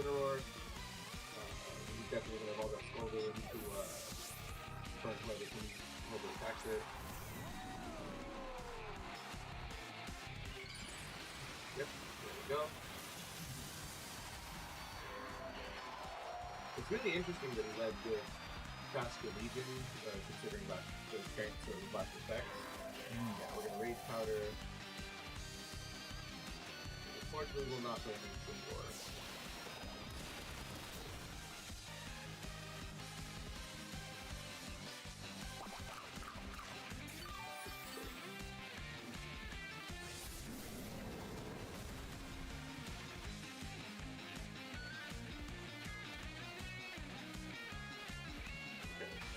Incineroar. He's definitely going to evolve that Skullville into front level some mobile attacks there. Yep, there we go. It's really interesting that he led with Casca Legion, considering the strengths of Blast effects. Yeah, we're going to Rage Powder. Unfortunately, will not play any Incineroar.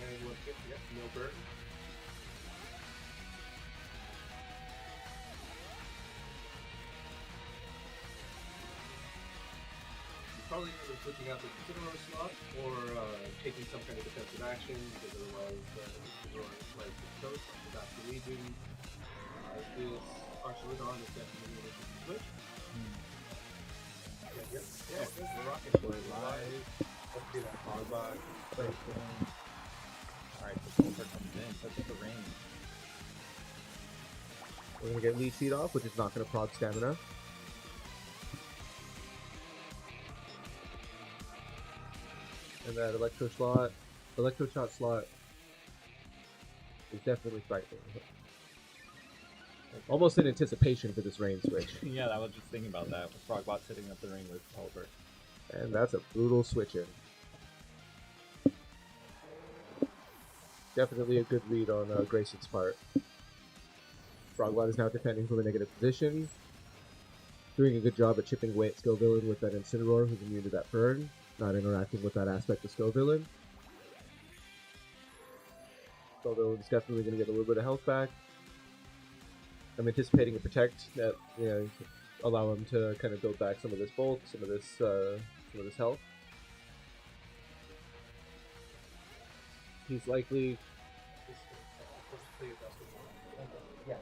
And we'll get, yep, no burn. He's probably either switching out the Incineroar slot or taking some kind of defensive action, because otherwise Incineroar slides his toast with Casca Legion. This Archelodon is definitely an interesting switch. Yeah, we're rocking for it live. Let's do that Hogbot. Alright, the Silver comes in, sets up the range. We're going to get Leech Seed off, which is not going to prog stamina. And that Electroshock slot is definitely frightening. Almost in anticipation for this rain switch. Yeah, I was just thinking about that, with Frogbot sitting up the ring with Pelipper. And that's a brutal switch in. Definitely a good read on Grayson's part. Frogbot is now defending from a negative position. Doing a good job at chipping away at Scovillain with that Incineroar, who's immune to that burn. Not interacting with that aspect of Scovillain. Scovillain's definitely going to get a little bit of health back. I'm anticipating a Protect that, you know, allow him to kind of build back some of this bulk, some of this health. He's likely. Yeah.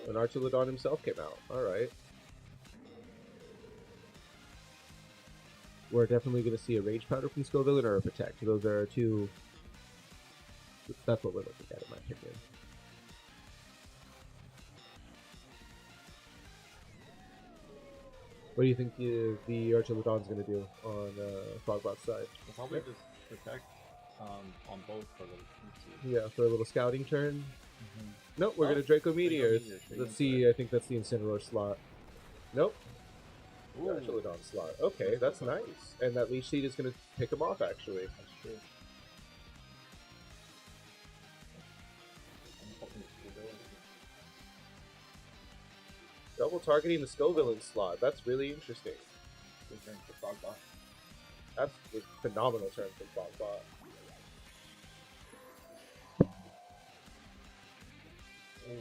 An Archelodon himself came out. Alright. We're definitely going to see a Rage Powder from Scovillain or a Protect. Those are two. That's what we're looking at, in my opinion. What do you think the Archelodon's going to do on Frogbot's side? We'll probably just protect on both for the Yeah, for a little scouting turn. Nope, we're going to Draco Meteors. Let's see, I think that's the Incineroar slot. Nope. Archelodon slot. Okay, that's nice. And that Leech Seed is going to pick him off, actually. That's true. Double targeting the Scovillain slot. That's really interesting. Good turn for Frogbot. That's a phenomenal turn from Frogbot. Oh,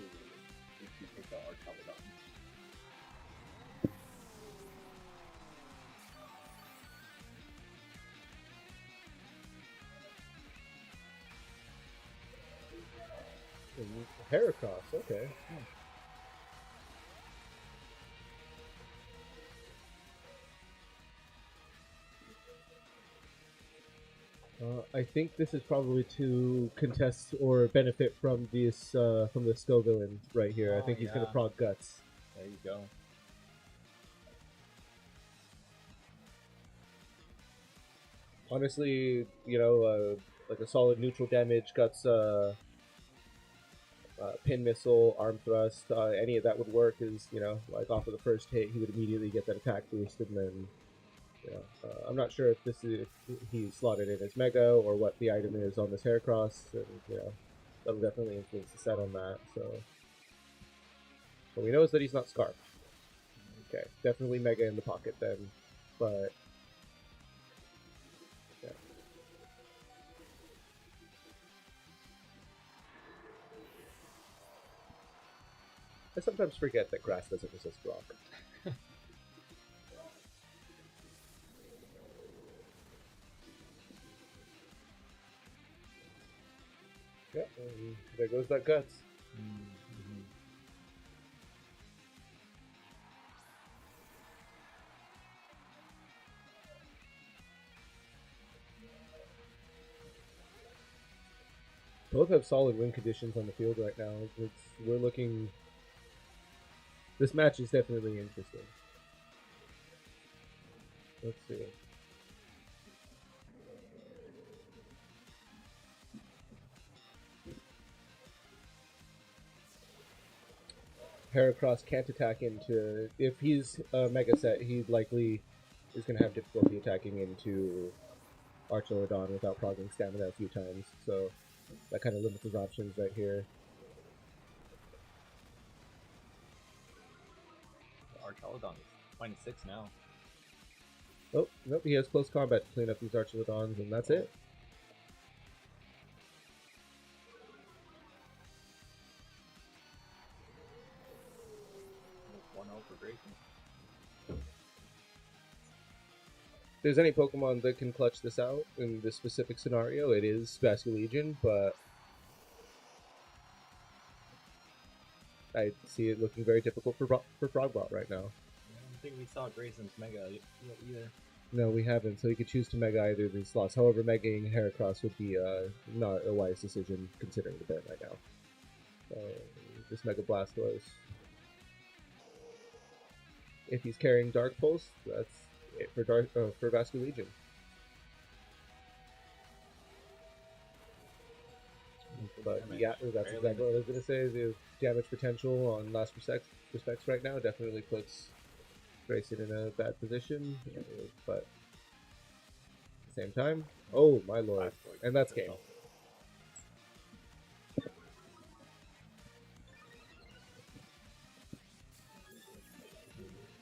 if you take the Archelodon. Heracross, okay. I think this is probably to contest or benefit from this from the Scovillain right here. I Oh, think he's going yeah. to prog Guts. There you go. Honestly, you know, like a solid neutral damage, Guts, Pin Missile, Arm Thrust, any of that would work. Is, you know, like off of the first hit, he would immediately get that attack boost, and then, you know, I'm not sure if this is if he slotted in as Mega or what the item is on this Heracross, and you know, that'll definitely influence the set on that. So, what we know is that he's not Scarf. Okay, definitely Mega in the pocket then, but. Yeah. I sometimes forget that grass doesn't resist rock. Yeah, and there goes that guts. Mm-hmm. Both have solid win conditions on the field right now. We're looking. This match is definitely interesting. Let's see. Heracross can't attack into. If he's Mega Set, he likely is going to have difficulty attacking into Archelodon without progging stamina a few times. So that kind of limits his options right here. Archelodon is -6 now. Oh, nope, he has close combat to clean up these Archelodons, and that's it. It's 1-0 for Grayson. If there's any Pokemon that can clutch this out in this specific scenario, it is Basculegion, but I see it looking very difficult for Frogbot right now. I don't think we saw Grayson's Mega either. No, we haven't, so he could choose to Mega either of these slots. However, Megaing Heracross would be not a wise decision considering the bet right now. So, this Mega Blastoise. If he's carrying Dark Pulse, that's it for Basculegion. But yeah, that's exactly what I was going to say. The damage potential on last respects right now definitely puts Grayson in a bad position. But at the same time, oh my lord. And that's game.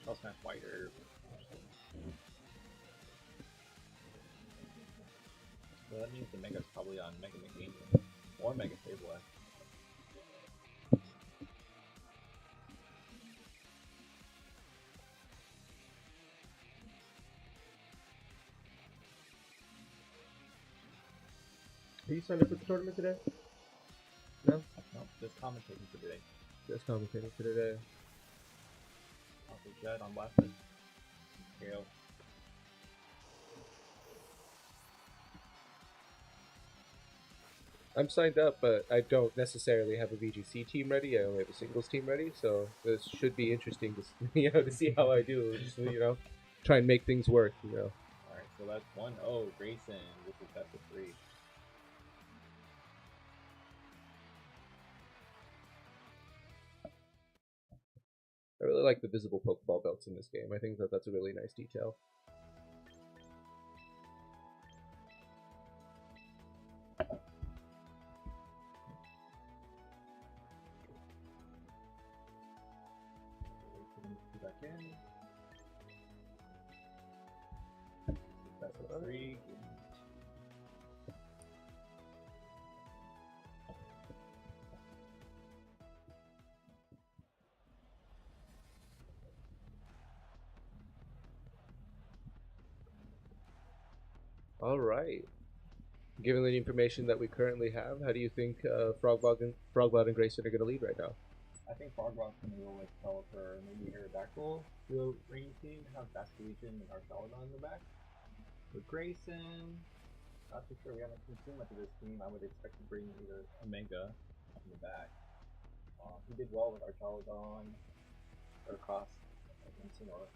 I'll smash wider. So that means the Mega's probably on Mega McGame or Mega Sableye. Are you signed up for the tournament today? No? No, just commentating for today. Just commentating for today. Also Jet on Blasted. KO. I'm signed up, but I don't necessarily have a VGC team ready. I only have a singles team ready, so this should be interesting to to see how I do. Just try and make things work. All right, so that's 1-0 Grayson. This is best of 3. I really like the visible Pokeball belts in this game. I think that's a really nice detail. Back in. Best of 3. All right. Given the information that we currently have, how do you think Frogbot and Grayson are going to lead right now? I think Frogbot's going to go with Pelipper, maybe Aerodactyl to the ring team, have Basculegion and Archelodon in the back. With Grayson, not too sure we haven't seen too much of this team. I would expect to bring either Omega in the back. He did well with Archelodon, or Cross, and Sonora.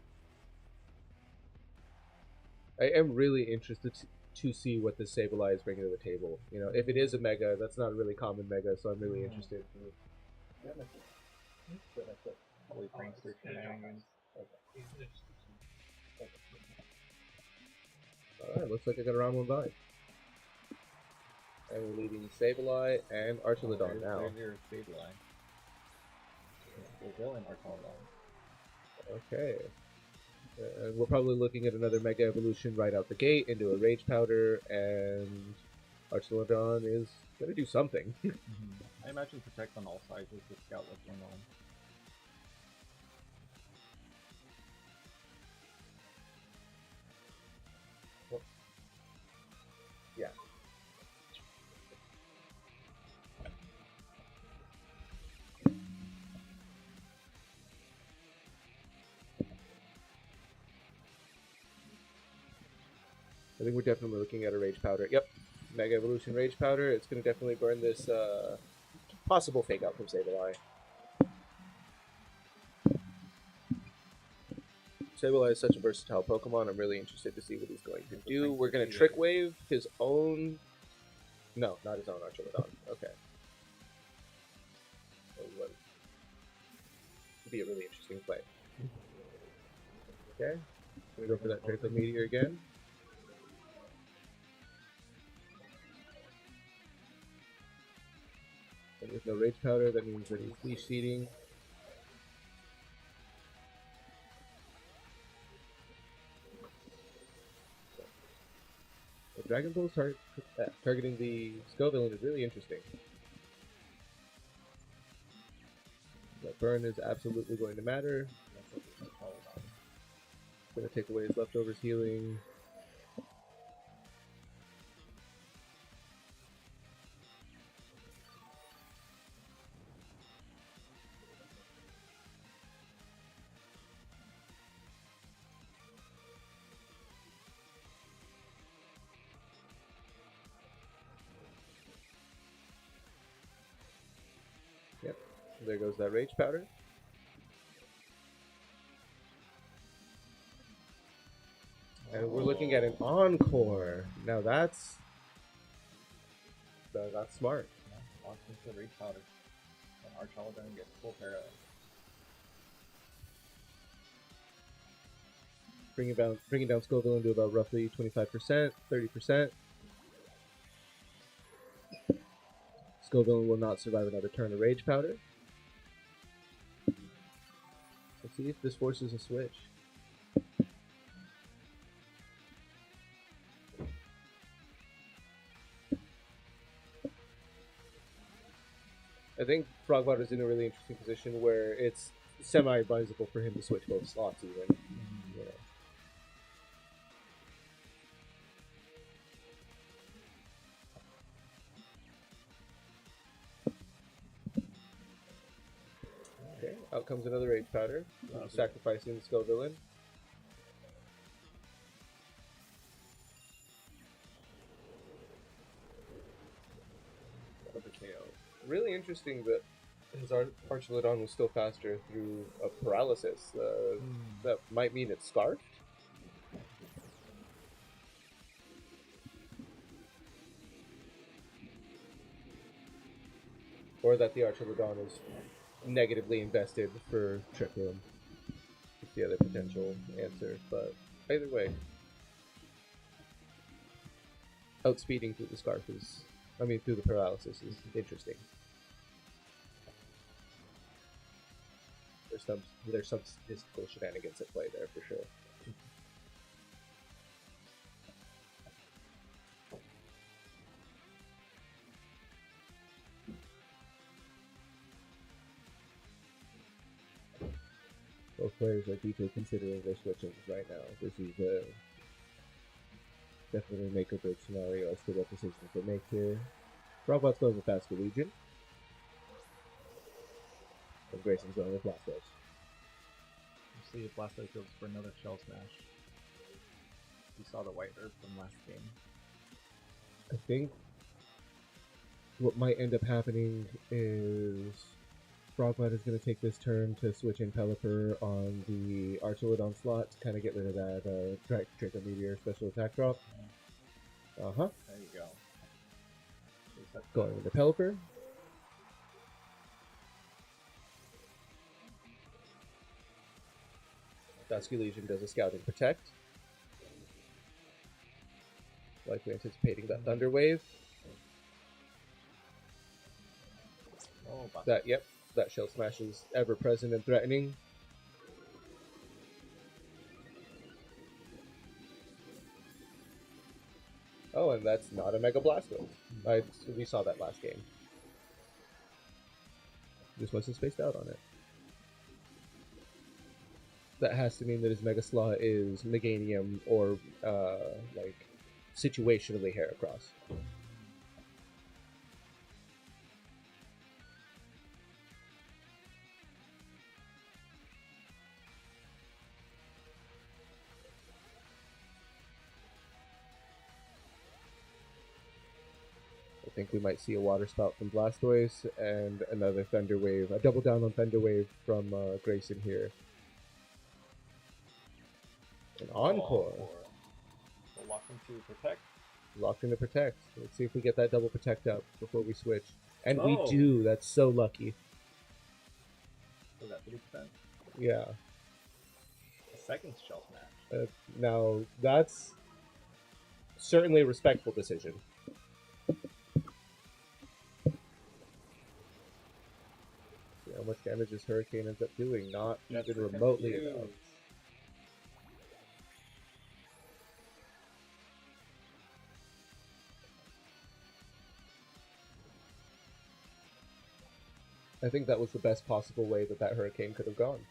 I am really interested to see what this Sableye is bringing to the table. If it is a Mega, that's not a really common Mega, so I'm really interested. Probably Prankster shenanigans. Alright, looks like I got a round one by. And we're leading Sableye and Archelodon now. There's your Sableye. We're going Archelodon. Okay. We're probably looking at another Mega Evolution right out the gate into a Rage Powder, and Archelodon is going to do something. I imagine Protect on all sides with the Scout like going on. Yeah. I think we're definitely looking at a Rage Powder. Yep, Mega Evolution Rage Powder. It's going to definitely burn this possible Fake Out from Sableye. Sableye is such a versatile Pokemon. I'm really interested to see what he's going to do. We're going to Trick Wave his own... No, not his own Archilodon. Okay. Would be a really interesting play. Okay. Gonna go for that Draco Meteor again. And with no Rage Powder, that means that he's Leash Seeding. The Dragon Bull targeting the Scovillain is really interesting. That burn is absolutely going to matter. Going to take away his leftovers healing. Yep, there goes that Rage Powder. And we're looking at an Encore. Now that's smart. Yeah, launch into the Rage Powder. And Archilodon gets full para. Bringing down Scovillain to about roughly 25%, 30%. Scovillain will not survive another turn of Rage Powder. Let's see if this forces a switch. I think Frogwater is in a really interesting position where it's semi-advisable for him to switch both slots even. You know. Okay, out comes another Rage Powder, sacrificing the Scovillain. Really interesting that his Archilodon was still faster through a paralysis. That might mean it's scarfed. Or that the Archilodon is negatively invested for Trick Room. It's the other potential answer, but either way. Outspeeding through the scarf is... through the paralysis is interesting. There's some statistical shenanigans at play there for sure. Both players are deeply considering their switchings right now. This is definitely a make or break scenario as to what decisions they make here. Frogwater's going with Basculegion. And Grayson's going with Blastoise. We'll see if Blastoise goes for another Shell Smash. You saw the White Herb from last game. I think what might end up happening is Frogwater is going to take this turn to switch in Pelipper on the Archilodon slot to kind of get rid of that Draco Meteor special attack drop. There you go. Going into Pelipper. Basculegion does a Scouting Protect. Likely anticipating that Thunder Wave. That Shell Smash is ever present and threatening. Oh, and that's not a Mega Blastoise. We saw that last game. Just wasn't spaced out on it. That has to mean that his Mega Slaw is Meganium or, situationally Heracross. I think we might see a Water Spout from Blastoise and another Thunder Wave, a double down on Thunder Wave from Grayson here. An Encore. So lock into Protect. Locked into Protect. Let's see if we get that double Protect up before we switch. And we Oh. do. That's so lucky. Was that 30%? Yeah. A second Shell Smash. Now, that's certainly a respectful decision. See how much damage this Hurricane ends up doing? Not That's even the remotely confused. enough. I think that was the best possible way that that Hurricane could have gone.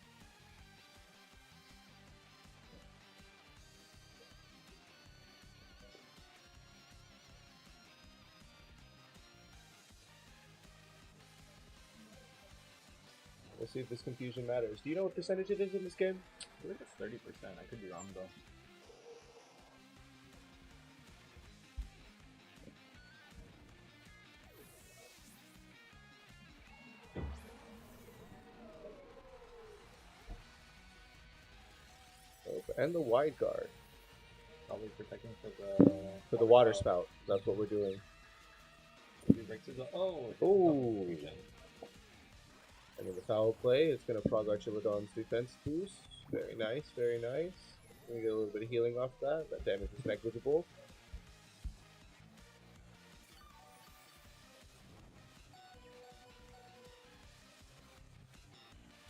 We'll see if this confusion matters. Do you know what percentage it is in this game? I feel like it's 30%. I could be wrong though. Oh, and the Wide Guard. Probably protecting For the Water Spout. That's what we're doing. Oh! Ooh. And in the foul play, it's going to prog Archilodon's defense boost. Very nice, very nice. We get a little bit of healing off that. That damage is negligible.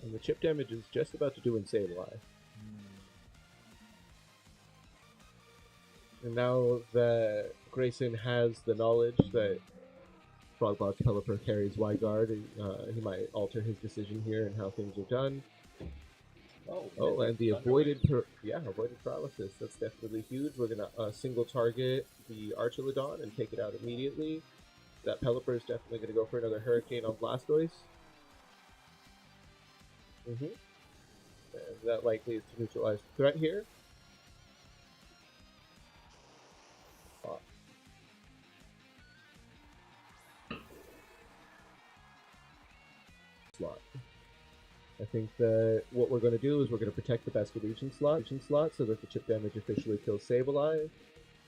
And the chip damage is just about to do Insane Lie. And now that Grayson has the knowledge that Frogbot's Pelipper carries Wide Guard, he might alter his decision here and how things are done. Oh, and the avoided paralysis. That's definitely huge. We're gonna single target the Archilodon and take it out immediately. That Pelipper is definitely gonna go for another Hurricane on Blastoise. And that likely is to neutralize the threat here. Slot. I think that what we're going to do is we're going to protect the Basculegion slot so that the chip damage officially kills Sableye,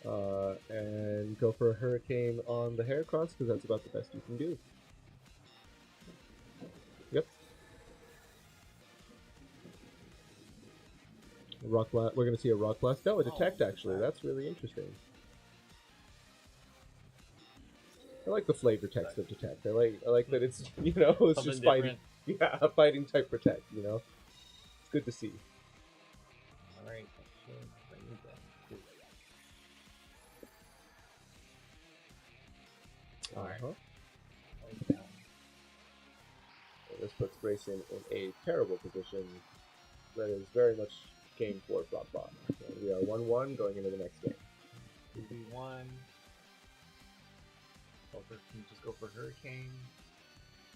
and go for a Hurricane on the Heracross because that's about the best you can do. Yep. Rock Blast. We're going to see a Rock Blast. No, a Detect actually. That's really interesting. I like the flavor text of Detect. I like that it's it's Something just fighting. different. Yeah, a fighting type Protect. It's good to see. Alright, So this puts Grayson in a terrible position that is very much game for Frogbot. So we are 1-1 going into the next game. 2v1. Pelipper can just go for Hurricane.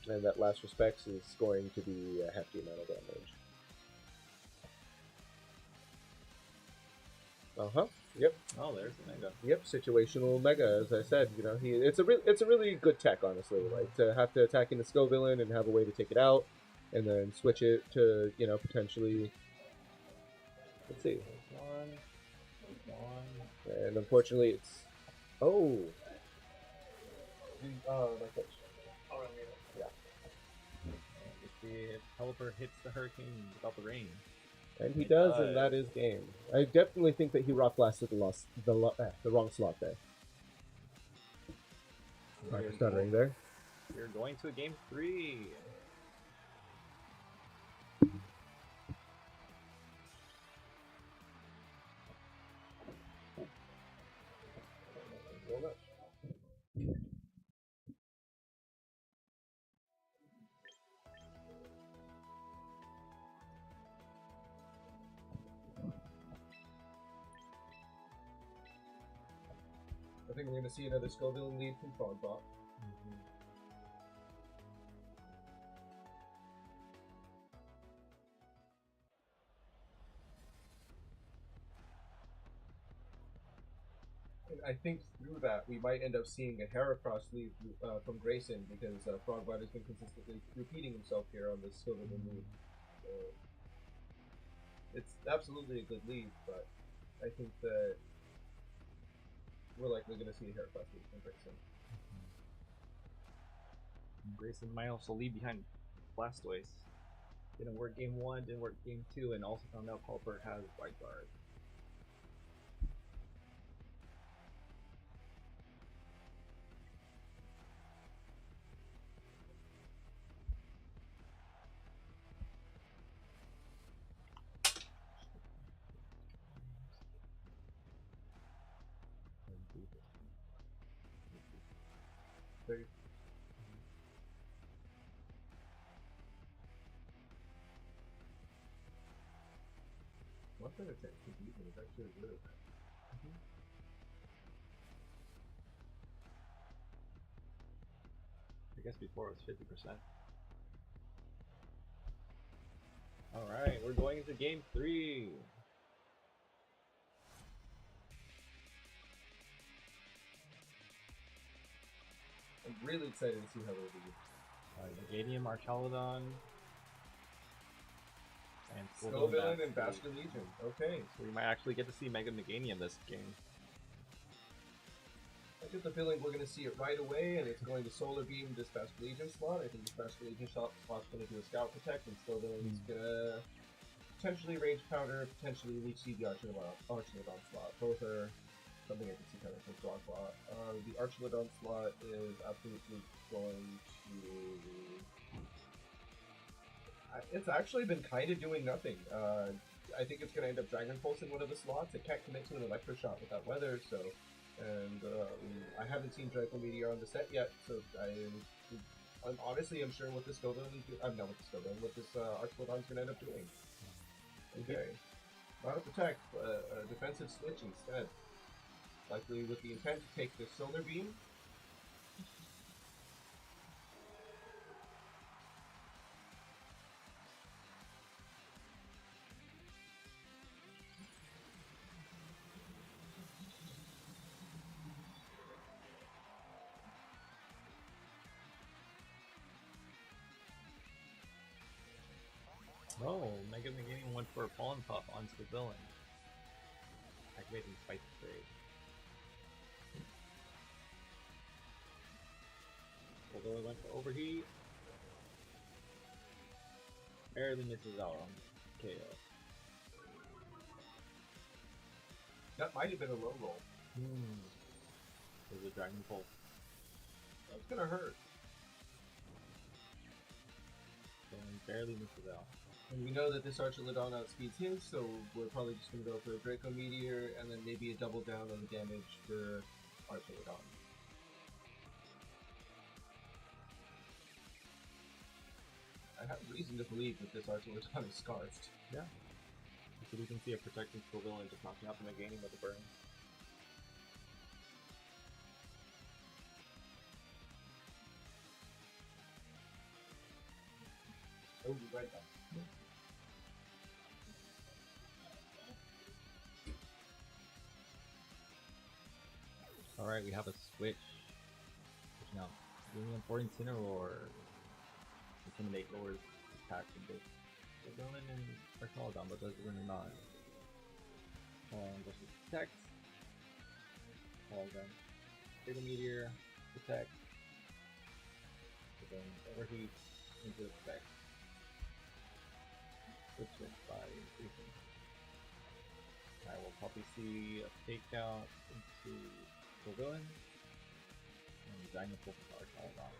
And that last respects is going to be a hefty amount of damage. Yep. Oh, there's the Mega. Yep. Situational Mega, as I said. It's a really good tech, honestly. Like to have to attack into Scovillain and have a way to take it out, and then switch it to potentially. Let's see. One. And unfortunately, it's my pitch. Yeah. If Pelipper hits the Hurricane without the rain. And he does, and that is game. I definitely think that he Rock Blasted the wrong slot there. Stuttering there. We're going to a game 3. I think we're going to see another Scovillain lead from Frogbot. And I think through that we might end up seeing a Heracross leave from Grayson because Frogbite has been consistently repeating himself here on this Silverman lead. So it's absolutely a good lead, but I think that we're likely going to see a Heracross lead from Grayson. Grayson might also leave behind Blastoise. Didn't work game 1, didn't work game 2, and also found out Pelipper has White Guard. Very one thing that's confusing is actually really bad. I guess before it was 50%. Alright, we're going into game 3. I'm really excited to see how they'll be. Meganium, Archaludon, and Scovillain and Bastard Legion. Okay. So we might actually get to see Mega Meganium this game. I get the feeling we're going to see it right away, and it's going to Solar Beam this Bastard Legion slot. I think this Bastard Legion slot's going to do a Scout Protect, and Scovillain's going to potentially Range Counter, potentially Leech Seed the Archaludon slot. Both are something I can see coming from Frogplot. The Archaludon slot is absolutely going to... It's actually been kind of doing nothing. I think it's going to end up Dragon Pulsing one of the slots. It can't commit to an Electroshot without weather, so... And I haven't seen Draco Meteor on the set yet, so honestly, I'm sure what this Scovillain is doing... not what this Scovillain, what this Archaludon's going to end up doing. Okay. Not a Protect, but a defensive switch instead. Likely with the intent to take the Solar Beam. Oh, Mega Meganium went for a Fallen Puff onto the villain. Activating Spike Trade. Although it went for Overheat. Barely misses out on KO. That might have been a low roll. There's a Dragon Pulse. That's gonna hurt. So he barely misses out. And we know that this Archaludon outspeeds his, so we're probably just gonna go for a Draco Meteor and then maybe a double down on the damage for Archaludon. I have reason to believe that this Archaludon is scarfed. Yeah. You could even see a protecting Scovillain just knocking out the Meganium with a burn. Oh, right back. Alright, we have a switch. Now, Union 14 Incineroar. Intimidate lowers attack a bit. Scovillain and Archaludon, but does it not. Versus Protect. Then Draco Meteor, Protect. Then Overheat into the Protect. Switch by increasing. I will probably see a takeout into Scovillain and Dragon Pulse with Archaludon.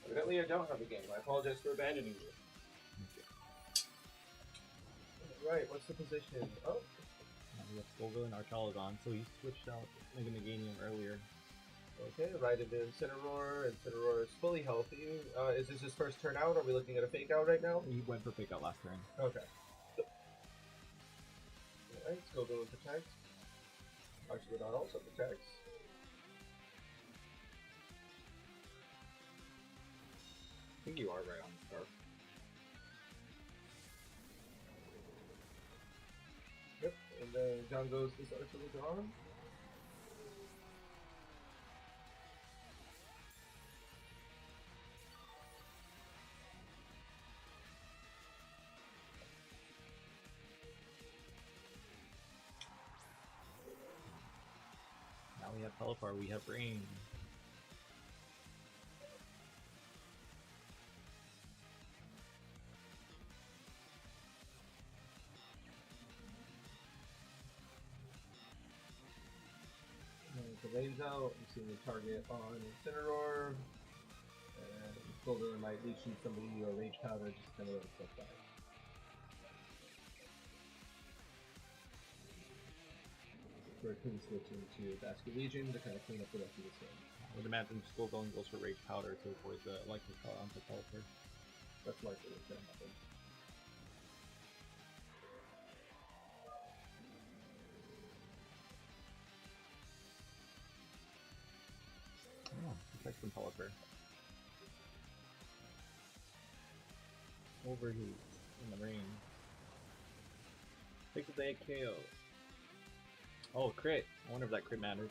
Evidently I don't have a game. I apologize for abandoning you. Right, what's the position? Oh, We have Skullville and Archaludon, so he switched out Mega Meganium earlier. Okay, right into Incineroar. Incineroar is fully healthy. Is this his first turn out? Are we looking at a fake out right now? He went for Fake Out last turn. Okay. Alright, Skullville protects. Archaludon also protects. I think you are right on the start. Yep, and then down goes this Archaludon. Now we have Pelipar, we have Rain. The rain's out, I'm seeing the target on Incineroar, and Skullville might leech shoot somebody or Rage Powder, just kind of let it flip by. We're quickly switching to Basket Legion to kind of clean up the rest of this game. I would imagine Skullville goes for Rage Powder to avoid the likely call onto Pelipar. That's likely what's going to happen. Oh, protects from Pelipar. Overheat in the rain. Pick the day KO. Oh, crit. I wonder if that crit matters.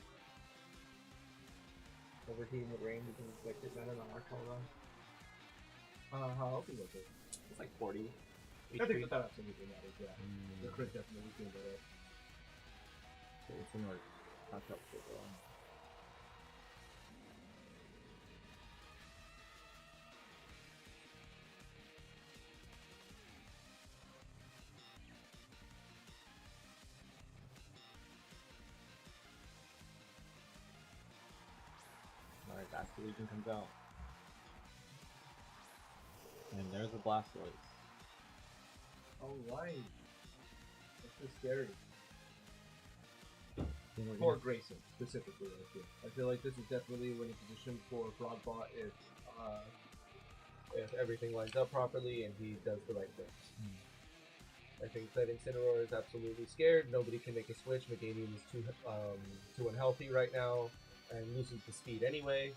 Overheating with rain, you can inflict it better than Archaludon. How healthy was it? It's like 40. I think that absolutely matters, yeah. The Mm. crit definitely came better. So it's similar matchup to Alright, Basket Legion comes out. And there's a Blastoise. Alright. That's so scary. Then we're For gonna- Grayson, specifically, I feel like this is definitely when a position for Frogbot if everything lines up properly and he does the right things. I think that Incineroar is absolutely scared. Nobody can make a switch. Meganium is too unhealthy right now and loses the speed anyway.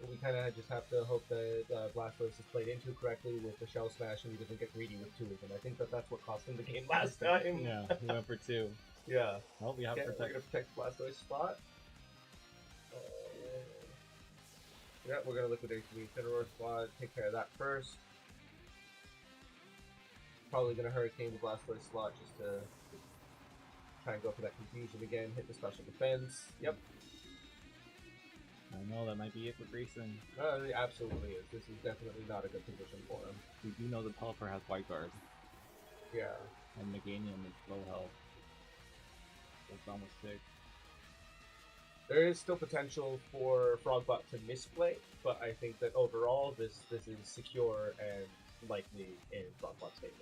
We kind of just have to hope that Blastoise is played into correctly with the Shell Smash and he doesn't get greedy with two of them. I think that that's what cost him the game last time. Yeah, he went for 2. Yeah. Well, we have Okay, we're Protect. gonna protect Blastoise spot. Yeah, we're gonna liquidate the Incineroar spot, take care of that first. Probably gonna Hurricane the Blastoise slot just to try and go for that confusion again, hit the special defense. Yep, I know, that might be it for Grayson. it absolutely is. This is definitely not a good position for him. We do know that Pelipar has White Guard, Yeah. and Meganium is low health. So it's almost 6. There is still potential for Frogbot to misplay, but I think that overall this is secure and likely in Frogbot's favor.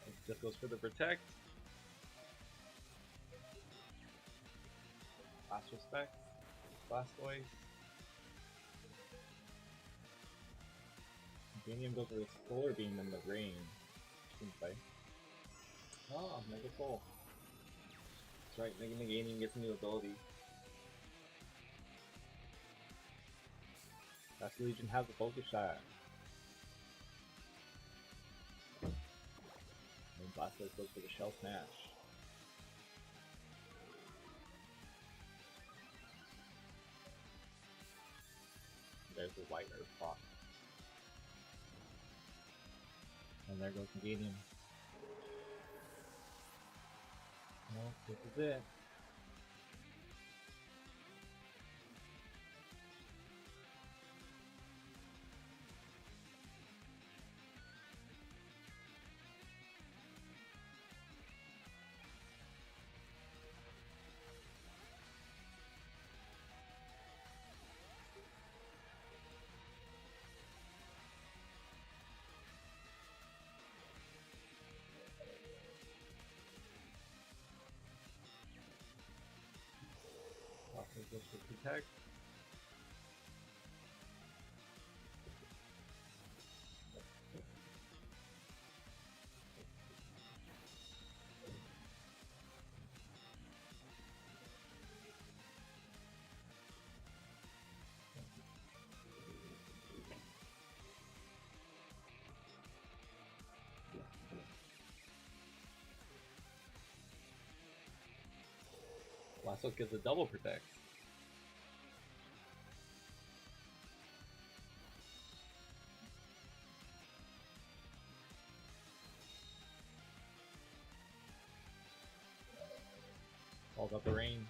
It just goes for the Protect. Last Respect. Blastoise. Meganium goes for the Solar Beam and the Rain. Shouldn't play. Oh, Mega Soul. That's right, Meganium gets a new ability. Basket Legion has a Focus Shot. And Blastoise goes for the Shell Smash. There's the White Earth Fox. And there goes Meganium. Well, this is it. protect. Lasso gives a double protect. All about the rain.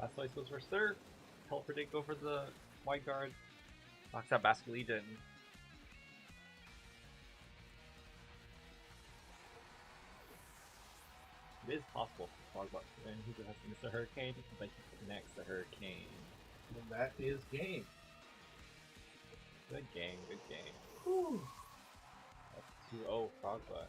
Last place goes for Surf. Teleportate go for the White Guard. Knocks out Basque Legion. It is possible for Frogbuck to win. He's has Mr. Hurricane, but he connects the Hurricane. And that is game. Good game, good game. Whew. That's 2-0 Frogbuck.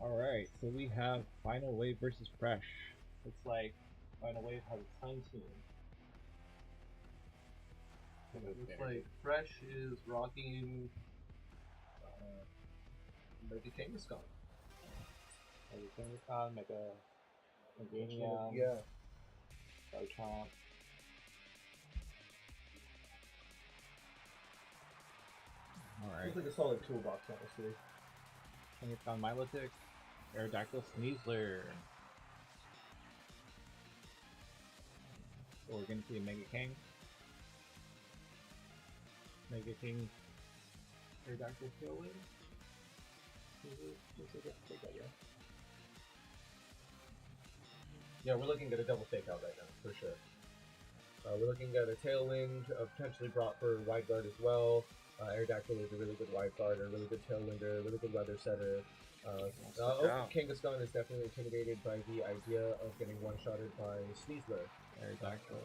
Alright, so we have Final Wave versus Fresh. Looks like Final Wave has a Sun team. It looks like Fresh is rocking Mega Kangaskhan. Mega Kangaskhan, Mega Meganium, Yeah. Garchomp. Alright. Looks like a solid toolbox, honestly. Kangaskhan, Milotic, Aerodactyl, Sneasler. So we're gonna see a Mega King. Mega King, Aerodactyl, Tailwind. Looks like a fake out, yeah. Yeah, we're looking at a double fake out right now, for sure. We're looking at a Tailwind, potentially brought for Wide Guard as well. Aerodactyl is a really good Wide Guard, a really good Tailwinder, a really good Weather Setter. Kangaskhan is definitely intimidated by the idea of getting one-shotted by Sneasler. Aerodactyl.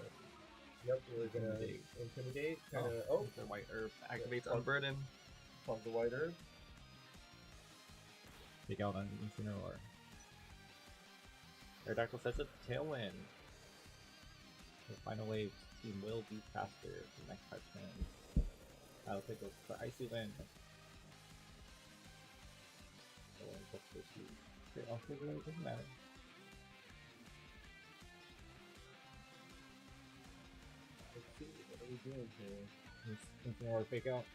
Yep, we're gonna intimidate. Kinda, The White Herb activates Unburden. Plug the White Herb. Take out on Incineroar. Aerodactyl sets up Tailwind. The Final Wave team will be faster for the next 5 turns. I'll take those for Icy Wind. Okay, I'll figure it out, it doesn't matter. Let's see, what are we doing here? Incineroar fake out.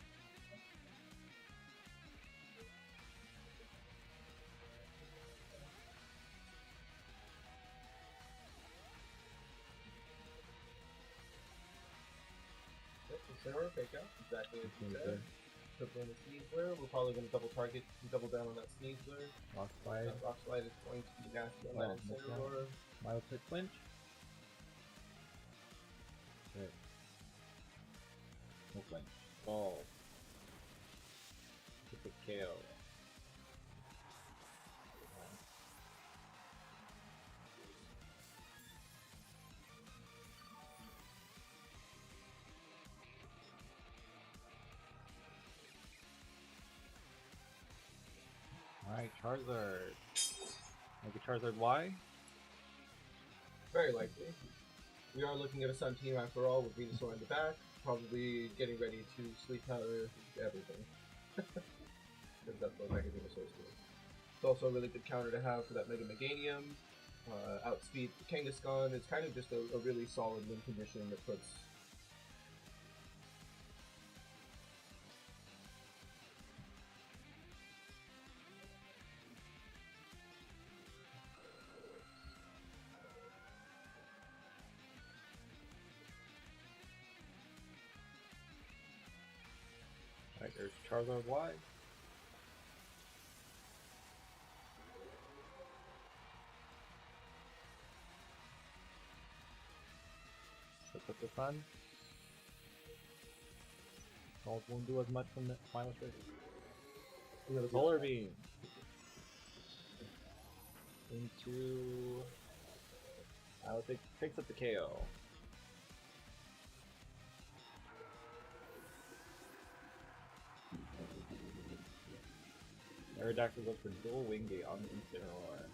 Incineroar fake out. Exactly as you Seems said. good. Triple in the Sneasler. We're probably going to double target, double down on that Sneasler. Rock Slide. Rock Slide is going to be nasty on Oh, that Incineroar. Milotic Flinch. Good. No flinch. Ball. Get the KO. Alright, Charizard. Maybe Charizard Y? Very likely. We are looking at a Sun team after all, with Venusaur in the back. Probably getting ready to sleep powder everything. Because that's what Mega Venusaur is doing. It's also a really good counter to have for that Mega Meganium. Outspeed Kangaskhan. It's kind of just a really solid win condition that puts. Alright, there's Charizard Y. Set up the sun. Calls won't do as much from the final trick. We got a Solar Beam. Into. I'll take picks up the KO. Aerodactyl goes for dual Wingate on the Incineroar.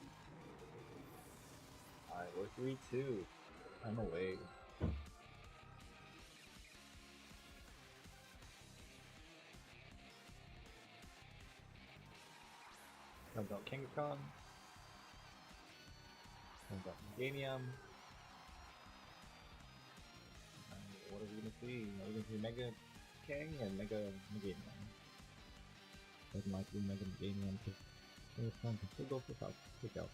Alright, we're 3-2. I'm away. Comes out Kangaskhan. Comes out Meganium. What are we gonna see? Are we gonna see Mega King or Mega Meganium? Doesn't like to be Mega Meganium because Kangaskhan can still go for top kick out.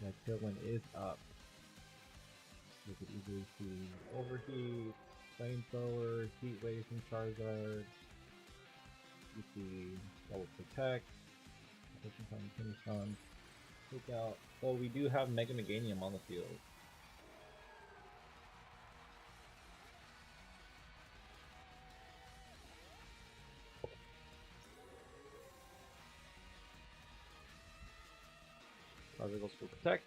That Tailwind is up. You could easily see Overheat, Flamethrower, Heat Wave from Charizard. You see Double Protect, Pushing from Kangaskhan, Take out. So we do have Mega Meganium on the field. Charizard goes for Protect.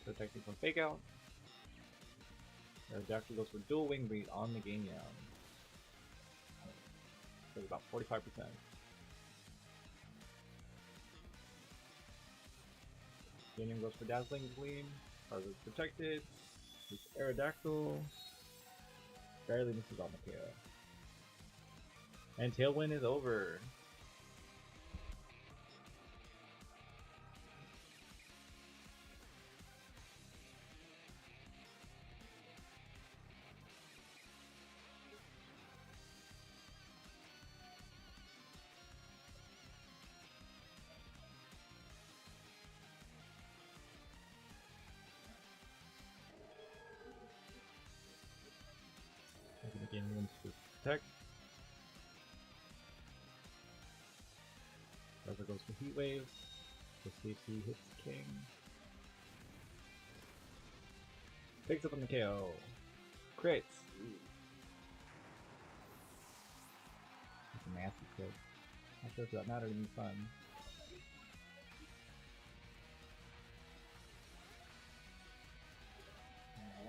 Protecting from Fake Out. Aerodactyl goes for Dual Wing Beat on Meganium. That's about 45%. Gaining goes for Dazzling Gleam. Charizard's protected. It's Aerodactyl. Barely misses on the KO. And Tailwind is over. Gaining wins for Protect. Charizard goes for Heat Wave. The CC hits King. Picks up on the KO. Crits. That's a nasty crit. Not sure if that mattered in fun.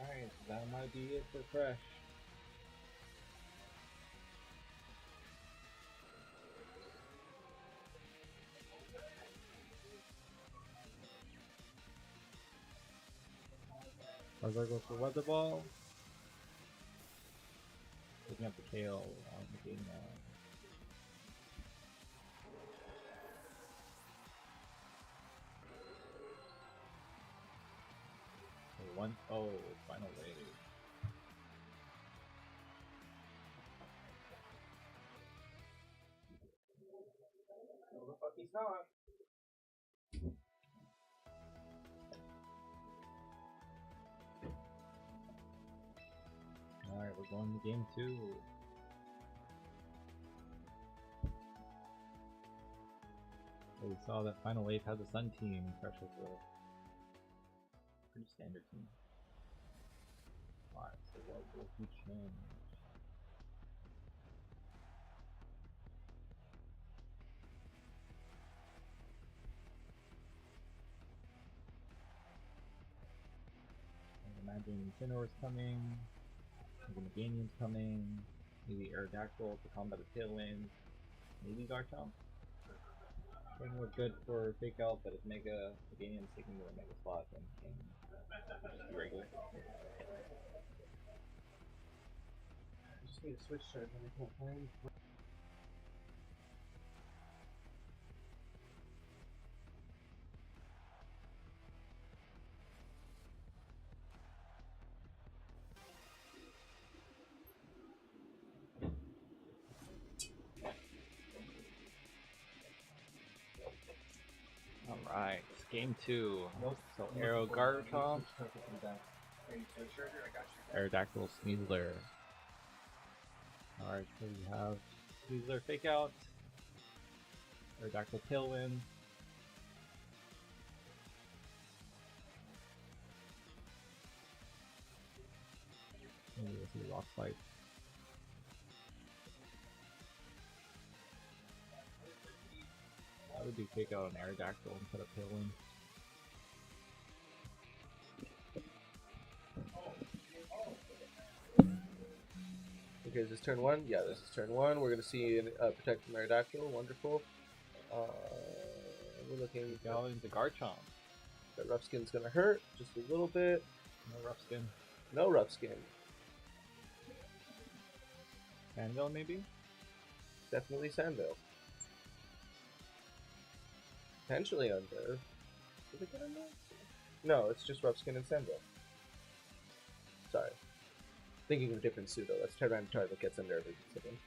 Alright, that might be it for Fresh. Charizard goes for Weather Ball. Picking up the KO on the game now. Oh, final wave. No, the fuck he's not. Alright, we're going to game 2. So we saw that Final Wave has a Sun team, Fresh has a pretty standard team. Alright, so what will he change? I imagine Incineroar's coming, Meganium's coming, maybe Aerodactyl to combat the Tailwind, maybe Garchomp. Doesn't look good for Fake Out, but if Meganium's taking the Mega slot, then just be regular. I just need a switch charge and I can't find. Alright, it's game 2. Nope. So Aero Garchomp, I got you. Aerodactyl Sneasler. Alright, so we have Sneasler Fake Out, Aerodactyl Tailwind. Maybe we'll see Rock Slide. I would do Fake Out on Aerodactyl and put up Tailwind. Okay, is this turn 1? Yeah, this is turn 1. We're going to see Protect from Aerodactyl. Wonderful. We're looking. Fake Out into Garchomp. That Rough Skin's going to hurt just a little bit. No Rough Skin. No Rough Skin. Sandville maybe? Definitely Sandville. Potentially Unnerve. Did they get Unnerve? No, it's just Rough Skin and Sandville. Sorry. Thinking of a different pseudo. That's Tyranitar that gets Unnerve as a second.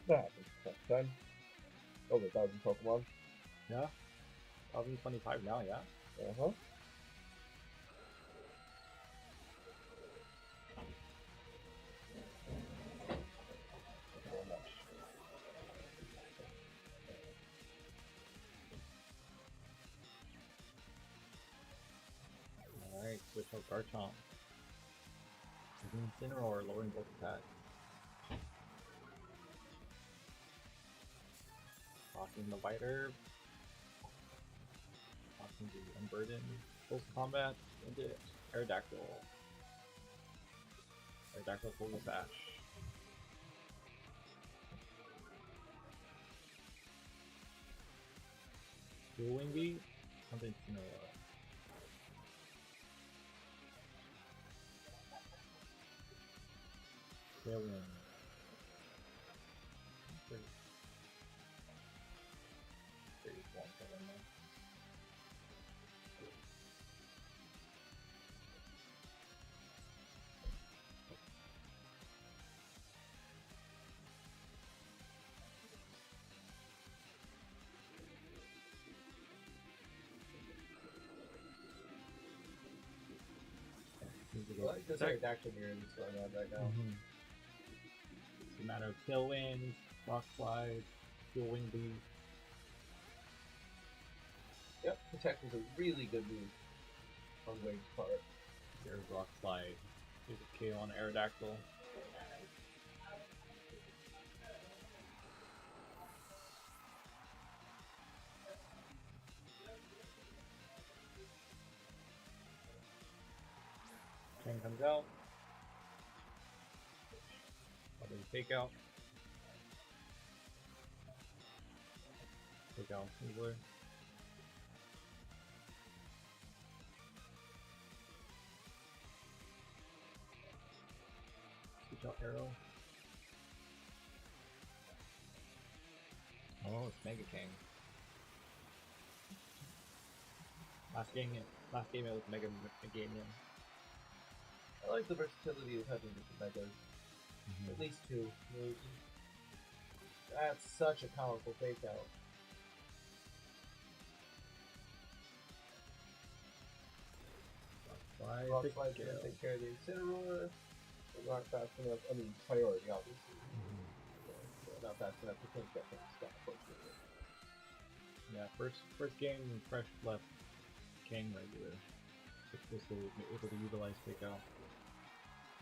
That happens next time. Over 1,000 Pokemon. Yeah. 2025 now, yeah. Uh-huh. Alright, switch out Garchomp. Incineroar, lowering both attacks. Tossing the White Herb. Tossing the Unburden. Close combat into Aerodactyl. Aerodactyl full of Sash. Dual Wing Beat? Something similar. Tailwind. Pretty one tailwind there. I like this action here that's going on right now. It's a matter of Tailwind, Rock Slide, Dual Wing Beat. Yep, Protect was a really good move on Wade's part. There's Rock Slide. There's a KO on Aerodactyl. King comes out. Probably fake out. Fake out Singler. Switch out Arrow. Oh, it's Mega King. Last game it was Mega Meganium. I like the versatility of having different megas. At least two. That's such a powerful fake out. Rock Slide's gonna take care of the Incineroar. They aren't fast enough. I mean, priority, obviously. They're not fast enough to take that from the stop, unfortunately. Yeah, first game Fresh left King regular. Successfully able to utilize fake out.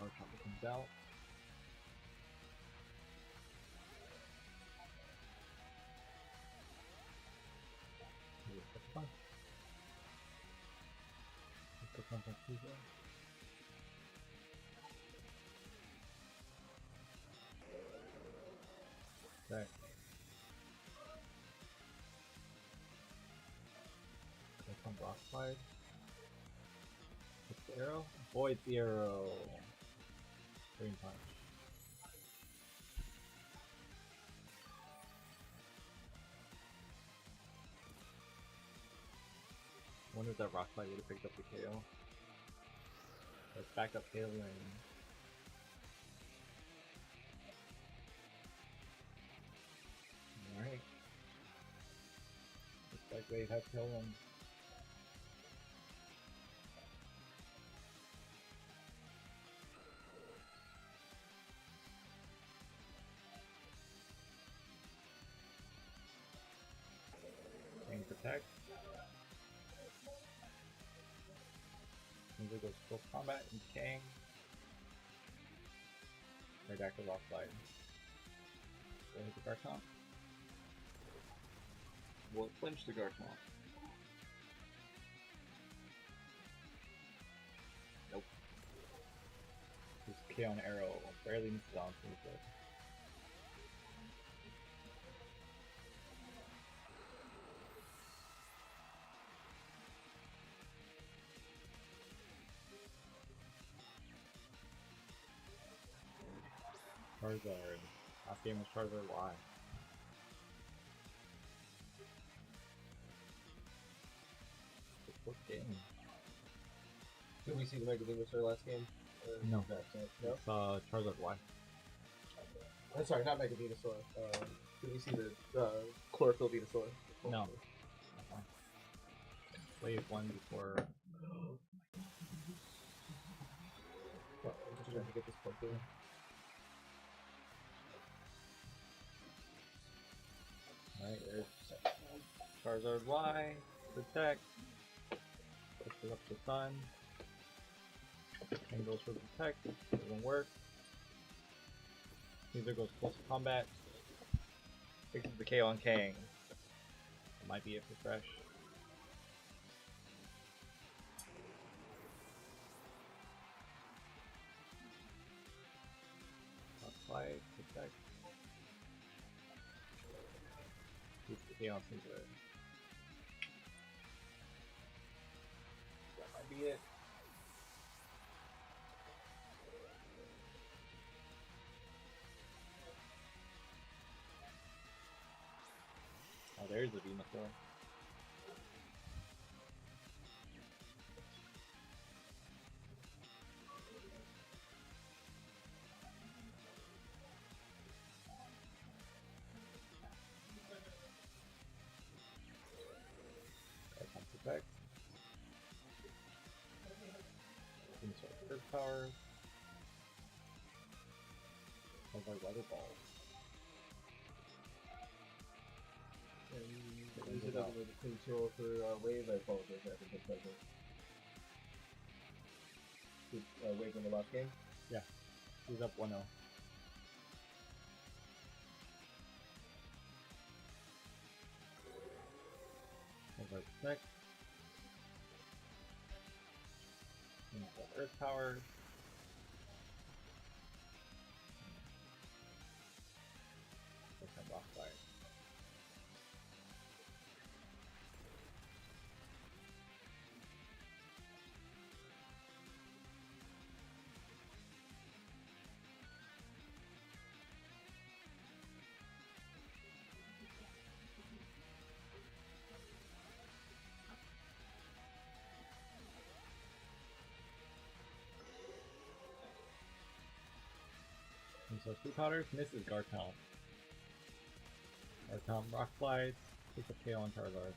Our Chopper comes out. Punch. Punch on Caesar. Okay. Come Rock Slide. Hits the arrow. Avoid the arrow. Green Punch. I wonder if that Rock Slide would have picked up the KO. Let's back up Tailwind. Alright. Looks like Wade has Tailwind. Chain Protect. Caesar goes full combat and Kang. Aerodactyl Rock Slide. Go hit the Garchomp. Will it flinch the Garchomp? Nope. Just K on Arrow. Barely misses on Caesar. Charizard. Last game was Charizard Y. The fourth game. Did we see the Mega Venusaur last game? No. No? It's Charizard Y. I'm sorry, not Mega Venusaur. Did we see the Chlorophyll Venusaur? No. Wave 1 before. Well, I'm just trying to get this point through. Alright, there's Charizard Y. Protect. Pushes up the sun. And goes for Protect. Doesn't work. Caesar goes close to combat. Fixes the KO on Kang. That might be it for Fresh. Slide, Protect. Keeps the KO on Caesar. beat it. Oh, there's the Venusaur. Protect. Venusaur Earth Power. Of our Weather Ball. And use it as a control for wave. I apologize. I think that's better. Wave in the last game. Yeah. He's up 1-0. Over Protect. Earth Power. Rock Fire. And so True Powders misses Garchomp. Garchomp Rock Slides, takes a KO on Charizard.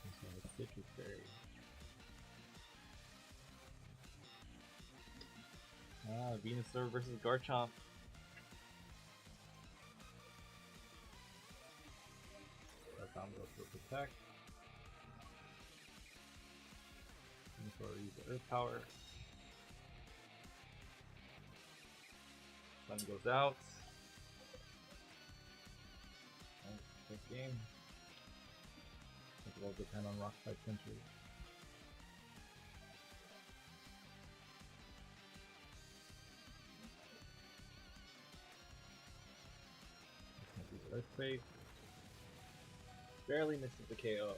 And so it's Citrus Berry. Ah, Venusaur versus Garchomp. Garchomp goes for Protect. Venusaur uses Earth Power. Sun goes out. This game. It will depend on Rock Fight Century. Earthquake. Barely misses the KO.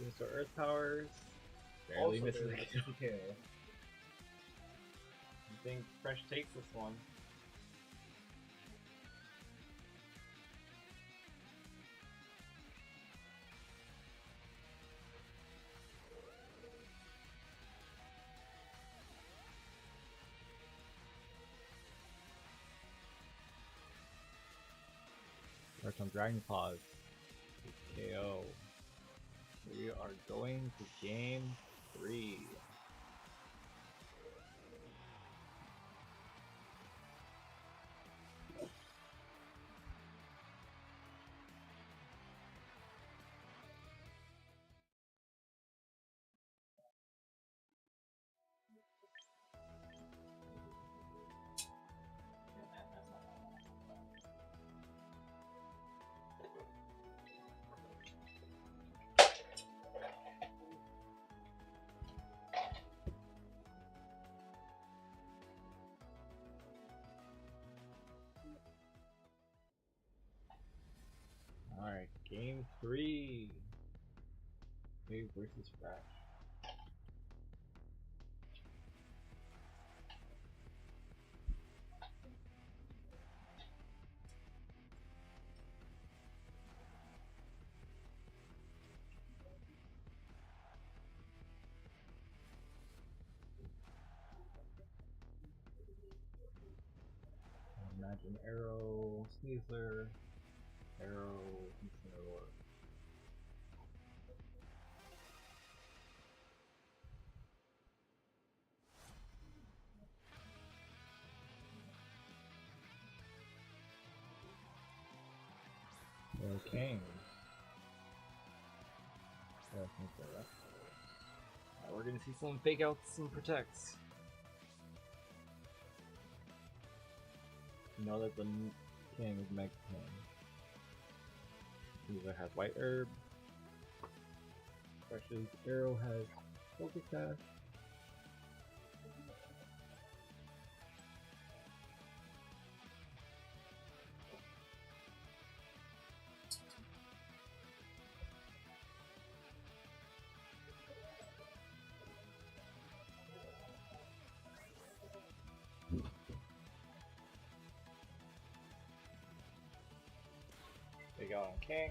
Venusaur Earth Powers. Barely misses the KO. I think Fresh takes this one. There's some Dragon Claws. KO. We are going to game 3. Alright, game 3. Wave versus Fresh. Imagine Arrow, Sneasler, Arrow, Incineroar. Okay. We're gonna see some fake outs and protects. You know that the king is Mega King. Either has White Herb. Fresh's Arrow has Focus Sash. Take out on King.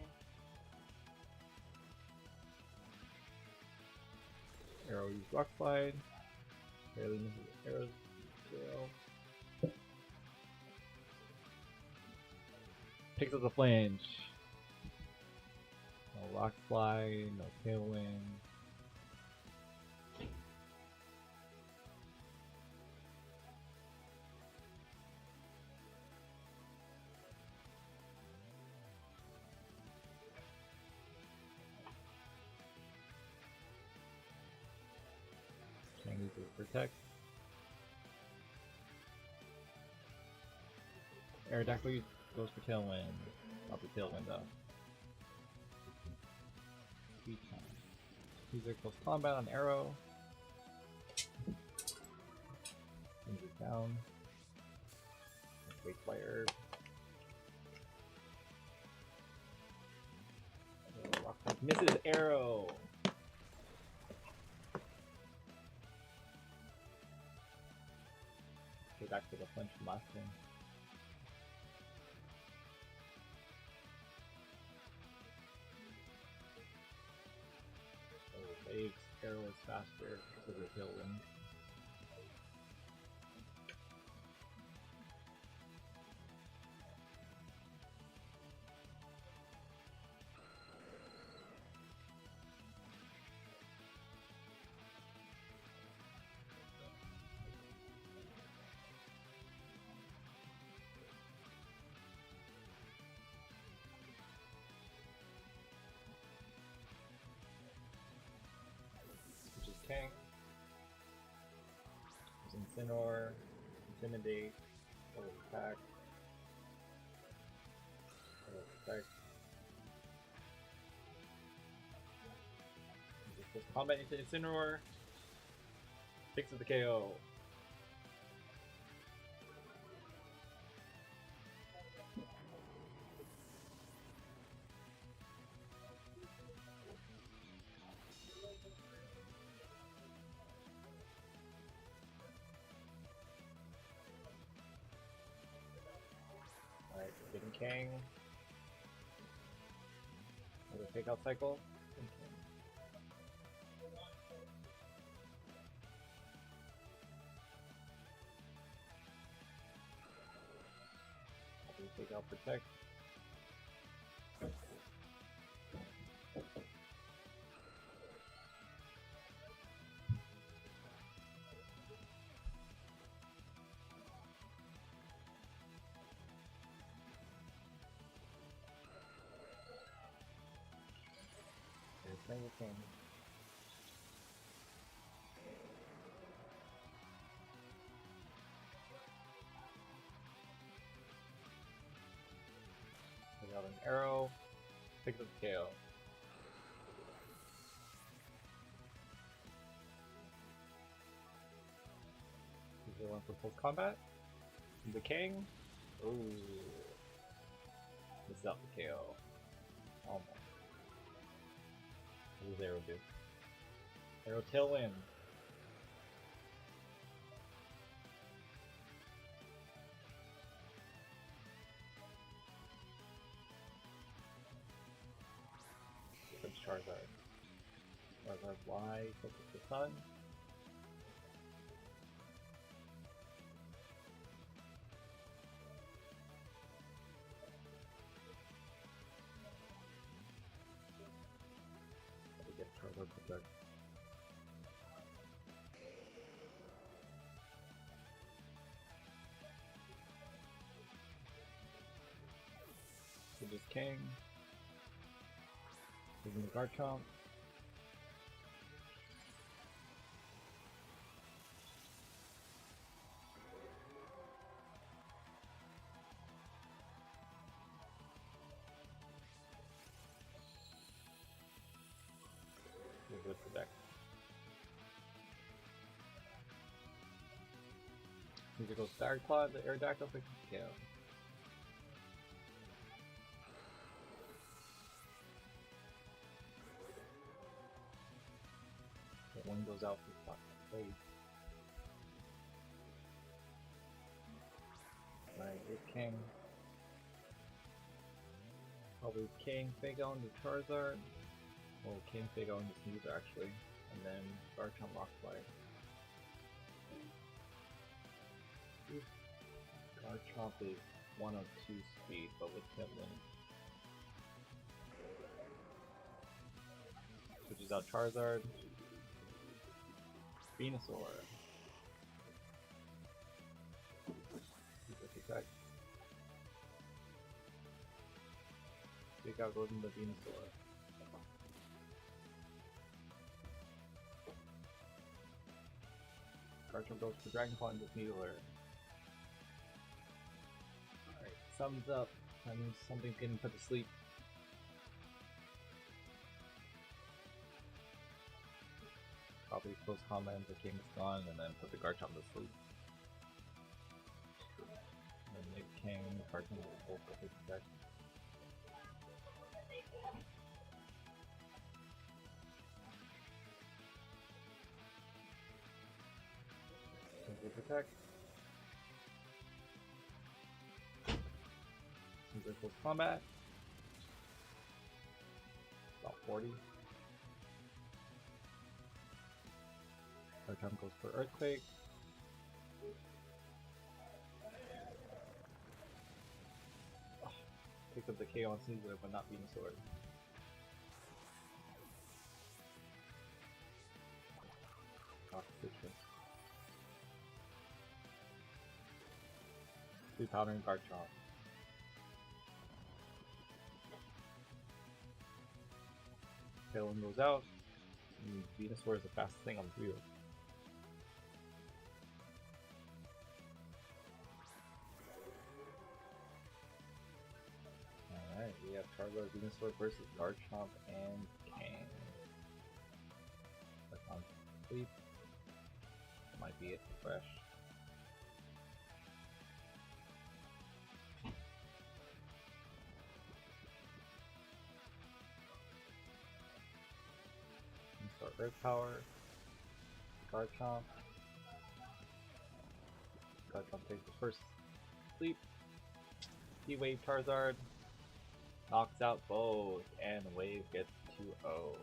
Arrow use Rock Slide. Barely misses arrows. Zero. Picks up the flange. No Rock Slide, no Tailwind. Can't use it to protect. Aerodactyl goes for Tailwind. Not the Tailwind though. Use close combat on Arrow. Brings it down. Wait player. Misses Arrow. Okay, back to the flinch from last turn. Waves, Arrow is faster because of the Tailwind. King. Incineroar, Intimidate, Double Attack, Double Protect. Just combat into Incineroar, picks up the KO. Alright, getting King. Another takeout cycle. Takeout protect. Mango King. Take out an Arrow, pick up the KO. Is there one for full combat? The King? Ooh. Misses out the KO. Almost. What does Arrow do? Arrow Tailwind. That's Charizard. Charizard Y, focus the sun. Get Charizard protect. So just King. Using the Garchomp. With the deck. Musical Star Claw, the Aerodactyl picks the KO. That one goes out for spot. Wait. Right, it's King. Probably King Fago into Charizard. Well, King Fago into Sneasel actually. And then Garchomp Rock Slide. Garchomp is 102 speed, but with Kevlin. Switches out Charizard. Venusaur. Protect. Take out goes into Venusaur. Garchomp goes to Dragon Claw into Needler. Alright, sums up. That means something's getting put to sleep. Probably close combat the King's gone and then put the Garchomp to sleep. And then make King, Garchomp will both go to protect. Protect. Since close combat. About 40. Garchomp goes for Earthquake. Oh, picked up the KO on Sneasler, but not Venusaur. Citrus. 3 powdering Garchomp. Tailwind goes out. And Venusaur is the fastest thing on the field. Alright, we have Charizard Venusaur versus Garchomp and Kang. Garchomp sleep. That might be it for fresh. Start Earth Power. Garchomp. Garchomp takes the first sleep. T-Wave Charizard. Knocks out both, and Wave gets 2-0.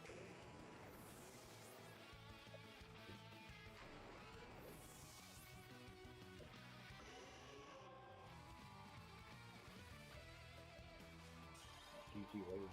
GG Wave.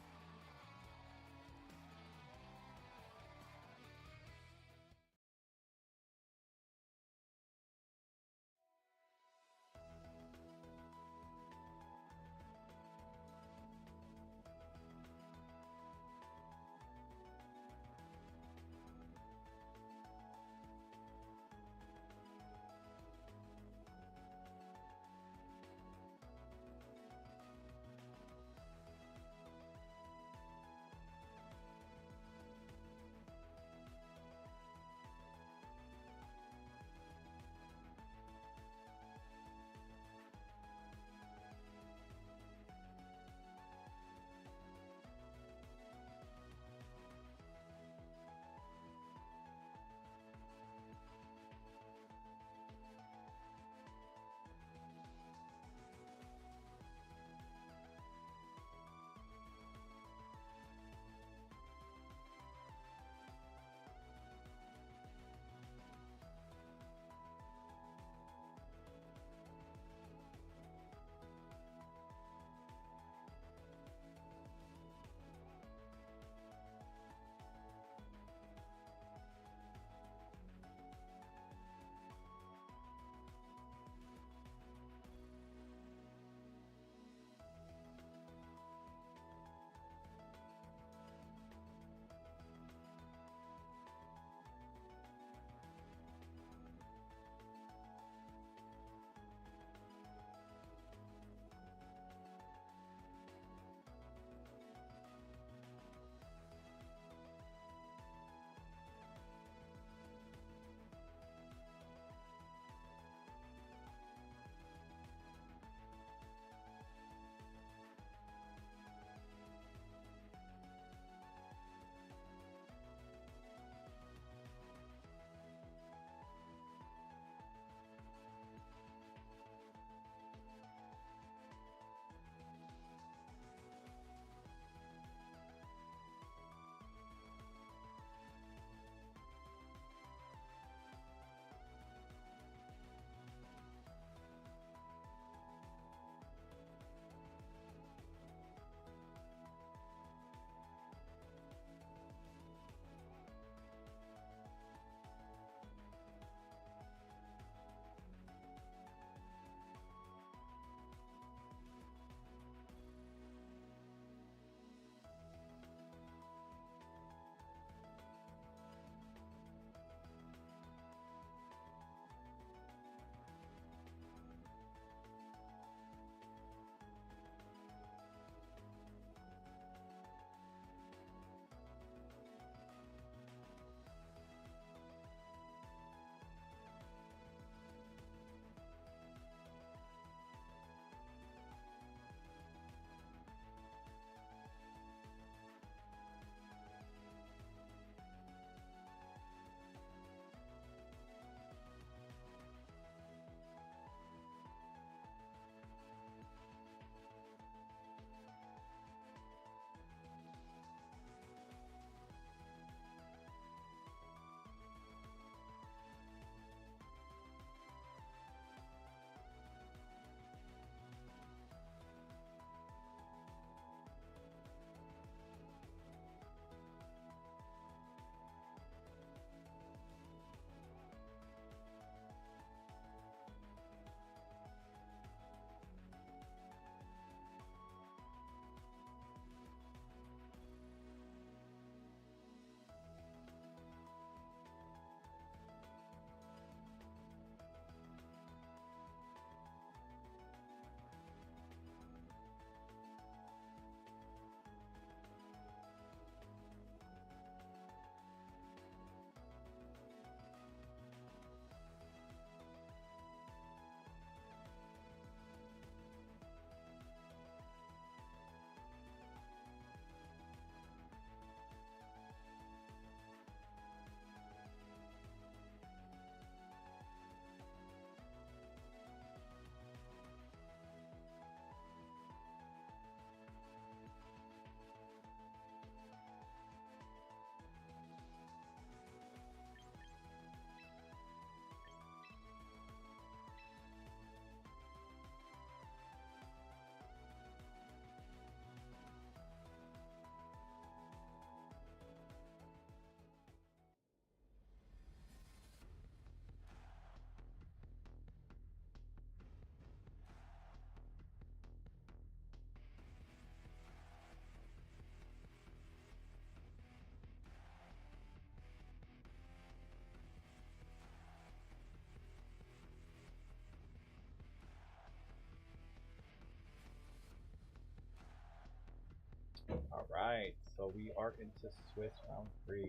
Alright, so we are into Swiss round 3.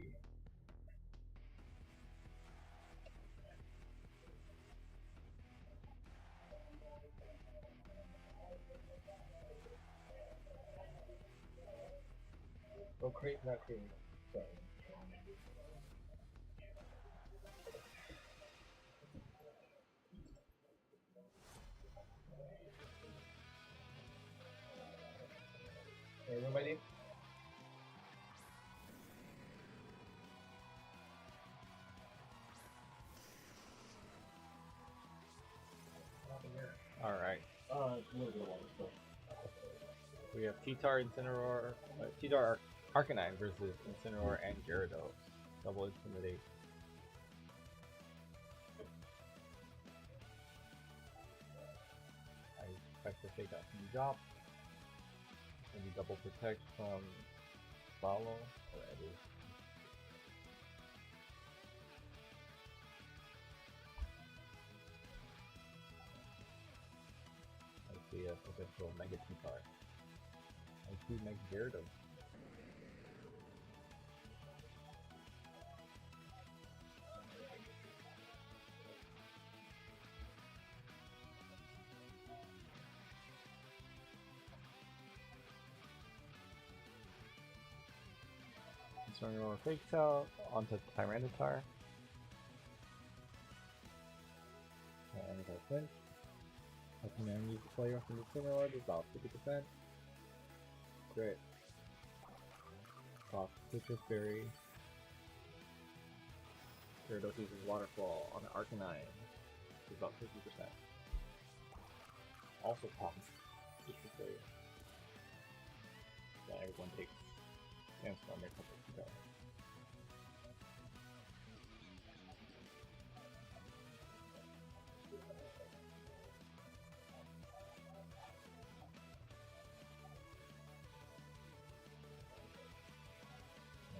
Go crazy, not crazy. Sorry. Hey, everybody. Alright. We have T-Tar, Incineroar, T-Tar Arcanine versus Incineroar and Gyarados. Double Intimidate. I expect to take out some drop. Maybe double protect from follow or Eddie. I see a potential Mega T-Tar. I see Mega Gyarados. Incineroar fakes out onto Tyranitar. Tyranitar flinch. Pokemon use the play off from Incineroar, dissolve 50%. Great. Off Citrus Berry. Gyarados uses Waterfall on the Arcanine. It's about 50%. Also pops Citrus Berry. Yeah, everyone takes Sandstorm a couple of go.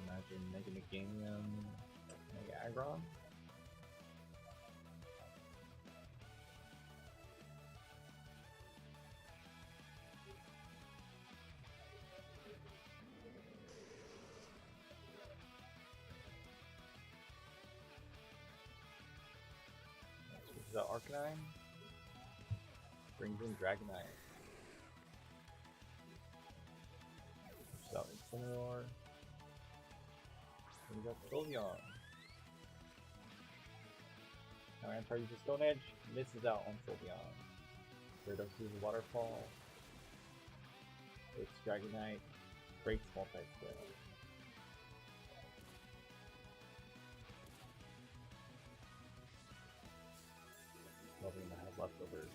Imagine Mega Meganium, Mega Aggron. Switches out Arcanine. Brings in Dragonite. Switches out Incineroar. Brings out Sylveon. Tyranitar uses Stone Edge. Misses out on Sylveon. Gyarados uses Waterfall. Takes Dragonite. Breaks Multi-Split. Loving to have leftovers.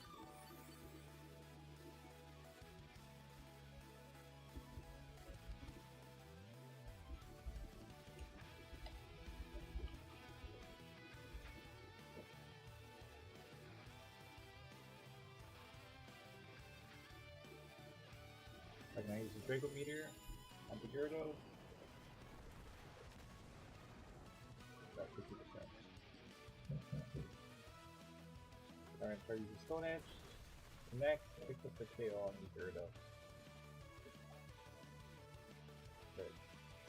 Like I use a Draco Meteor onto Gyarados. About 50%. Tyranitar uses Stone Edge. Next, picks up the KO on the Gyarados. Good.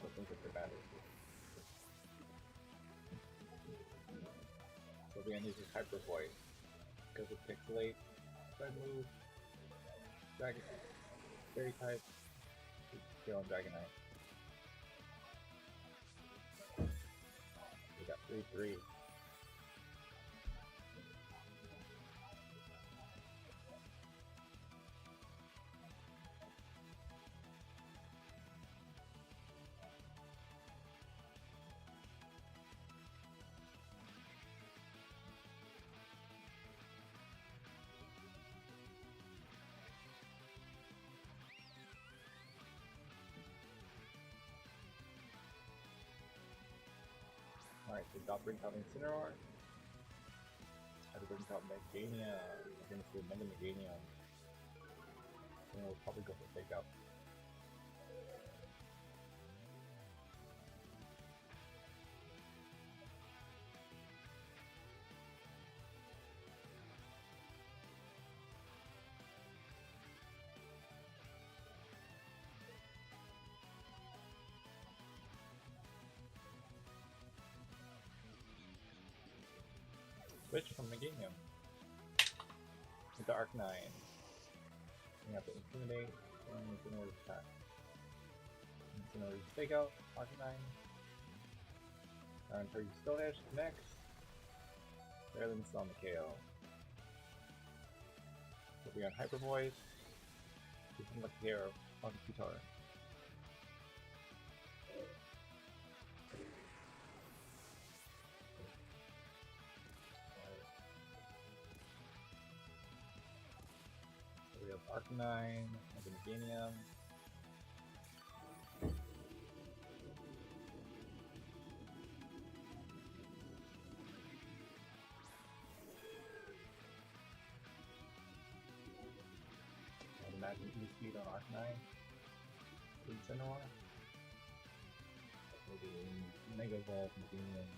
Opens up the battery. So the end uses Hyper Voice. Because it pixelate. Side move. Dragon. Fairy type. Kill on Dragonite. We got 3-3. Alright, so Dot brings out Incineroar. Had to bring out Meganium. We're gonna see Mega Meganium. And we'll probably go for Fake Out. Switch from Meganium. Into Arcanine. We have to Intimidate, and Incineroar's attack. Incineroar's Fake Out, Arcanine. And for you Stone Edge, connects. Barely missed on the KO. Put me on Hyper Voice. Give him the KO on Guitar. So we have Arcanine, Meganium. Imagine speed on Arcanine. Incineroar. Maybe Mega Evolve Meganium.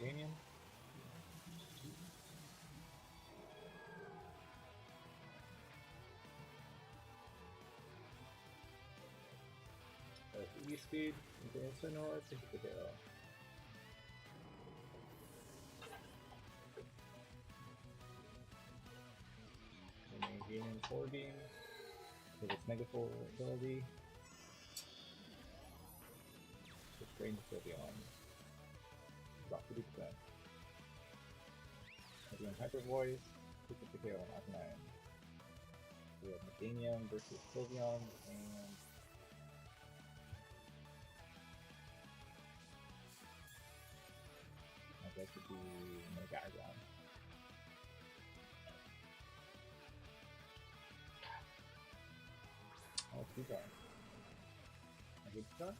Meganium. E-Speed into Incineroar to hit the KO. Meganium 4 Beam with its Mega Full ability. Switch range to Sylveon. About 50%. Meganium Hyper Voice to hit the KO on Arcanine. We have Meganium versus Sylveon and I guess would be Megagon. Oh, it's Guitar. A good start?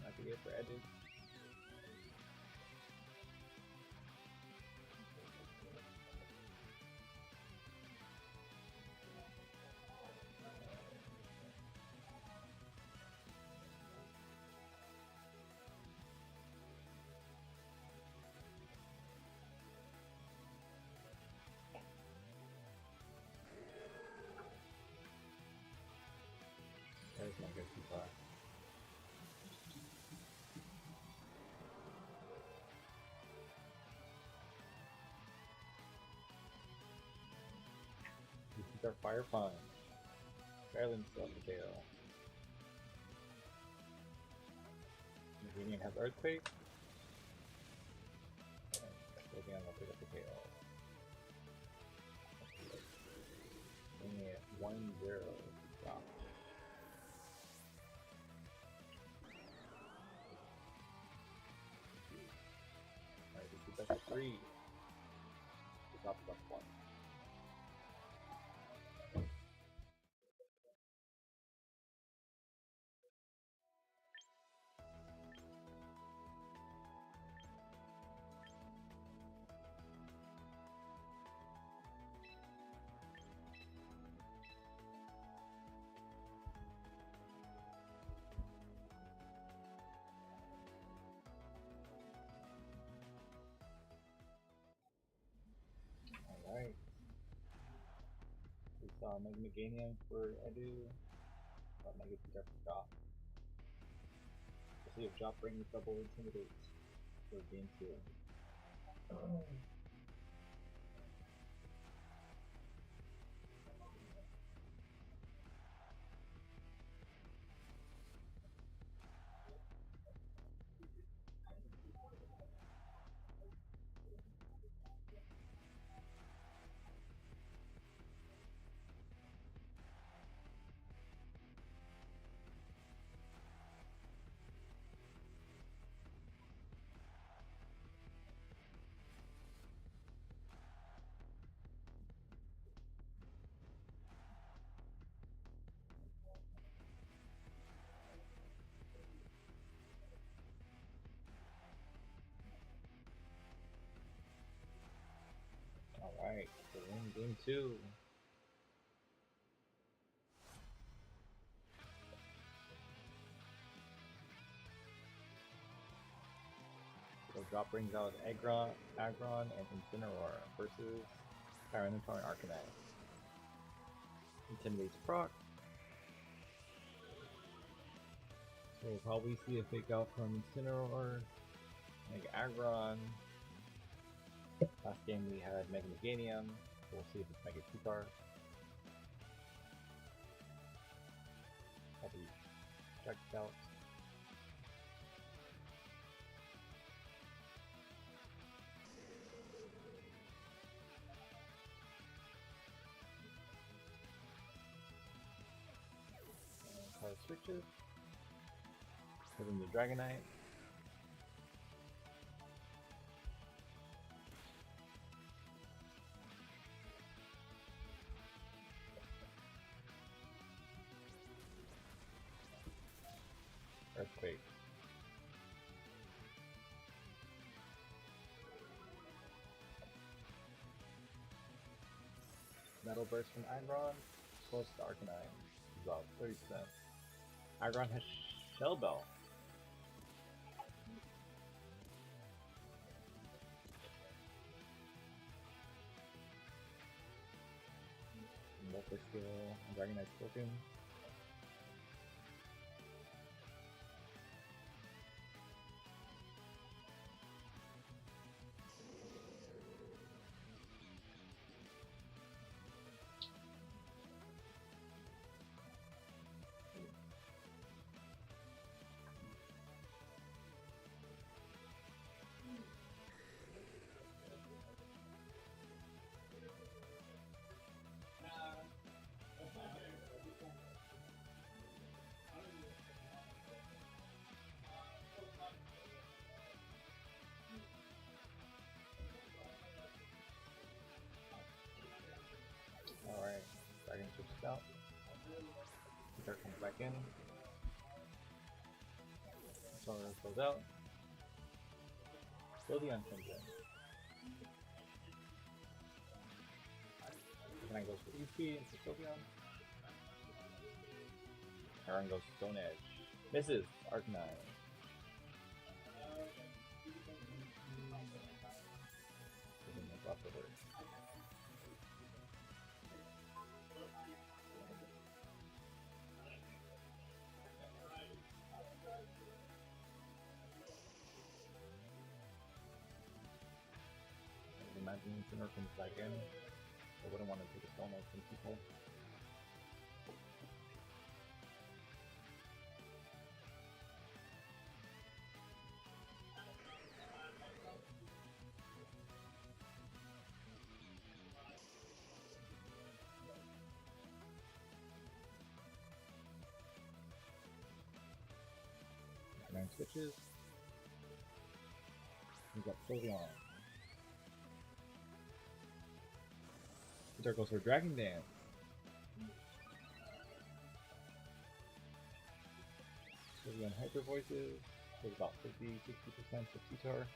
Not to get for edges. There's my good Guitar. This is our Fire Punch. Barely missed on the KO. Meganium has Earthquake. And Sylveon will pick up the KO. Bringing it 1-0. Wow. Alright, this is best of 3. The top of 1. Alright. We saw Mega Meganium for Edu. Mega Guitar for Drop. We'll see if Drop brings double Intimidates for game 2. Alright, so we're in game 2. drop brings out Aggron and Incineroar versus Tyranitar and Arcanine. Intimidates proc. So we'll probably see a fake out from Incineroar, Mega Aggron. Last game we had Mega Meganium, so we'll see if it's Mega Cheetar. Probably check it out. Card switches. Put in the Dragonite. Earthquake. Metal Burst from Aggron, close to Arcanine, about 30%. Aggron has Shell Bell. Multi skill, Dragonite Spoken. Alright, Dragon switches out. Peter comes back in. Solar goes out. Sylveon comes in. Arcanine goes for EP into Sylveon. Aaron goes to Stone Edge. Misses Arcanine. Giving the buff over. Imagine Sinner comes back in. I wouldn't want to take a Stone Edge from people. Nine switches. We got Sylveon. There goes for Dragon Dance. Sylveon Hyper Voices. There's about 50-60% for Cheetar.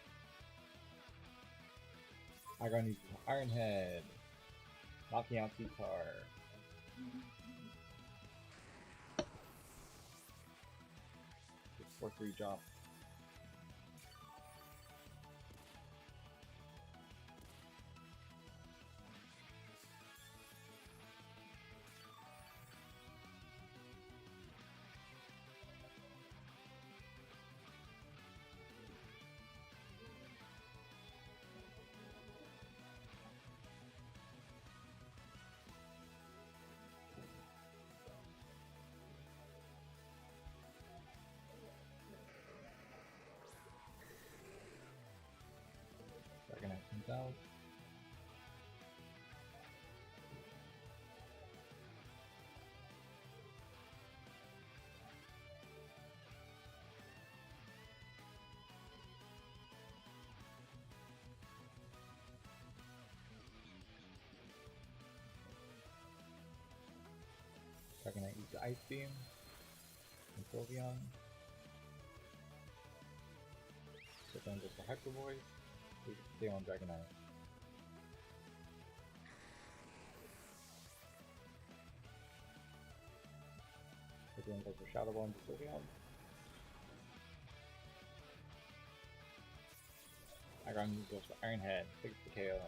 Aggron uses Iron Head. Knocking out Cheetar. 4-3 drop. Dragonite comes out. Dragonite uses Ice Beam. And Sylveon. Sylveon goes for Hyper Voice. We can stay on Dragonite. Sylveon goes for Shadow Ball into Sylveon. Aggron goes for Iron Head, takes the KO.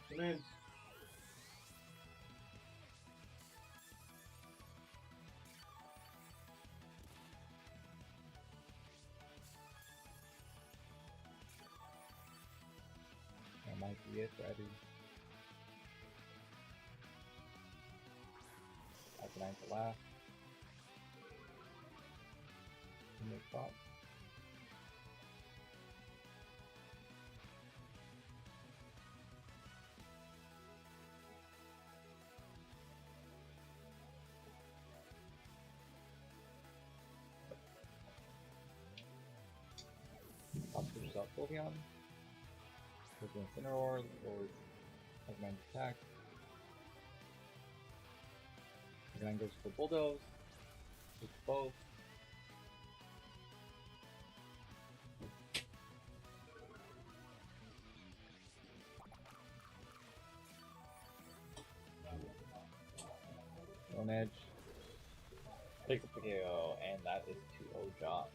Come in. That might be it, ready. That's a 9 to last. Make thought. Up to yourself, Sylveon. Goes to Incineroar, lowers Eggman's attack. Eggman goes for Bulldoze. Hits both. One edge. Takes up the KO, and that is 2-0 job.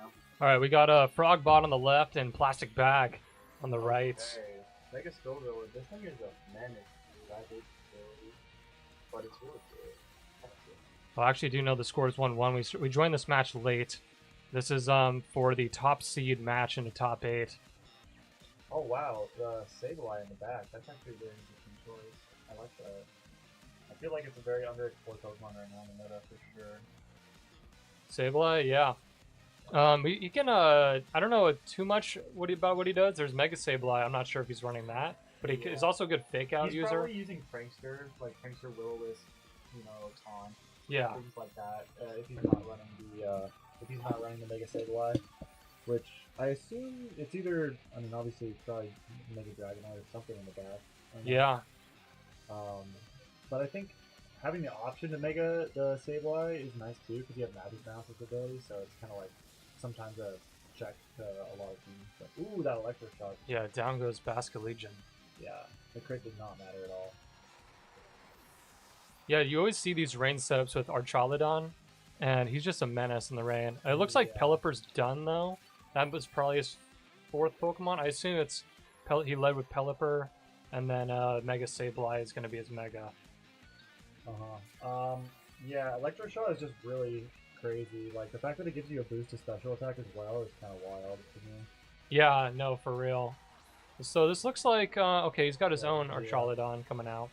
now. All right, we got a frog bot on the left and plastic bag on the right. Okay. Mega Scoville, this thing is a menace. That is scary, but it's really good. Well, I actually do know the score is 1-1. We joined this match late. This is for the top seed match in the top 8. Oh wow, the Sableye in the back. That's actually a very interesting choice. I like that. I feel like it's a very underexplored Pokemon right now in the meta for sure. Sableye, yeah. You can I don't know too much about what he does. There's Mega Sableye. I'm not sure if he's running that, but he's also a good fake out He's user. probably using Prankster, like Prankster Will-O-Wisp, Taunt, Yeah. things like that. If he's not running the Mega Sableye, which I assume it's either. I mean, obviously it's probably Mega Dragonite or something in the back. I don't know. Yeah. But I think having the option to Mega the Sableye is nice too, because you have Magic Bounce ability, so it's kind of like sometimes a check to a lot of teams. But, ooh, that Electro Shock. Yeah, down goes Basket Legion. Yeah, the crit did not matter at all. Yeah, you always see these rain setups with Archaludon, and he's just a menace in the rain. It looks like Yeah. Pelipper's done, though. That was probably his 4th Pokemon. I assume it's he led with Pelipper, and then Mega Sableye is going to be his Mega. Yeah, Electro Shot is just really crazy. Like, the fact that it gives you a boost to special attack as well is kind of wild to me. Yeah, no, for real. So this looks like, okay, he's got his own Yeah. Archaludon coming out.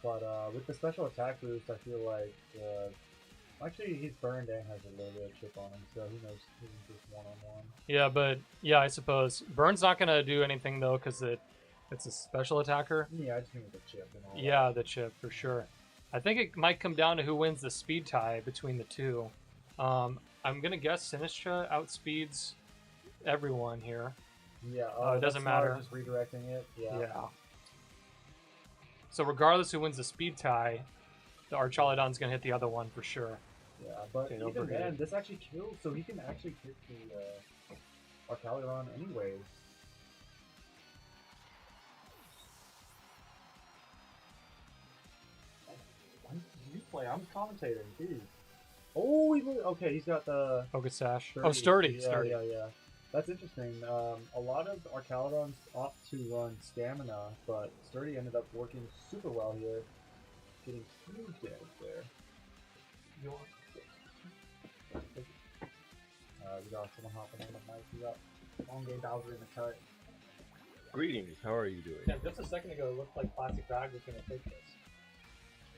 But with the special attack boost, I feel like actually he's burned and has a little bit of chip on him, so who knows? He's just one-on-one. Yeah, but yeah, I suppose Burn's not gonna do anything though, because it's a special attacker. Yeah, I just think the chip and all. Yeah, the chip for sure. I think it might come down to who wins the speed tie between the two. I'm gonna guess Sinistra outspeeds everyone here. Yeah. It doesn't that's matter. Just redirecting it. Yeah. So regardless who wins the speed tie, the Archaludon's gonna hit the other one for sure. Yeah, but Okay, even overheated. then, this actually kills, so he can actually hit the Archaludon anyways. You play. I'm commentating. Jeez. Oh, okay. He's got the Focus Sash. Oh, Sturdy. Yeah, Sturdy. yeah. That's interesting. A lot of Archaludons opt to run Stamina, but Sturdy ended up working super well here, getting huge damage there. We got someone hopping on the mic. We got Long Game Bowser in the cut. Greetings, how are you doing? Yeah, just a second ago, it looked like Plastic Bag was gonna take this.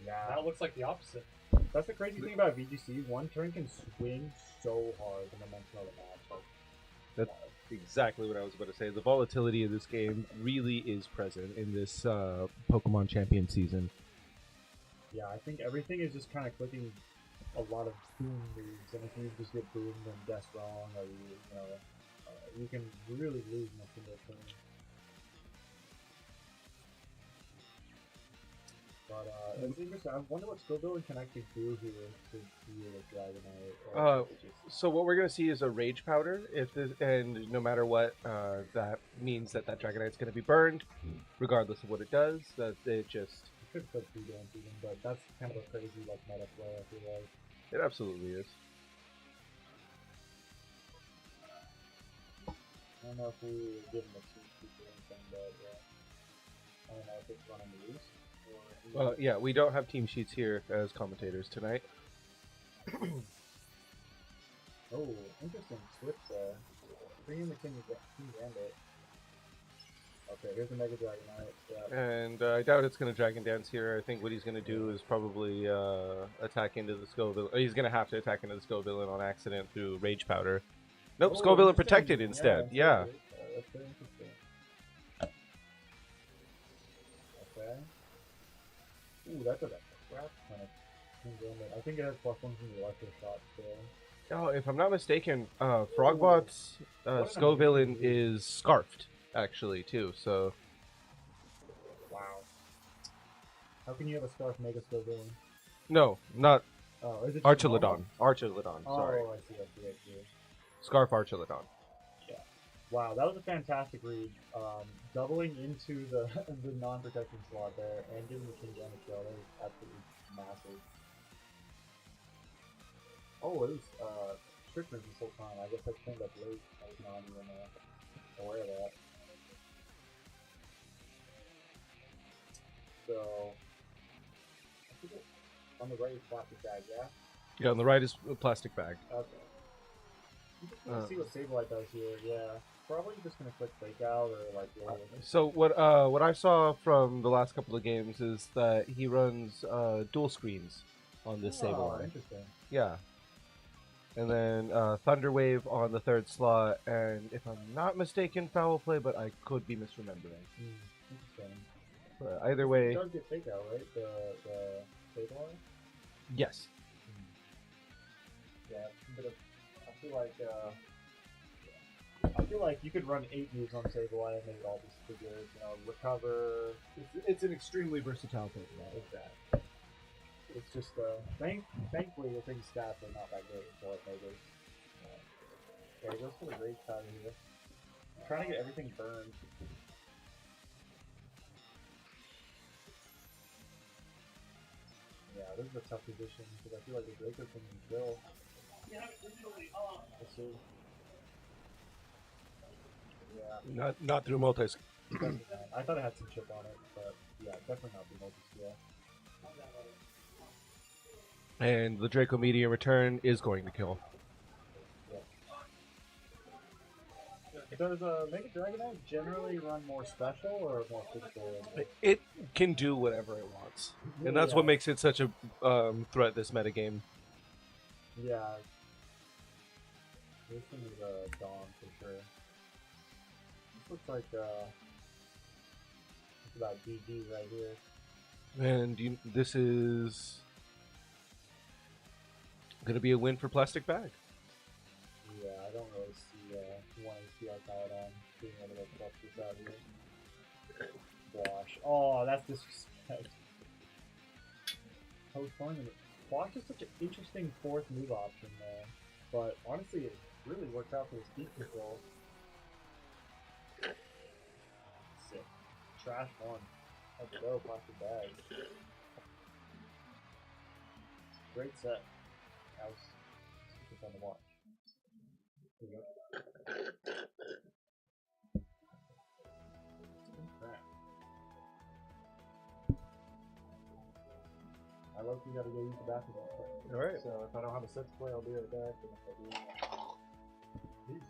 Yeah. Now it looks like the opposite. That's the crazy thing about VGC. One turn can swing so hard the momentum of the match. Like, That's exactly what I was about to say. The volatility of this game really is present in this Pokemon Champion season. yeah, I think everything is just kind of clicking a lot of boom moves, and if you just get boomed and guess wrong, or you can really lose in a single turn. But it's interesting. I wonder what Scoville can actually do here to deal with Dragonite. Or So what we're going to see is a Rage Powder, and no matter what, that means that Dragonite's going to be burned, regardless of what it does. That it just could put 2 damage even, but that's kind of a crazy meta play, I feel like. it absolutely is. I don't know if we give him a 2 or anything, but I don't know if it's running loose. Yeah, we don't have team sheets here as commentators tonight. Oh, interesting switch there. Bring in the King Gambit. Okay, here's the Mega Dragonite. Yeah. And I doubt it's going to Dragon Dance here. I think what he's going to do is probably attack into the Scoville. He's going to have to attack into the Scoville on accident through Rage Powder. Nope, Oh, Scoville interesting. protected instead. Yeah. That's very interesting. Okay. Ooh, that's a crap kind of King Gambit. I think it has +1 from the Electro Shot still. Oh, if I'm not mistaken, Frogbot's What an Scoville amazing is scarfed, actually, too. So Wow. How can you have a Scarf Mega Scoville? no, not Oh, is it just Archaludon. normal? Archaludon, Oh, sorry. I see. Scarf Archaludon. Wow, that was a fantastic read. Doubling into the the non-protection slot there and giving the King Gambit shell, that was absolutely massive. Oh, it was trick room this whole time. I guess I cleaned up late. I was not even aware of that. So, I think on the right is plastic bag, yeah? Yeah, on the right is a plastic bag. Okay. I'm just gonna see what Sableye does here, yeah. Probably just gonna click fake out or like roll with it. So what I saw from the last couple of games is that he runs dual screens on this Oh, Sableye. interesting. Yeah. And then Thunder Wave on the third slot, and if I'm not mistaken, Foul Play, but I could be misremembering. Interesting. But either way, It does get fake out, right? The Sableye? yes. Yeah, it's a bit of. I feel like you could run 8 moves on Sableye and they would all be super good. You know, recover. It's an extremely versatile Pokemon. Exactly. It's just thankfully the thing's stats are not that great until it Megas. Yeah, he goes for the Rage Powder here. I'm trying to get everything burned. Yeah, this is a tough position because I feel like the Draco can kill. Let's see. Yeah, Not through multi. definitely not. I thought it had some chip on it, but yeah, definitely not the multi-skill. And the Draco Meteor return is going to kill. Does Mega Dragonite generally run more special or more physical? It can do whatever it wants, and that's what Yeah. makes it such a threat this metagame. Yeah. This one is a Dawn for sure. This looks like it's about GG right here. And this is going to be a win for Plastic Bag. Yeah, I don't really see wanting to see our Paladon being able to flush this out here. Wash. Oh, that's disrespect. Postponement. Wash is such an interesting fourth move option there, but honestly, it really worked out for his speed control. Sick. Trash one. Let's go, plastic bag. Great set. That was super fun to watch. Here we go. Crap. I love you gotta go use the bathroom real quick. Alright. So if I don't have a set to play, I'll be right back. And if I do, peace.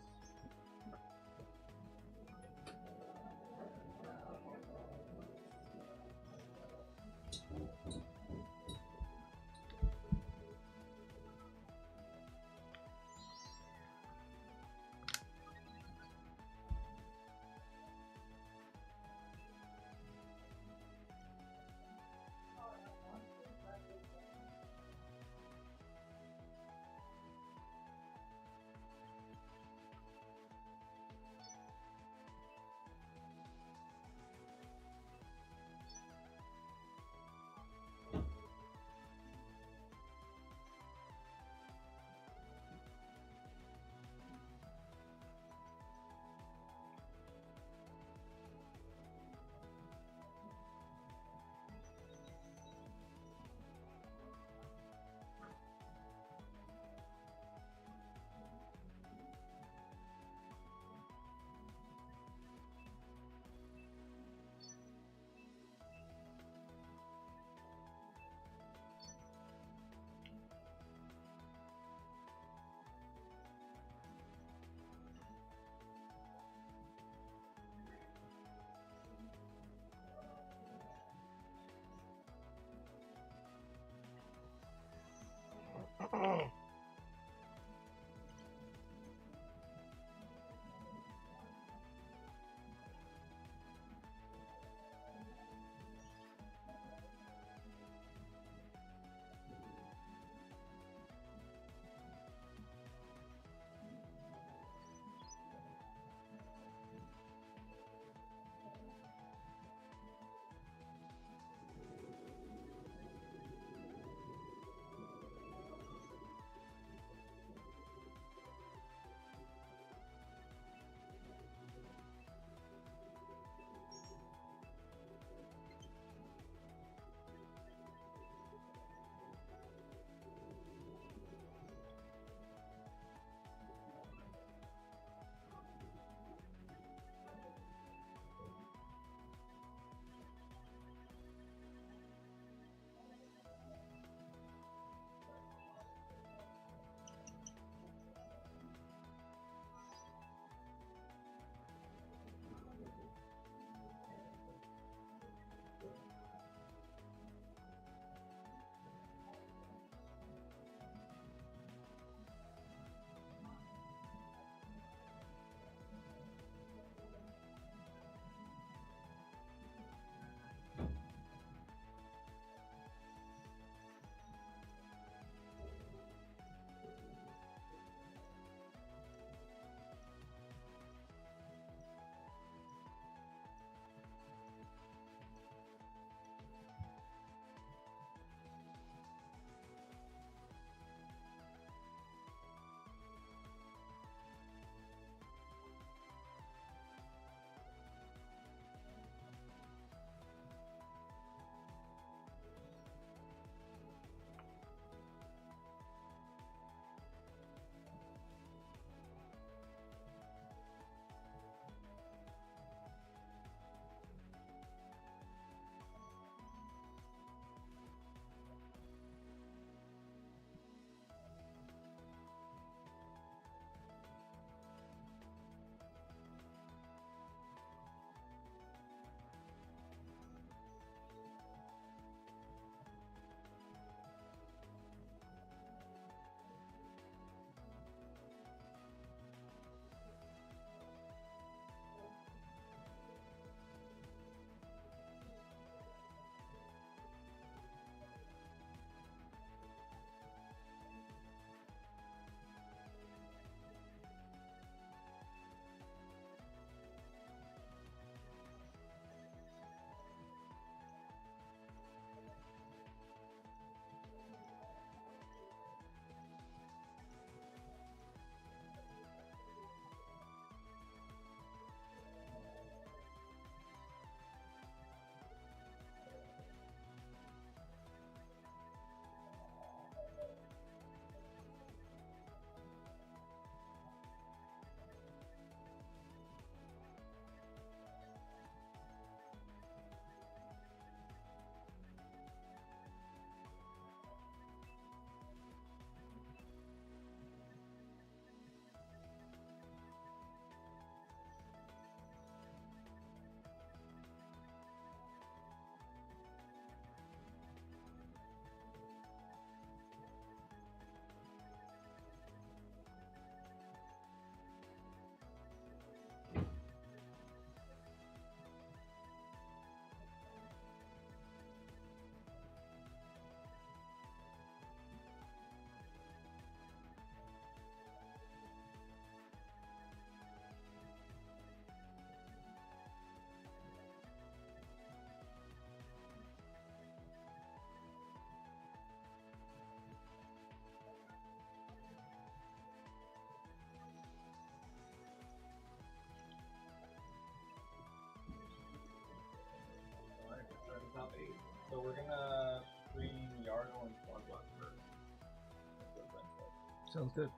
Sounds good.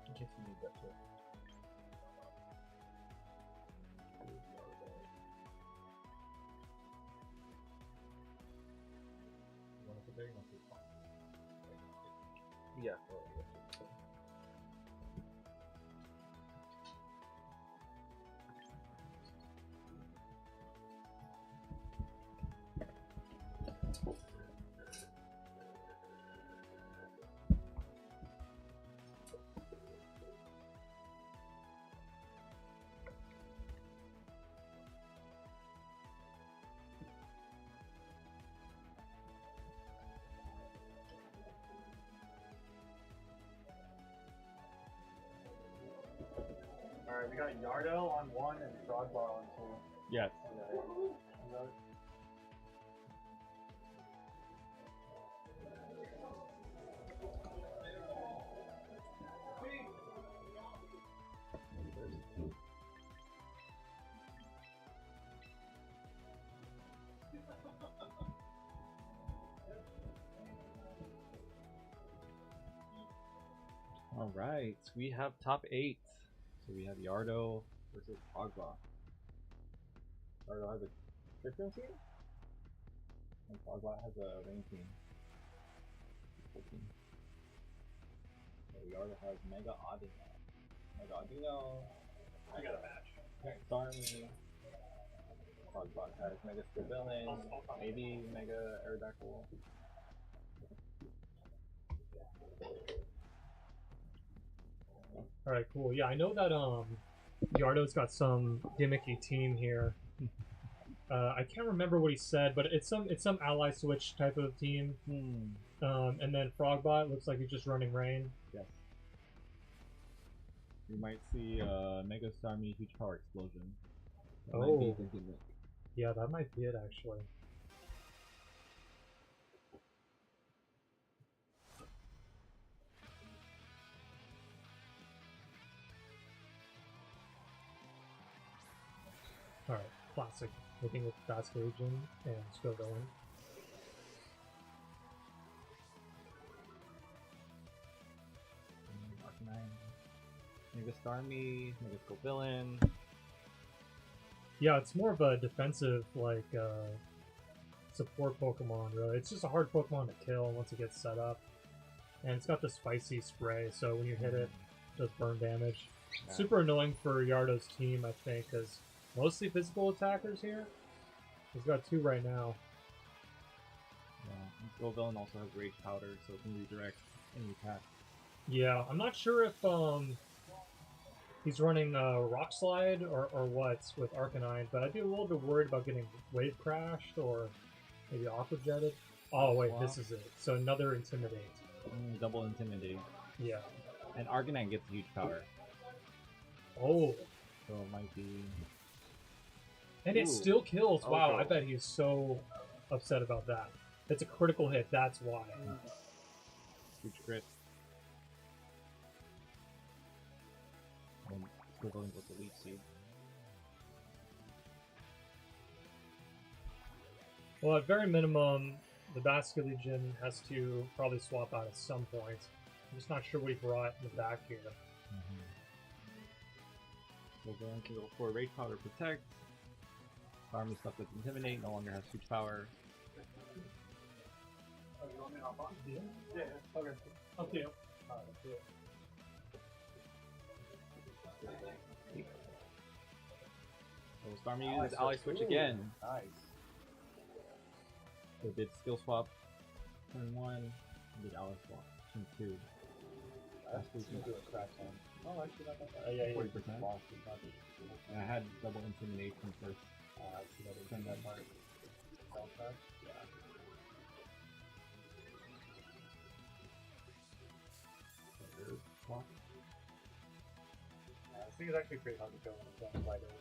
In case you need that too. Want to put there? You want to put Yeah. Alright, we got Yardo on 1 and Frogbar on 2. Yes. All right, we have top 8. So we have Yardo versus Pogba. Yardo has a Trickroom team, and Pogba has a Rain team. So Yardo has Mega Audino. I got a match. Starmie. Pogba has Mega Scovillain, maybe Mega Aerodactyl. All right, cool. Yeah, I know that Yardo's got some gimmicky team here. I can't remember what he said, but it's some ally switch type of team. And then Frogbot looks like he's just running Rain. Yes. We might see Mega Starmie Huge Power Explosion. That might be Oh. the gimmick. Yeah, that might be it actually. Alright, classic. Looking with Basket Legion and Scovillain. Arcanine. Mega Starmie, Mega Scovillain. Yeah, it's more of a defensive, like, support Pokemon, really. It's just a hard Pokemon to kill once it gets set up. And it's got the spicy spray, so when you hit it, it does burn damage. Yeah. Super annoying for Yardo's team, I think, because mostly physical attackers here. He's got 2 right now. Yeah, and Scovillain also has Rage Powder, so it can redirect any attack. Yeah, I'm not sure if he's running Rock Slide or what with Arcanine, but I'd be a little bit worried about getting Wave Crashed or maybe Aqua Jetted. Oh wait, Wow. this is it. So another Intimidate. Double Intimidate. Yeah. And Arcanine gets Huge Power, Oh, so it might be... and it Ooh. still kills. Wow, Okay. I bet he's so upset about that. It's a critical hit, that's why. Huge crit. And Scovillain goes to Leech Seed. Well, at very minimum, the Basket Legion has to probably swap out at some point. I'm just not sure what he brought in the back here. Scovillain can go for Rage Powder Protect. Starmie stuck with Intimidate, no longer has Huge Power. Yeah, okay. Okay. So Starmie uses Ally Switch again. Nice. So did Skill Swap turn 1, and did Ally Swap turn 2. That's what you do a crash on. Oh, actually not that bad. Yeah, 40%. 40%. Lost it, not it. And I had double Intimidation first. I see that Turn that part. part. Yeah. Swap. I think it's actually pretty hard to go on a zone fighter.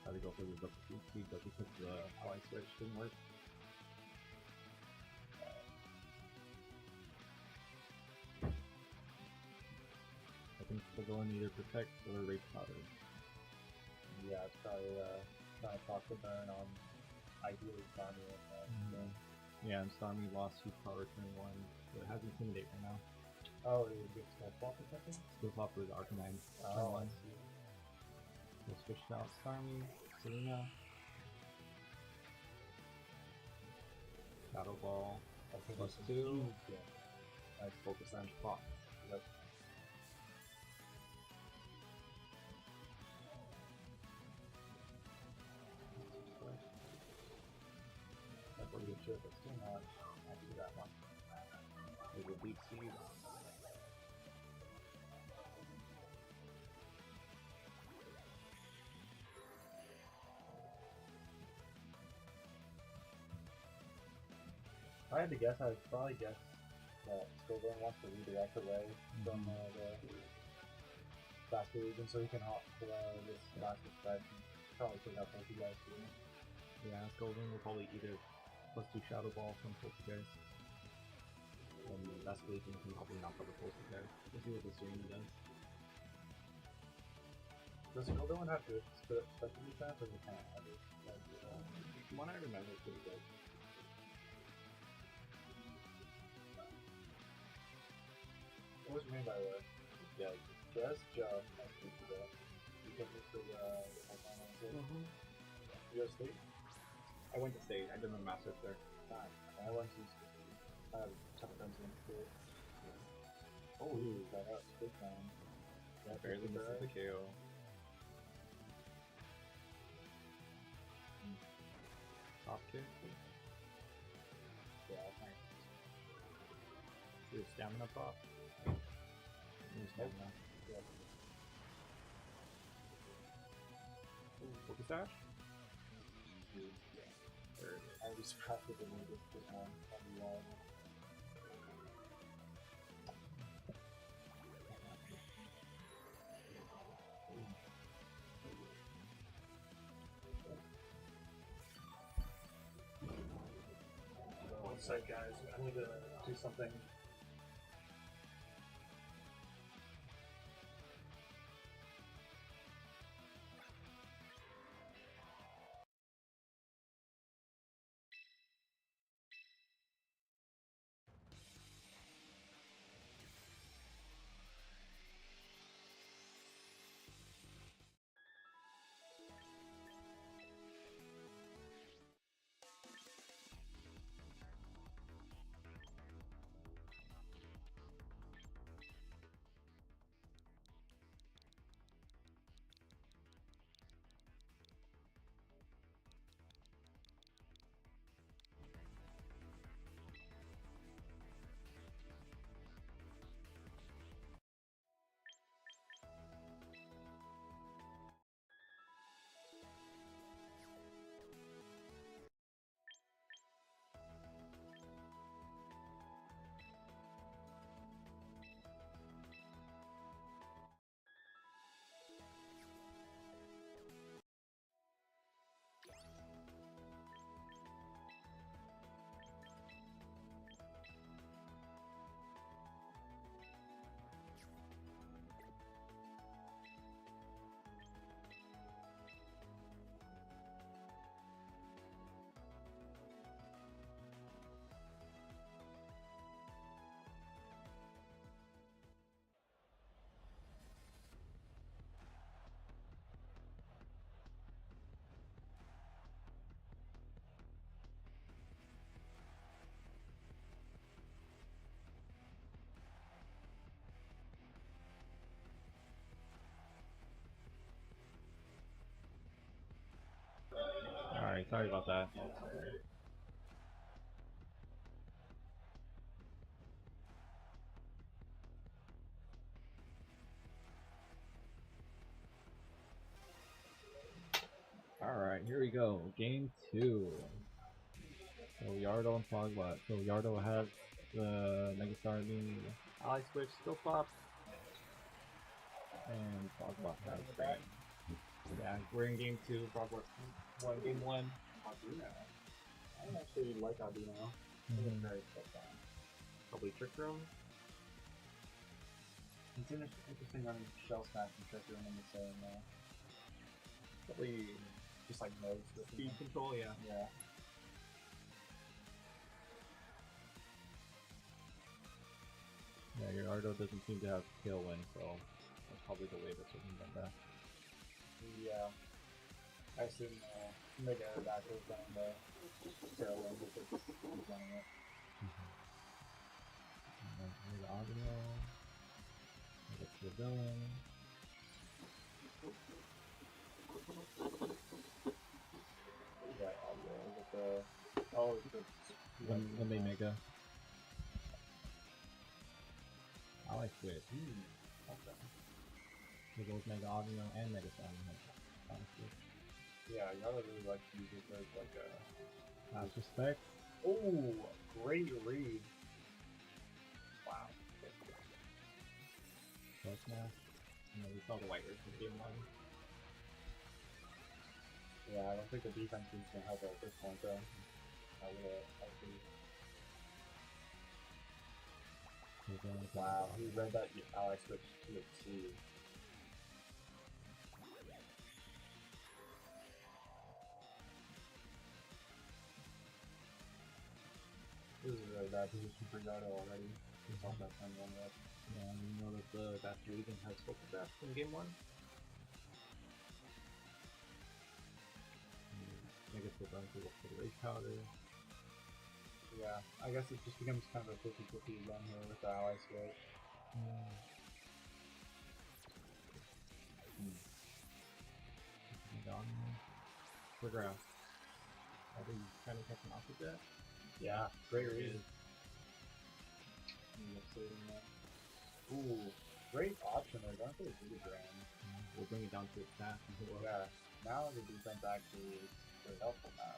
Tried to go for the double speed, but because the Ally Switch didn't work. I think Scovillain either protects or Rage Powder. Yeah, it's probably I talked to Burn on ideally Starmie with that. So. Yeah, and Starmie lost his power turn 1, so it has Intimidate right now. Oh, it would get Skull Flop or something? Split flop with Arcanine. Turn Oh, I 1. see. We'll switch out Starmie, Selena, Shadow Ball, Okay, plus this is 2, huge, yeah. nice focus on Fox. Yep. That's pretty good shit, but still not actually that much. There's a Deep Seed. If I had to guess, I would probably guess that Scoburn wants to redirect away from the Basket Legion so he can hop to this Basket Strike and probably take out both you guys too. Yeah, Golden will probably either plus 2 Shadow Ball from Poltergeist. And that's really can probably knock out the Poltergeist. We'll see what the Serene does. Does Scoburn have good special defense or he can't have it? Like, From what I remember, it's pretty good. what was your name by the way? Yeah, just nice to meet you there. You came here for the Pokemon Wednesday? You go to state? I went to state. I did my master's there. Fine. I went to I have a ton of friends in school. Oh, that out big time. Yeah, Barely missed the KO. Top kick. Yeah, that's nice. Your stamina pop. Your stamina. Yeah. Ooh, focus dash. I was surprised if it made this one. That'd be wild. One sec, guys. I need to do something. Alright, sorry about that. Alright, here we go. Game 2. So Yardo and Fogbot. So Yardo has the Megastar being Ally Switch, Skill Flop. And Fogbot has that. Yeah, we're in game 2. Fogbot's won game 1. Arduna. I don't actually like Arduna. I think it's very stuff down. Probably Trick Room. It's interesting running Shell Smash and Trick Room in the same Probably just like modes. With Speed control, yeah. Yeah. Yeah, your Ardo doesn't seem to have Tailwind, so that's probably the way to circumvent that. Yeah. I assume Mega Aerodactyl is running the Tailwind if it's running it. Mega Audio. Mega Villain. Yeah, audio. Is it the... Oh, it's the... When they Mega. I like Squid. Okay. It goes Mega Audio and Mega Sound. Honestly. Yeah, you gotta really like to use it as like a... That's respect. Oh, great read. Wow. Plus Smash. You know, we saw the White Earth in game 1. Yeah, I don't think the defense is gonna help at this point though. I would be... Wow, he read that ally switch to a T. This is a really bad position for Yardo already. He's on that turn one up. Yeah, and you know that the Bastard Legion has Focus Grasp in game 1. Mega still runs to look for the Rage Powder. Yeah, I guess it just becomes kind of a 50-50 run here with the ally switch. For ground. Are they trying to catch an off with that? Yeah, great read. Ooh, great option there. Don't they do the drain? We'll bring it down to its fast. Yeah, now the defense actually is very helpful now.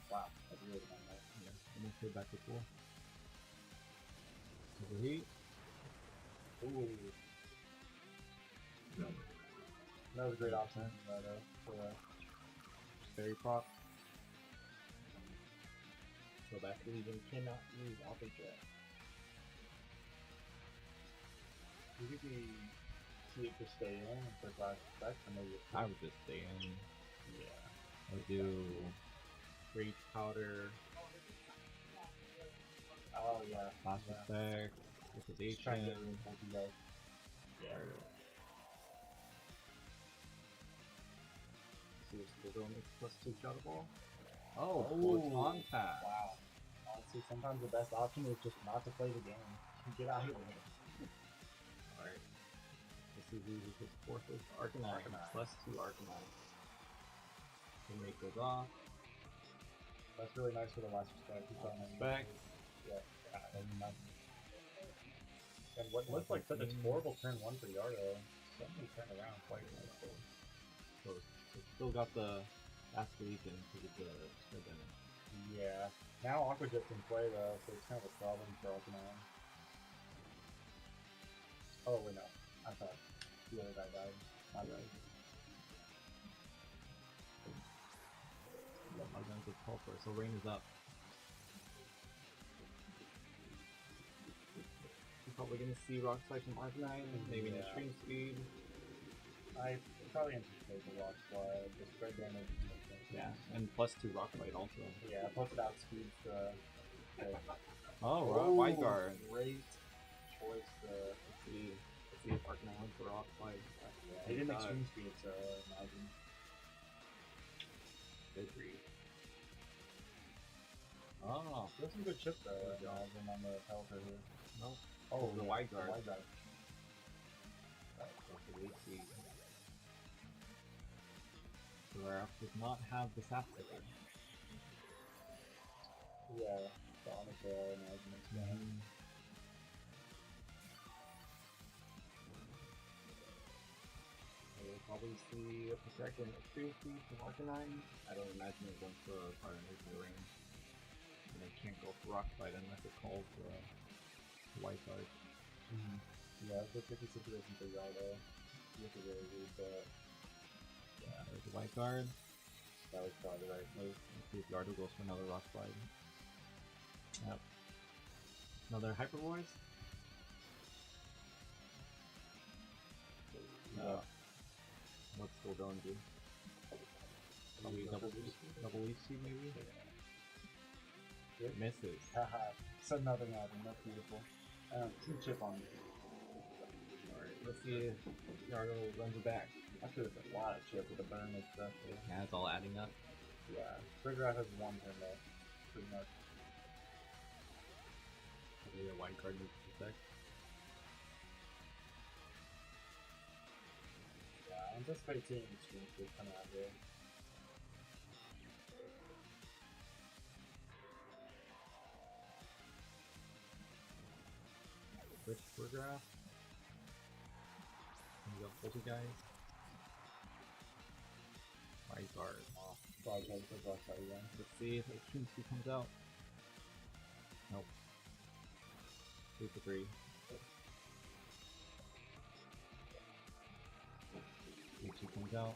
Wow, that's really nice. Yeah, and then trade back to 4. Overheat. Ooh. That was a great option for Fairy Prop. So Bastard Legion cannot use Alpha Jet. You think we see it to stay in for class effect, or maybe it's... I would just stay in. Yeah. I would do Rage Powder, Oh yeah. Fast yeah. Effect, Just trying to get Liquidation. rid of both you guys. Yeah. See if Squirtle makes +2 shot ball. Oh, it's on tap. Wow. Honestly, sometimes the best option is just not to play the game. Get out of here. Alright. Let's see who uses his 4th with Arcanine. +2 Arcanine. The make goes off. That's really nice for the last respect. Back. Yeah. And nothing. And what looked like such a horrible turn 1 for Yardo suddenly turned around quite nicely. So it's still got the Bastard Legion because of the spread damage. Yeah. Now Aqua Jet's in play though, so it's kind of a problem for Arcanine. Oh wait, no. I thought the other guy died. My bad. Let my guns with Pulper, so rain is up. You're probably gonna see Rock Slide from Arcanine, maybe in Yeah. Extreme Speed. I probably anticipate the Rock Slide, the spread damage. Yeah, and +2 Rock Slide also. Yeah, plus it outspeeds the... Oh, Wide Guard. Great choice. Let's see if Arcanine went for Rock Slide. He didn't extreme speed, so imagine. Good read. Oh, There's some good chips though, imagine on the Pelter here. no. Oh, the yeah, Wide Guard. The Wide Guard. That's the AC. Solaire does not have the Sap Sticker. Yeah, the Honestly, I imagine it's bad. We'll probably see a Protect and Extreme Speed from Arcanine. I don't imagine it going for a Fire and Nuclear range. And they can't go for Rock Fight unless it calls for a White Guard. Yeah, it's a tricky situation for Yardo. You have to really read that. Yeah, there's a White Guard. That was probably the right move. Let's see if Yardo goes for another Rock Slide. Yep. Another Hyper Voice. No. What's Skull Villain do? Maybe double EC maybe? Yep. Misses. Haha. Said nothing happened. That's beautiful. Some chip on me. Alright, let's see if Yargo runs it back. Actually, there's a lot of chip with the burn especially. Yeah, it's all adding up. Yeah. Trigger has one turn though. Pretty much. Maybe a white card needs to protect. Yeah, I anticipate seeing extreme chip coming out here. Switch Burgraph. And you got Poltergeist. White card. Probably try to put both sides again. Let's see if Extreme 2 comes out. Nope. 3 for 3. Extreme 2 comes out.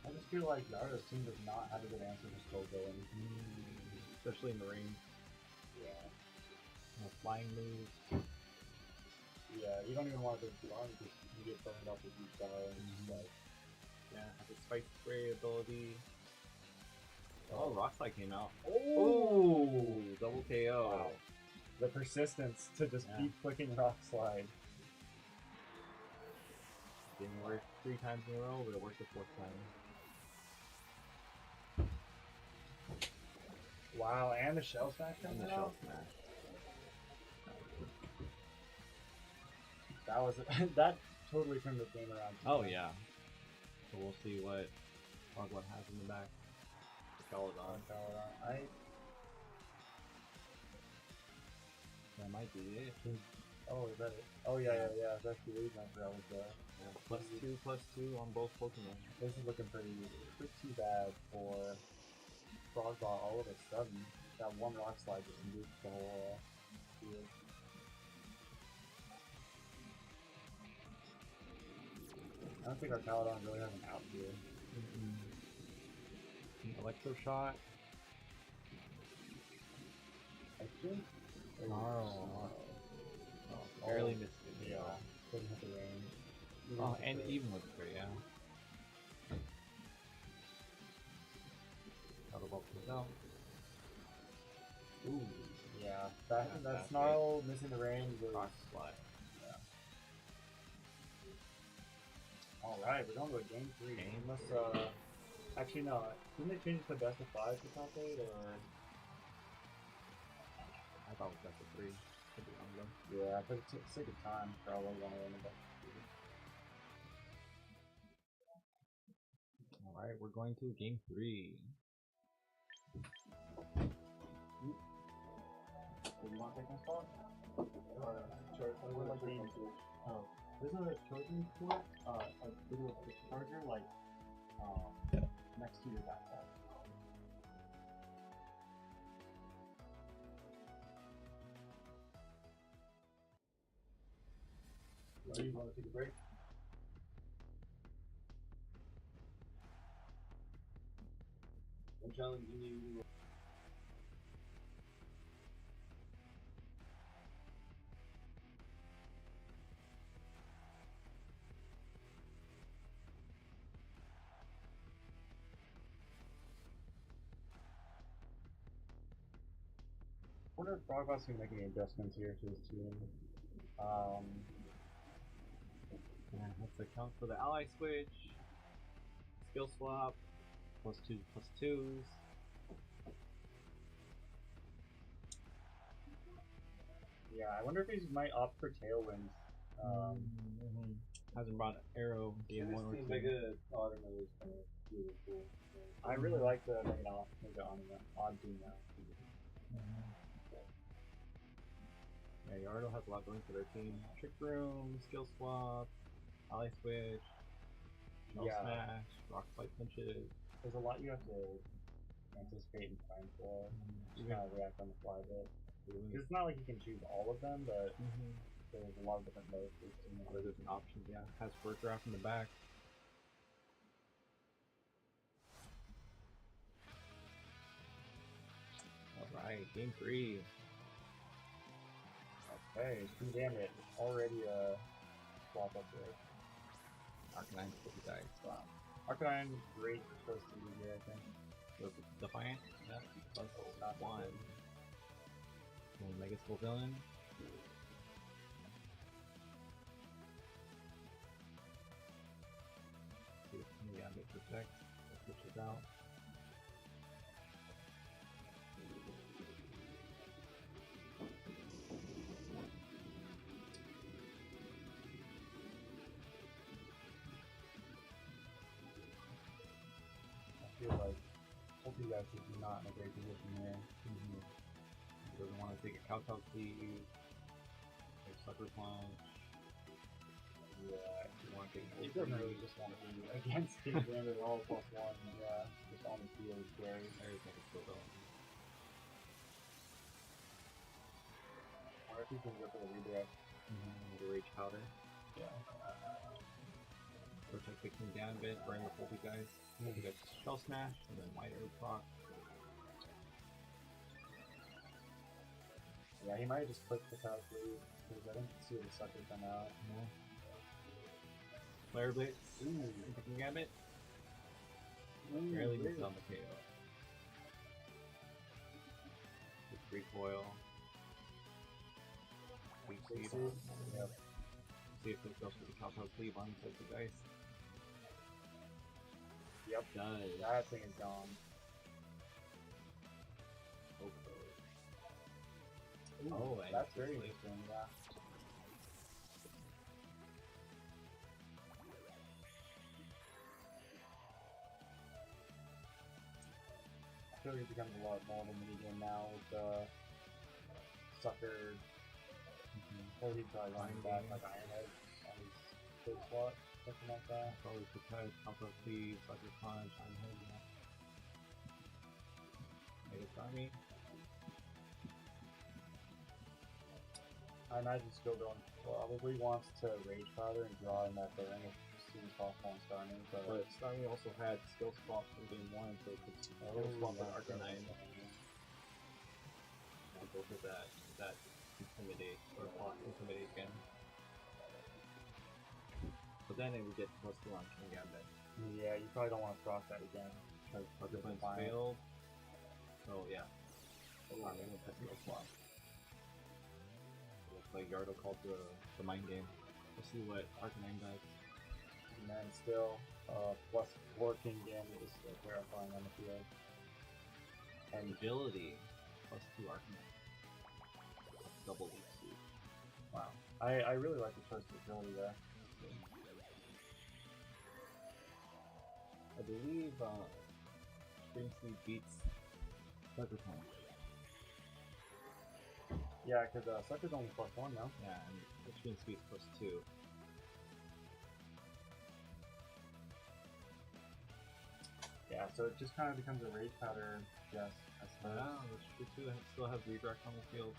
I just feel like Naruto's team does not have a good answer for Skull Villain. Especially in the range. Yeah. No flying moves. Yeah, you don't even want to do arm because you get burned up with each guy and just like, Yeah, has a Spike Spray ability. Oh, Rock Slide came out. oh! Double KO. Wow. The persistence to just Yeah. keep clicking Rock Slide. Didn't work 3 times in a row, but it worked the 4th time. Wow, and the Shell Smash And comes the out? Shell Smash. That was that totally turned the game around. Oh yeah. So we'll see what Hogwarts has in the back. Caladon. That might be it. Oh, is that it? Oh yeah. That's the reason I forgot was there. Yeah. +2/+2 on both Pokemon. This is looking pretty bad for Frogbot all of a sudden. That one Rock Slide just moved the whole field. I don't think our Caladon really has an out here. Electroshot. I think. Oh, barely missed it. Yeah, couldn't hit the range. Oh, and even with it, yeah. Shadow Ball comes out. Ooh, Yeah, Yeah, that that's Snarl missing the range was. Rock Slide. Alright, we're going to a game 3. Unless, actually no, didn't they change it to best of 5 for top 8, or? I thought it was best of 3. Could be wrong though. Yeah, but for the sake of time, probably want to win the best of 3. Alright, we're going to game 3. Do you want to take my spot? Or, I would like game switch. Oh, there's a charging port, a little charger, like, next to your backpack. Ready? You want to take a break? I'm challenging you. I wonder if Frogbot's going to make any adjustments here to his team. Yeah, let's account for the ally switch. Skill swap. +2/+2s. Yeah, I wonder if he might opt for Tailwind. Hasn't brought Arrow game 1 or 2. Seems like a Autumn is kind of really cool. I really like the Mega Odd Doom now. Yeah, Yardo has a lot going for their team. Trick Room, Skill Swap, Ally Switch, Shell Yeah. Smash, Rock Slide Punches. There's a lot you have to anticipate and plan for. Just Even- kind of react on the fly a bit. Even- 'Cause it's not like you can choose all of them, but Mhm. there's a lot of different modes for each team. A lot of different options, yeah. Has Burgraph in the back. Alright, game 3. Okay, damn it. Already a swap up there. Arcanine for the dice. Wow. Arcanine, great choice to be here, I think. So Defiant, yeah, plus 1. And Mega Skull Villain. See if Gambit protects. Let's switch it out. I feel like both you guys should be not in a great position here. He doesn't want to take a Kowtow Sleeve. Or Sucker Punch. Yeah, You want to get you don't really just want to be against King Gambit all +1. Yeah, just on the field is scary. There's Mega Skull Villain. Or if you can go for the redirect. The Rage Powder. Yeah. Protect the King Gambit, burn the Poltergeist. Poltergeist Shell Smash, and then White Earth Rock. Yeah, he might have just clicked the Cow Sleeve, because I didn't see the sucker come out. Flare Blitz. Ooh, King Gambit. Barely misses on the KO. With Recoil. Weak Seed. Yep. See if it goes for the Kowtow Sleeve on the dice. Yep. Does. That thing is gone. Oh, and That's very Sleeve. interesting, yeah. I feel like it becomes a lot more of a minigame now with Sucker. Or he's probably running back like Ironhead on his big slot, something like that. Probably Protect, Kowtow Sleeve, Sucker Punch, Ironhead, yeah. Mega Army. I imagine Skillbone probably wants to Rage Powder and draw in that burn as soon as possible on Starmie, But but Starmie also had skill swap from game 1, so it could skill swap with Arcanine. And go for that Intimidate, or Intimidate again. But then it would get +2 on King Gambit. yeah, you probably don't want to cross that again. Because Sucker Punch Fine. failed. So yeah. Starmie with the skill swap. Looks like Yardo called the mind game. Let's see what Arcanine does. And then still, +4 King Gambit is still clarifying on the field. And Agility, +2 Arcanine. Double weak suit. Wow. I really like the choice of ability there. I believe Spring Sleeve beats Sucker Punch. Yeah, because Sucker's only +1 now. Yeah, and Spring Sleeve +2. Yeah, so it just kind of becomes a Rage Powder, yes, I suppose. Yeah, that's true too. It still has redirect on the field.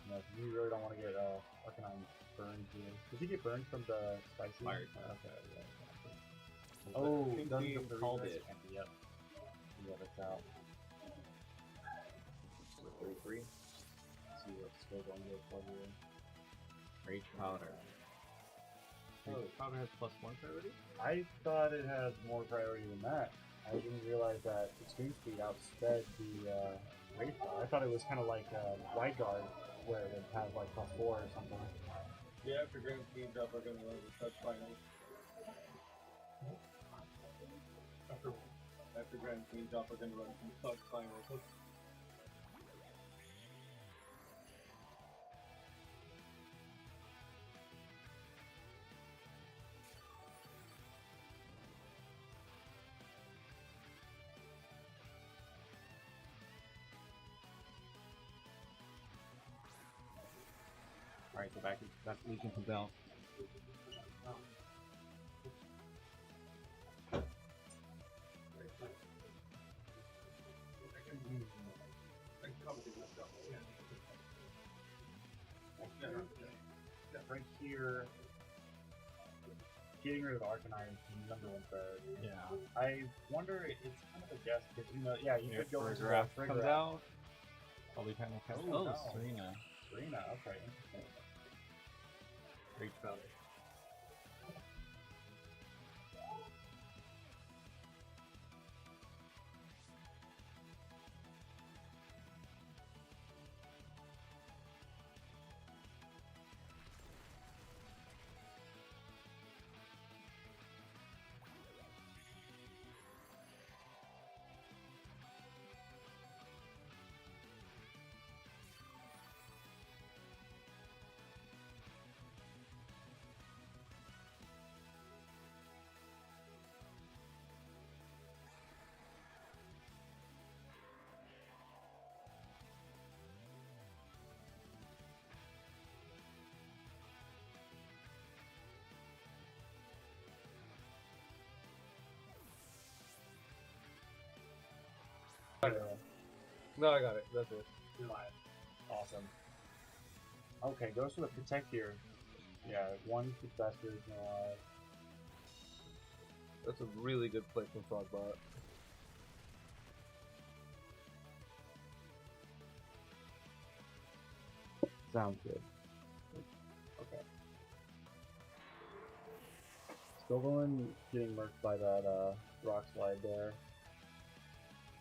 Yeah, you really don't want to get Arcanine burned here. Does he get burned from the spicy? Fire. Okay, yeah. But Oh, I think doesn't he go for called redirect? it. Yep. Yeah, that's out. For 33. Let's see what Skillbone goes for here. Rage Powder. Oh, Powder has +1 priority? I thought it had more priority than that. I didn't realize that Extreme Speed outsped the Rage Powder. I thought it was kind of like Wide Guard, where it would have like +4 or something. Yeah, after Grand Team Drop, we're going to run the touch final. After Grand Team Drop, we're going to run some touch final. Alright, so back Legion comes out. Right here, getting rid of Arcanine is #1 priority. Yeah. I wonder, it's kind of a guess, because, you know, yeah, you could go into Graph Frigoraph. comes out. I'll be kind of Oh, oh, no. Serena. Serena, okay, interesting. Rage powder. No, I got it. That's it. Awesome. Okay, goes for the Protect here. Yeah, one keeps best original alive. That's a really good play from Frogbot. Sounds good. Okay. Scovelin getting murked by that rock slide there.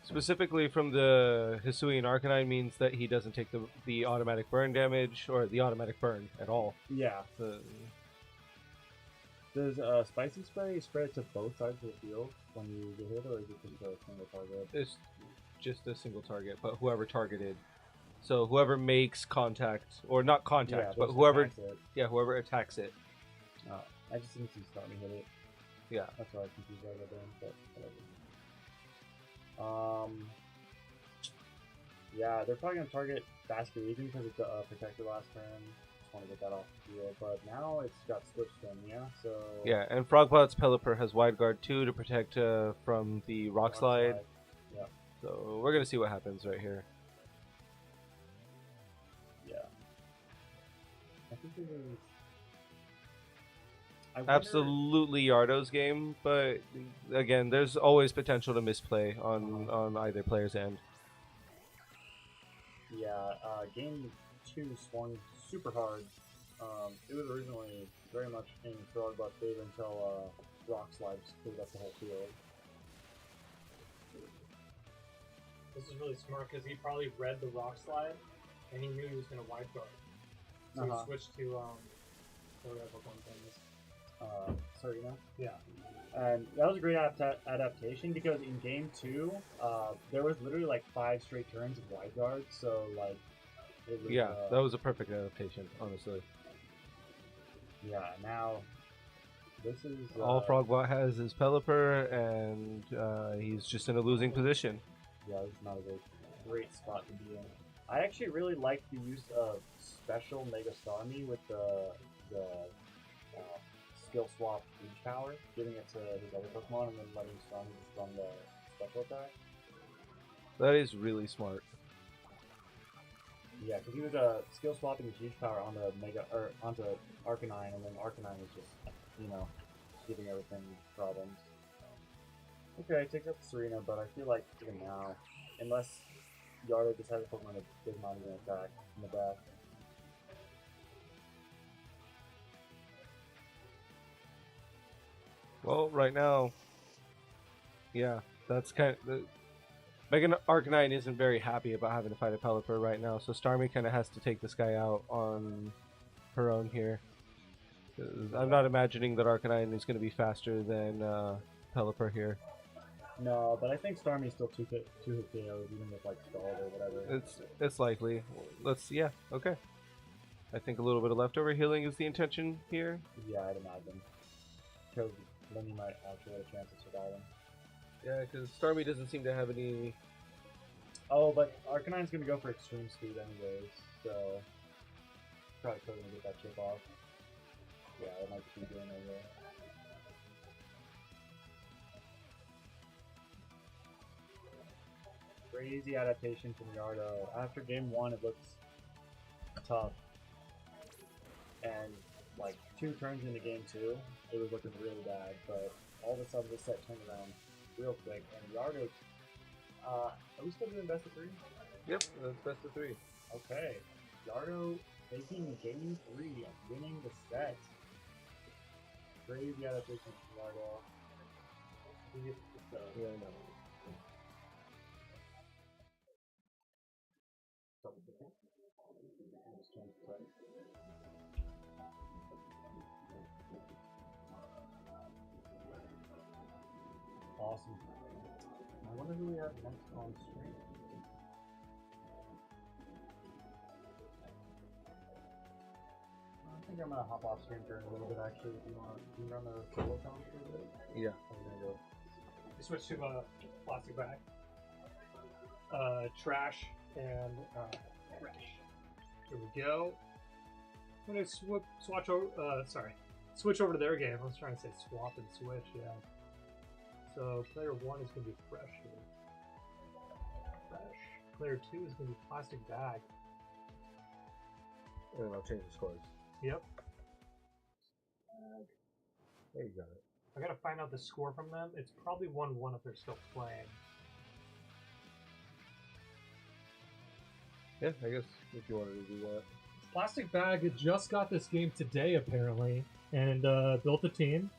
Specifically from the Hisuian Arcanine means that he doesn't take the automatic burn damage or the automatic burn at all. Yeah. The, Does Spicy Spray spread to both sides of the field when you get hit, or is it just a single target? it's just a single target, but whoever targeted. So whoever makes contact, or not contact, but just whoever, attacks it. whoever attacks it. I just didn't see Starmie hit it. Yeah. That's why I was confused by the but whatever. Yeah, they're probably gonna target Vascular Legion because it's protected last turn. Just want to get that off the field, but now it's got switched to Mia, so Yeah, and Frogbot's Pelipper has Wide Guard 2 to protect from the Rock Slide. Yeah, So we're going to see what happens right here. yeah. I think this is. I wonder- Absolutely Yardo's game, but again, there's always potential to misplay on either player's end. Yeah, game 2 swung super hard. It was originally very much in Frogbot's favor until Rock Slide just cleared up the whole field. This is really smart because he probably read the rock slide and he knew he was going to wide guard. So Uh-huh. he switched to whatever one thing is. Serena. Yeah. And that was a great adaptation because in game 2, there was literally like 5 straight turns of wide guard, so like it was, Yeah, that was a perfect adaptation, honestly. yeah. Now this is All Frogbot has is Pelipper, and he's just in a losing position. Yeah, this is not a great spot to be in. I actually really like the use of special Mega Starmie with the skill swap Reach Power, giving it to his other Pokemon and then letting Starmie just run the special attack. That is really smart. Yeah, because he was skill swapping his Reach Power onto onto Arcanine, and then Arcanine was just, giving everything problems. Okay, takes up Serena, but I feel like even now, unless Yardo just has a Pokemon that does not even attack in the back. Well, right now, yeah, that's kind of... Megan Arcanine isn't very happy about having to fight a Pelipper right now, so Starmie kind of has to take this guy out on her own here. 'Cause I'm not imagining that Arcanine is going to be faster than Pelipper here. No, but I think Starmie's still two hit KOs, even with like stalled or whatever. It's likely. Yeah, okay. I think a little bit of leftover healing is the intention here. Yeah, I'd imagine. Because then you might actually have a chance of surviving. Yeah, because Starmie doesn't seem to have any... Oh, but Arcanine's gonna go for extreme speed anyways, so probably couldn't get that chip off. Yeah, that might be doing over. Crazy adaptation from Yardo. After game 1, it looks tough, and like 2 turns into game 2, it was looking really bad. But all of a sudden, this set turned around real quick. And Yardo, are we still doing best of 3? Yep, that's best of 3. Okay. Yardo taking game 3 and winning the set. Crazy adaptation from Yardo. Yeah, I know. Double dip. Just change the type. Awesome. I wonder who we have next on stream. I think I'm gonna hop off stream for a little bit actually. If you want, can you run the solo challenge for a bit? Yeah. I'm gonna go. We switch to plastic bag, trash, and fresh. Here we go. I'm gonna switch over. Switch over to their game. I was trying to say swap and switch. Yeah. So player 1 is gonna be fresh here. Fresh. Player 2 is gonna be plastic bag. And then I'll change the scores. Yep. There you got it. I gotta find out the score from them. It's probably 1-1 if they're still playing. Yeah, I guess if you wanted to do that. Plastic Bag just got this game today, apparently, and built a team.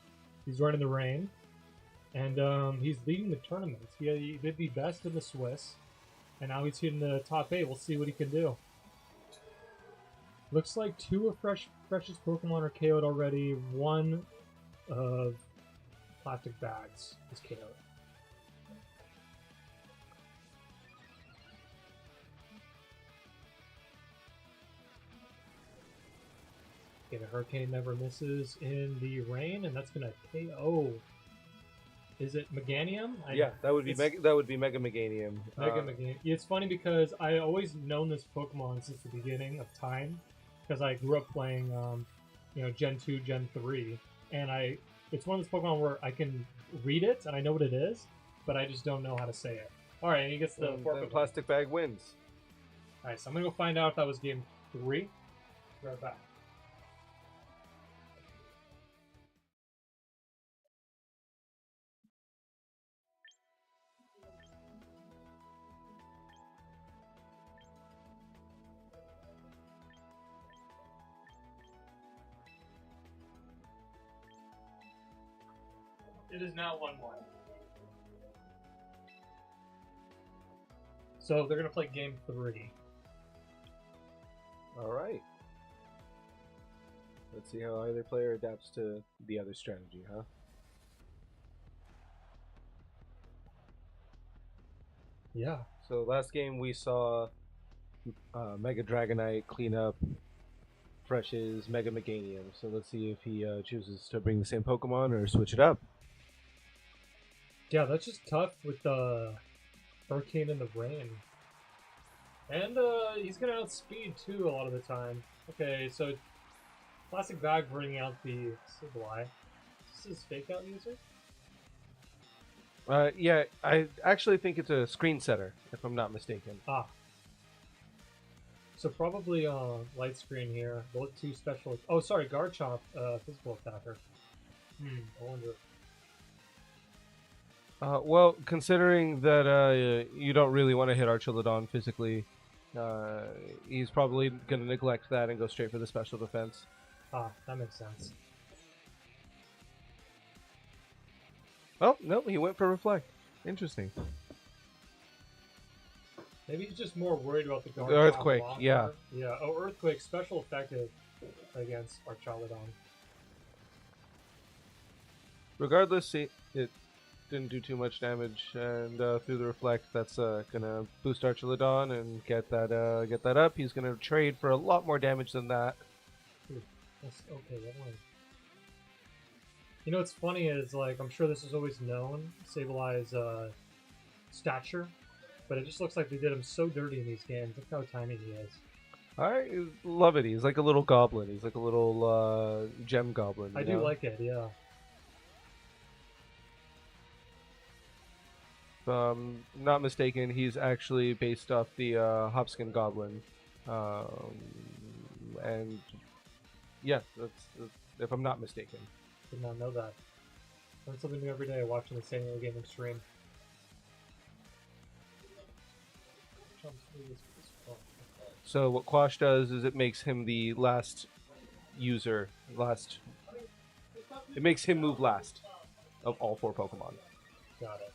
He's running the rain, and he's leading the tournament. He did the best in the Swiss, and now he's hitting the top 8. We'll see what he can do. Looks like 2 of Fresh's Pokemon are KO'd already. 1 of Plastic Bags is KO'd. Okay, the Hurricane never misses in the rain, and that's gonna KO. Is it Meganium? Yeah, that would be it's- Mega Meganium. Mega Meganium. It's funny because I always known this Pokemon since the beginning of time, because I grew up playing, Gen 2, Gen 3, and it's one of those Pokemon where I can read it and I know what it is, but I just don't know how to say it. All right, and he gets the And forfeit. then Plastic Bag wins. All right, so I'm gonna go find out if that was game 3. Be right back. It is now 1-1. So they're gonna play game 3. All right. Let's see how either player adapts to the other strategy, huh? Yeah. So last game we saw Mega Dragonite clean up Fresh's Mega Meganium. So let's see if he chooses to bring the same Pokemon or switch it up. Yeah, that's just tough with the Hurricane in the rain. And he's gonna outspeed too a lot of the time. Okay, so Plastic Bag bringing out the Sableye. This is fake out user? Yeah, I actually think it's a screen setter, if I'm not mistaken. Ah. So probably light screen here. Both 2 special. Oh, sorry, Garchomp, physical attacker. I wonder. Well, considering that you don't really want to hit Archilodon physically, he's probably going to neglect that and go straight for the special defense. Ah, that makes sense. Oh, no, he went for Reflect. Interesting. Maybe he's just more worried about the Garchomp Earthquake, blocker. yeah. Yeah, oh, Earthquake, special effective against Archaludon. Regardless, it didn't do too much damage, and through the Reflect, that's gonna boost Archilodon and get that up. He's gonna trade for a lot more damage than that. That's okay, that one. You know what's funny is, like, I'm sure this is always known, Sableye's stature, but it just looks like they did him so dirty in these games. Look how tiny he is. I love it. He's like a little goblin. He's like a little gem goblin. I you do know? like it, yeah. If I'm not mistaken, he's actually based off the Hopskin Goblin. And yeah, that's if I'm not mistaken. Did not know that. Learn something new every day watching the Sanyo Gaming stream. So what Quash does is it makes him the last user, it makes him move last of all 4 Pokemon. Got it.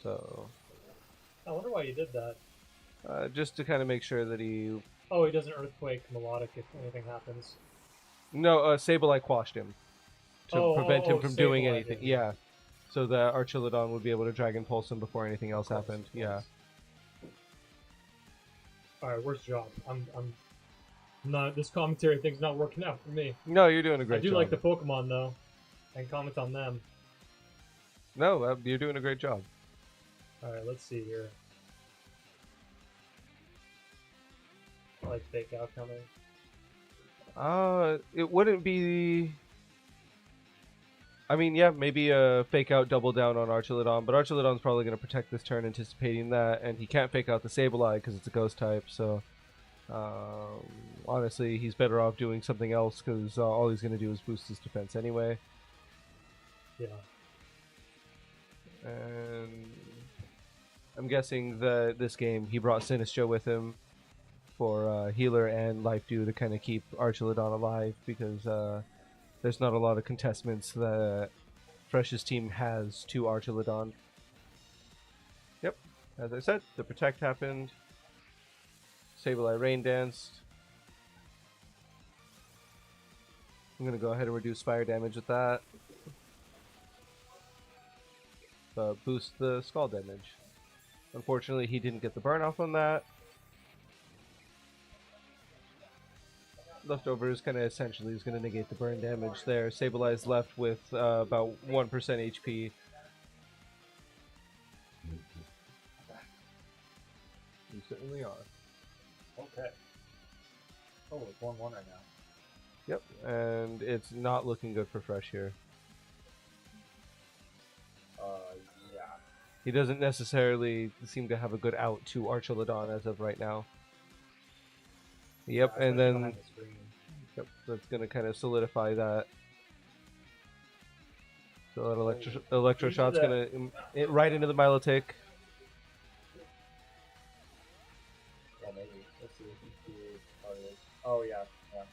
So I wonder why you did that. just to kind of make sure that he... Oh, he doesn't Earthquake Melodic if anything happens. No, Sableye quashed him to prevent him from doing Sableye anything. did. Yeah. So that Archilodon would be able to Dragon Pulse him before anything else Of course, happened. of Yeah. course. Alright, where's Job? I'm not. This commentary thing's not working out for me. No, you're doing a great I do job. like the Pokemon though, and comment on them. No, you're doing a great job. Alright, let's see here. I like Fake Out coming. It wouldn't be... I mean, yeah, maybe a Fake Out double down on Archilodon, but Archilodon's probably going to protect this turn anticipating that, and he can't Fake Out the Sableye because it's a Ghost type, so... honestly, he's better off doing something else because all he's going to do is boost his defense anyway. Yeah. And I'm guessing that this game he brought Sinistcha with him for healer and life dew to kind of keep Archilodon alive because there's not a lot of contestments that Fresh's team has to Archilodon. Yep, as I said, the protect happened. Sableye Rain Danced. I'm gonna go ahead and reduce fire damage with that. Boost the skull damage. Unfortunately, he didn't get the burn off on that. Leftovers kind of essentially is going to negate the burn damage there. Sableye is left with about 1% HP. You certainly are. Okay. Oh, it's 1-1 right now. Yep, and it's not looking good for Fresh here. Yeah. He doesn't necessarily seem to have a good out to Archilodon as of right now. Yep, Yeah, and especially then behind the screen. yep, that's going to kind of solidify that. So that electro shot's going to right into the Milotic. Yeah, maybe. Let's see if he can part of it. Oh, yeah. Yeah.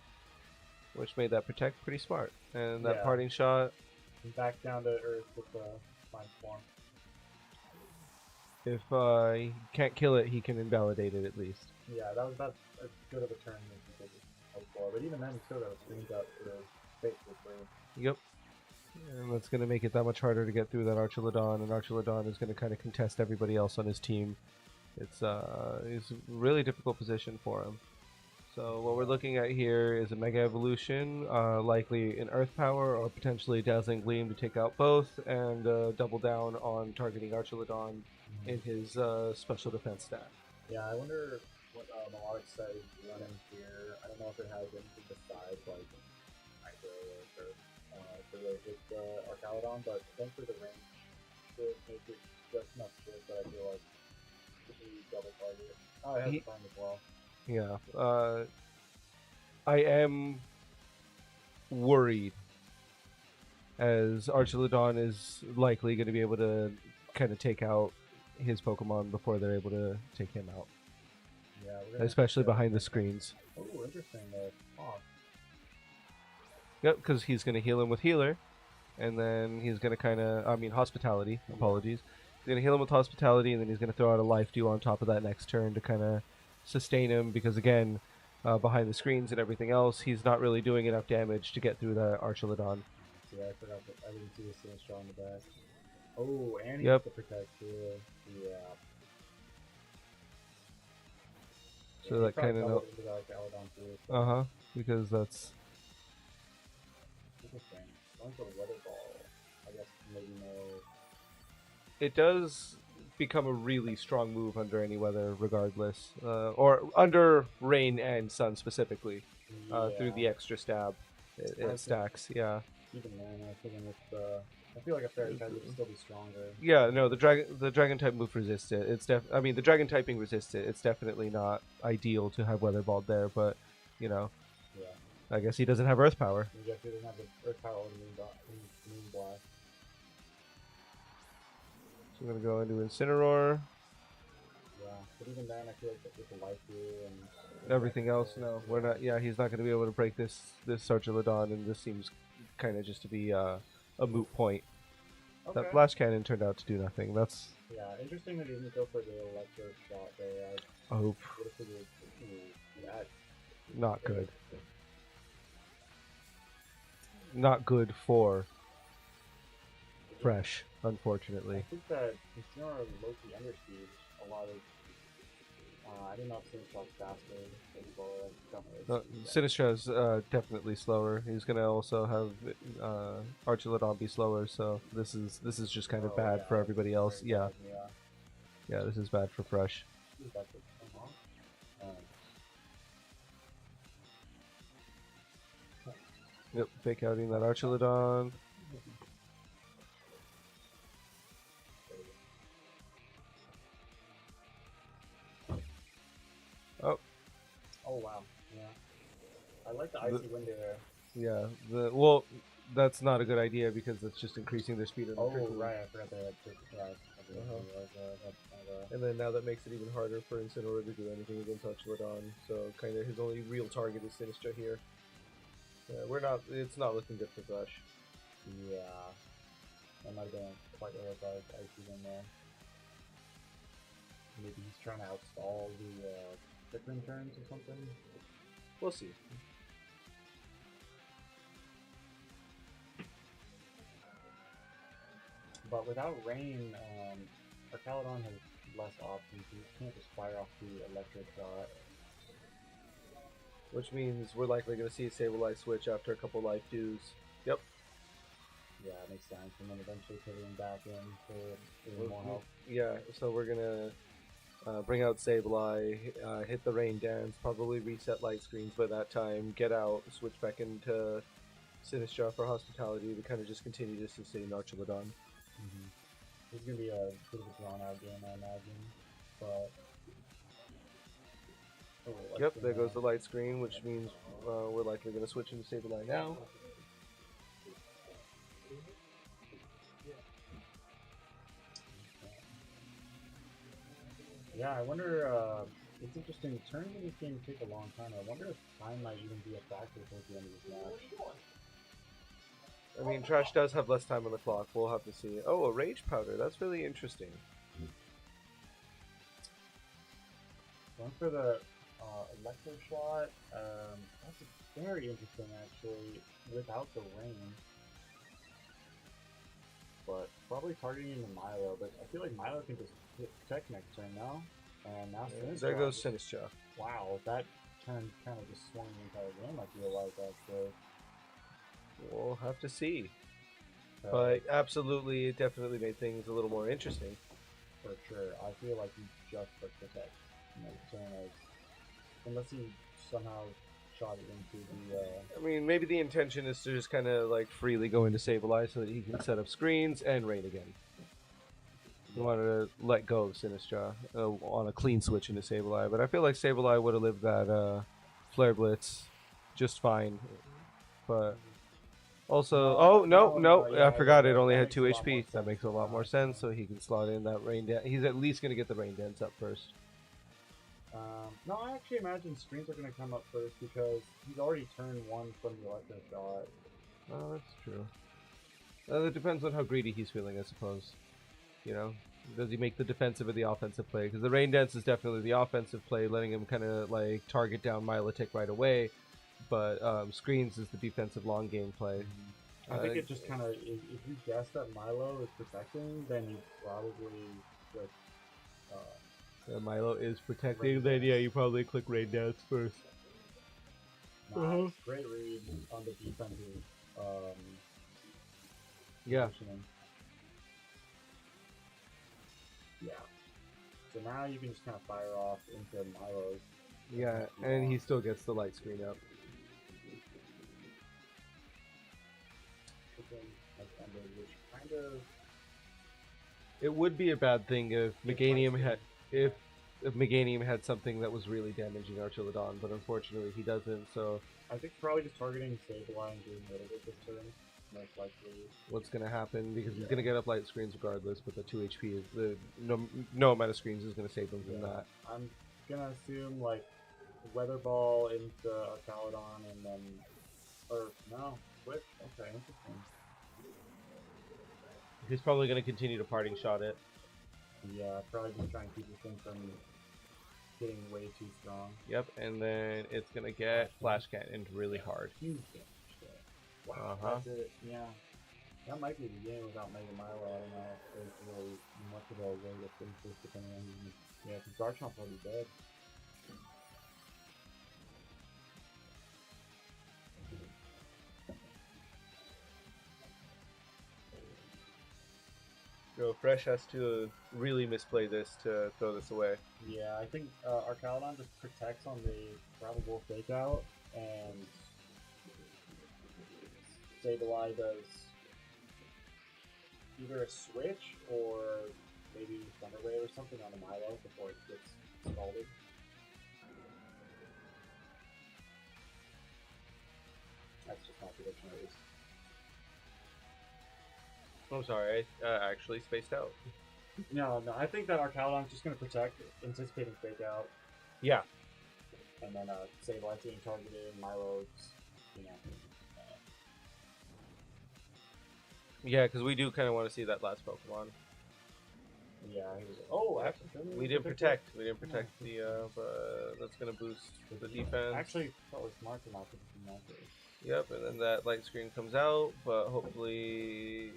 Which made that protect pretty smart. And that Yeah. parting shot, And back down to earth with the mind form. if he can't kill it, he can invalidate it at least. Yeah, that was about as good of a turn as he could hope for. But even then, he still got a screens up to basically. Yep. And that's going to make it that much harder to get through that Archilodon, and Archilodon is going to kind of contest everybody else on his team. It's a really difficult position for him. So what we're looking at here is a Mega Evolution, likely an Earth Power or potentially Dazzling Gleam to take out both, and double down on targeting Archilodon in his special defense stat. Yeah, I wonder what Melodic says running here. I don't know if it has anything besides like Hydro or to really hit the Archalodon, but eventually the range should make it just enough shit that I feel like it should be double target. Oh, it has the burn as well. Yeah, I am worried as Archilodon is likely going to be able to kind of take out his Pokemon before they're able to take him out, Yeah, we're gonna especially have to- behind the screens. Oh, interesting. Oh, Yep, because he's going to heal him with Healer, and then he's going to kind of, Hospitality, apologies. He's going to heal him with Hospitality, and then he's going to throw out a Life Dew on top of that next turn to kind of sustain him, because again, behind the screens and everything else, he's not really doing enough damage to get through the Archilodon. yeah, I forgot that I didn't see the Sinistcha on the back. Oh, and he Yep. has to protect too. Yeah. So Yeah, that he probably kind of doubled into the Archalodon too. So because that's interesting. Going for Weather Ball. I guess maybe no. it does become a really strong move under any weather, regardless, or under rain and sun specifically, through the extra stab. It Right. stacks, yeah. Even then, I think I feel like a fairy type would still be stronger. Yeah, no, the dragon type move resists it. It's the dragon typing resists it. It's definitely not ideal to have weather balled there, but you know, Yeah. I guess he doesn't have Earth power. You guess he doesn't have the Earth power or the moon blast. So I'm gonna go into Incineroar. Yeah, but even then, I feel like with the life here and Everything else, no, we're not. Yeah, he's not gonna be able to break this Archilodon, and this seems kind of just to be a moot point. Okay. That Flash Cannon turned out to do nothing. That's Yeah, interesting that he didn't go for the electro shot there. I hope Would have figured that. not good. Not good for Fresh, I unfortunately. think that Incineroar low-key underspeed a lot of. I didn't know if Sinistcha was faster or slower. I don't really see that. Sinistra's definitely slower. He's gonna also have Archilodon be slower, so this is just kind of Oh, bad yeah, for everybody else. very Yeah, bad, yeah. yeah, this is bad for Fresh. That's it. Yep, fake outing that Archilodon. Oh, Oh wow, yeah. I like the icy window there. yeah. Well, that's not a good idea because that's just increasing their speed. Oh right, I forgot that. Yeah, And then now that makes it even harder for Incineroar to do anything against Archilodon. So kind of his only real target is Sinistcha here. Yeah, we're not. It's not looking good for Fresh. yeah. I might have been quite irritated icy in there. Maybe he's trying to outstall the flickering turns or something. We'll see. But without rain, Archaludon has less options. You can't just fire off the electric shot. Which means we're likely going to see a Sableye switch after a couple life dues. Yep. Yeah, it makes sense. And then eventually pivoting back in for even more health. Yeah, so we're going to bring out Sableye, hit the Rain Dance, probably reset light screens by that time, get out, switch back into Sinistcha for Hospitality to kind of just continue to sustain Archilodon. This is going to be a bit of a drawn out game, I imagine. But. Oh, Yep, there goes the light screen, which means we're likely going to switch into Sableye now. Yeah, I wonder. It's interesting. Turns in this game take a long time. I wonder if time might even be a factor towards the end of this match. I mean, Trash does have less time on the clock. We'll have to see. Oh, a Rage Powder. That's really interesting. Going for the electro shot. That's very interesting, actually, without the rain. But probably targeting into Milo. But I feel like Milo can just hit Protect next turn now. And now Sinistcha. There goes Sinistcha. Wow, that turn kind of just swung the entire game, I feel like, actually. We'll have to see. But absolutely, it definitely made things a little more interesting. For sure. I feel like he just put Protect next turn, unless he somehow shot it into the. I mean, maybe the intention is to just kind of like freely go into Sableye so that he can set up screens and rain again. He wanted to let go of Sinistcha on a clean switch into Sableye, but I feel like Sableye would have lived that Flare Blitz just fine. But also, I forgot it only had 2 HP. That makes a lot more sense, so he can slot in that Rain Dance. He's at least going to get the Rain Dance up first. No, I actually imagine screens are going to come up first because he's already turned one from the electro shot. Oh, that's true. It depends on how greedy he's feeling, I suppose. You know, does he make the defensive or the offensive play? Because the Rain Dance is definitely the offensive play, letting him kind of like target down Milotic right away. But screens is the defensive long game play. I think it just kind of, if you guess that Milo is protecting, then you probably just. Milo is protecting, then yeah, you probably click Rain Dance first. Nice. Great read on the defensive. Yeah. Positioning. Yeah. So now you can just kind of fire off into Milo's. Yeah, and he still gets the light screen up. Which kind of. It would be a bad thing if Meganium had, if Meganium had something that was really damaging Archilodon, but unfortunately he doesn't. So I think probably just targeting Sableye and getting rid of it this turn. Most likely. what's gonna happen? Because he's gonna get up light screens regardless, but the 2 HP is the no amount of screens is gonna save him from that. I'm gonna assume like Weather Ball into Archaludon and then, or no, switch. Okay, interesting. He's probably gonna continue to parting shot it. Yeah, probably just trying to keep this thing from getting way too strong. Yep, and then it's gonna get Flash Cannon really hard. Huge damage there. Wow, that's it. Yeah. That might be the game without Mega Milo. I don't know if there's really much of a way to finish this depending on who. Yeah, because Garchomp's already dead. So Fresh has to really misplay this to throw this away. Yeah, I think Archaludon just protects on the probable fake out, and Sableye does either a switch or maybe Thunder Wave or something on the Milo before it gets scalded. That's just my prediction at least. I'm sorry, I actually spaced out. No, I think that Archaludon's just going to protect, anticipating fake out, Yeah, and then Sableye's getting targeted, Milo's, you know. yeah, because we do kind of want to see that last Pokemon. Yeah, he was. Oh, actually, We didn't protect. We didn't protect the. But that's gonna boost the defense. Actually, probably smart to not put the marker. Yep, and then that light screen comes out, but hopefully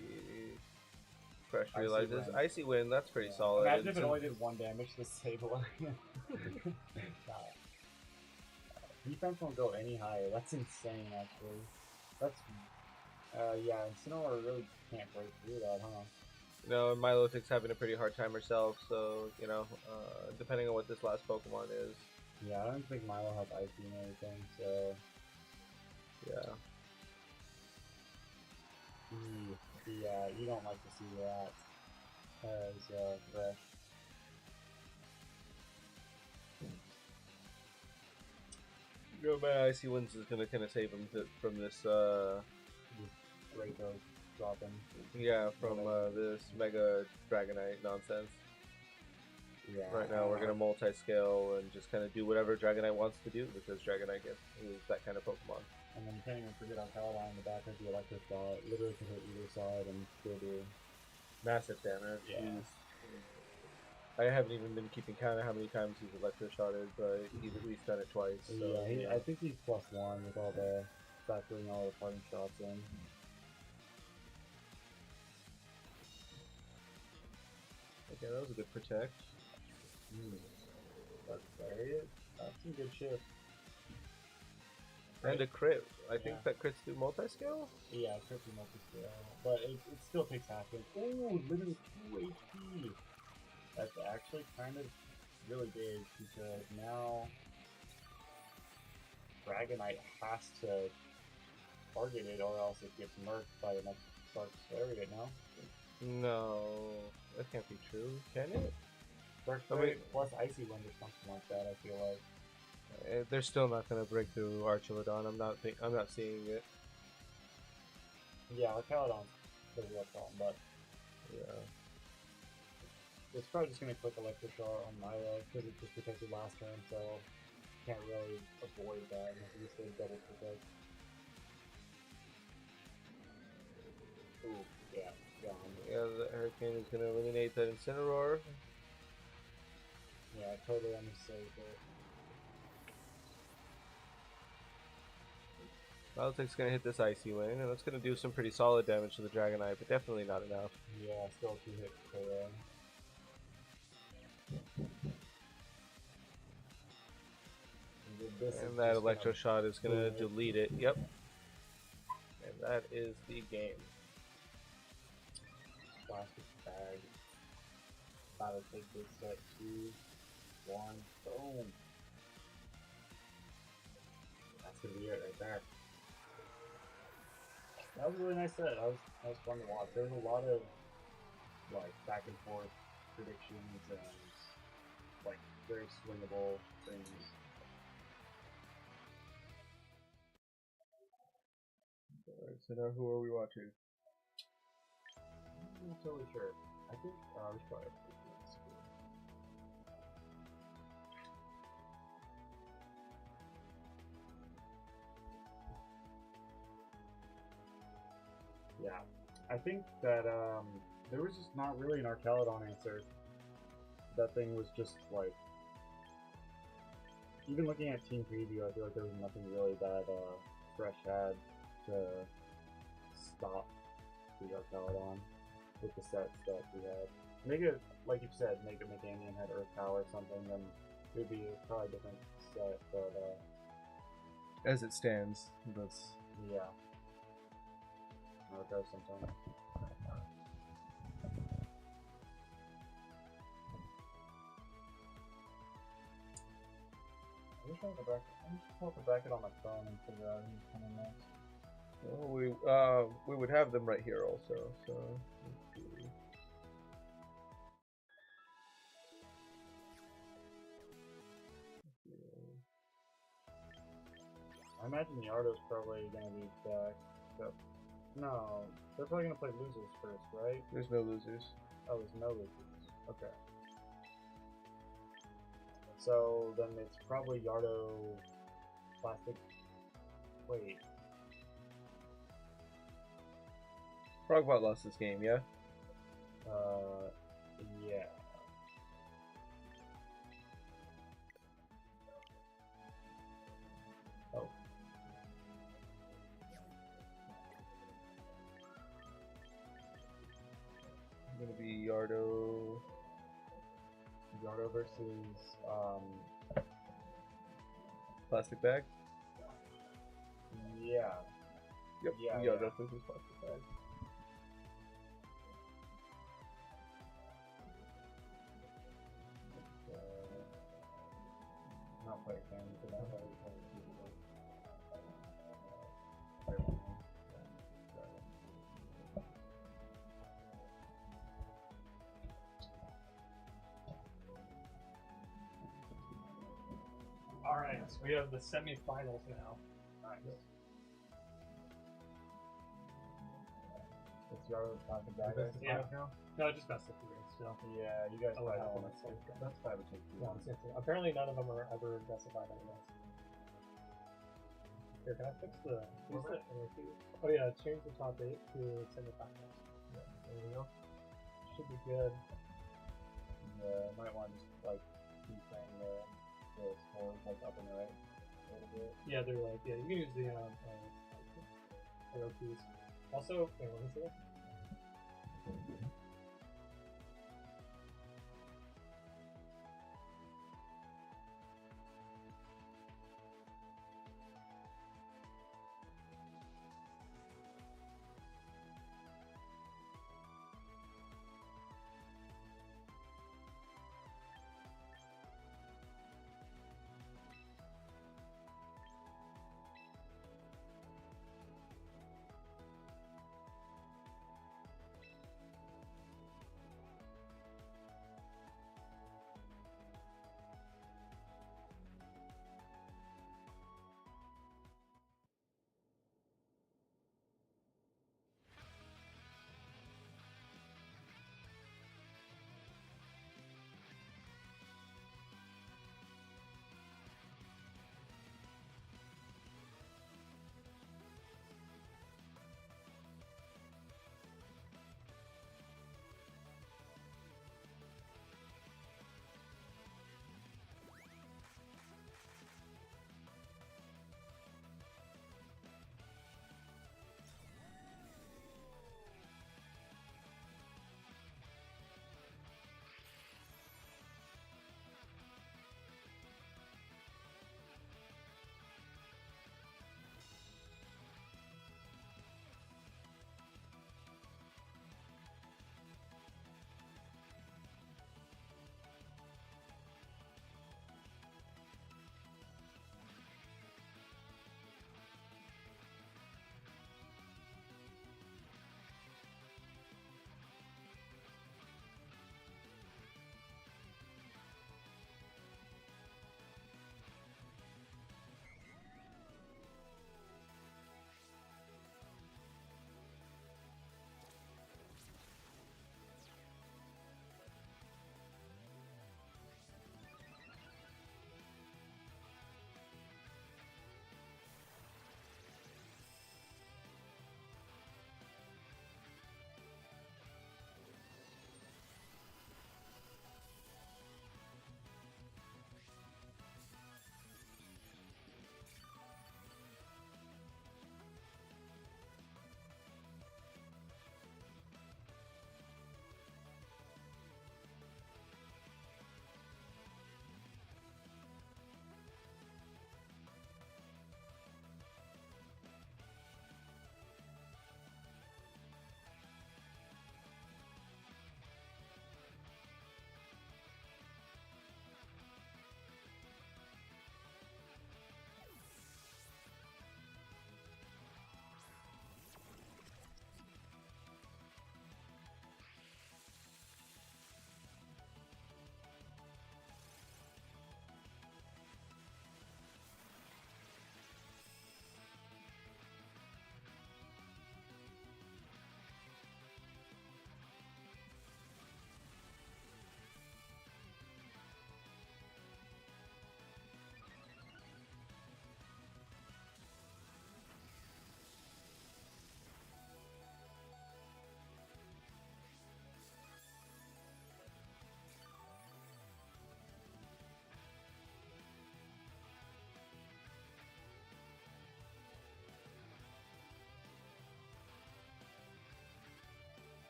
Fresh Icy realizes Wind. Icy Wind. That's pretty solid. Imagine And if it some- only did 1 damage to Sableye. Defense won't go any higher. That's insane, actually. That's. Yeah, Incineroar really can't break through that, huh? You know, and Milotic's having a pretty hard time herself, so you know, depending on what this last Pokemon is, Yeah, I don't think Milo has Icy or anything, so. yeah. Yeah, you don't like to see that as Fresh. Go by Icy Winds is gonna kind of save him from this. Draco dropping. Yeah, from this Mega Dragonite nonsense. Yeah. Right now, we're gonna multi-scale and just kind of do whatever Dragonite wants to do because Dragonite is that kind of Pokemon. And then you can't even forget Archaludon in the back of the electric shot. Literally can hit either side and still do. Massive damage. Yeah. I haven't even been keeping count of how many times he's electroshotted, but he's at least done it twice. So, Yeah, I think he's +1 with all the factoring all the parting shots in. Okay, that was a good protect. That's Lariat. That's some good shit. And a crit. I think Yeah. that crits do multi-scale? Yeah, it's pretty much scale, but it still takes half it. Oh, literally 2 HP. That's actually kind of really big because now Dragonite has to target it or else it gets murked by the next Dark Lariat, no? No, that can't be true. Can it? Dark I mean- Lariat plus Icy Wind or something like that, I feel like. They're still not gonna break through Archilodon. I'm not seeing it. Yeah, Archaludon's pretty well problem, but Yeah. it's probably just going to click Electroshot on Milo because it just protected last turn, so can't really avoid that unless you just double protect. Ooh, yeah, gone. Yeah, the Hurricane is gonna eliminate that Incineroar. Yeah, totally unnecessary, but Milotic's gonna hit this Icy Wind, and that's gonna do some pretty solid damage to the Dragonite, but definitely not enough. yeah, still 2 hits per And that Electroshot is gonna delete it. Yep. And that is the game. Plastic bag. Gotta take this set 2, 1, boom. That's gonna be it right there. That was a really nice set. That was fun to watch. There was a lot of like back and forth predictions and like very swingable things. Alright, so now who are we watching? I'm not totally sure. I think we should probably have to do this. Yeah, I think that there was just not really an Archelodon answer. That thing was just like, even looking at Team Preview, I feel like there was nothing really that Fresh had to stop the Archelodon with the sets that we had. Make it, like you said, make a Meganium had Earth Power or something, then it would be probably a different set, but As it stands, that's yeah. How it goes sometimes. I wish I had the bracket. I just pull up the bracket on my phone and figure out who's coming next. well, we would have them right here also. So let's see. I imagine Yardo's probably gonna be back. But no, they're probably gonna play losers first, right? There's no losers. Oh, there's no losers. Okay. So then it's probably Yardo Plastic. Wait. Frogbot lost this game, yeah? Yeah. Oh. Gonna be Yardo. Yardo versus Plastic Bag? yeah. Yep. Yeah, Yardo yeah. versus Plastic Bag. Not player fan, but I thought it was All right, so we have the semifinals now. nice. It's Yardo Plastic Bag. Yeah. No, just best of three still. Yeah, you guys Oh, probably yeah, don't want that's to okay. That's probably what you Yeah, want. same thing. Apparently, none of them are ever specified anyways. Here, can I fix the? Use the oh yeah, change the top 8 to semifinals. Yeah, there we go. Should be good. Yeah, might want to just like keep playing the scores like up and right a little bit. Yeah, they're like you can use the arrow keys. Also, wait, let me see.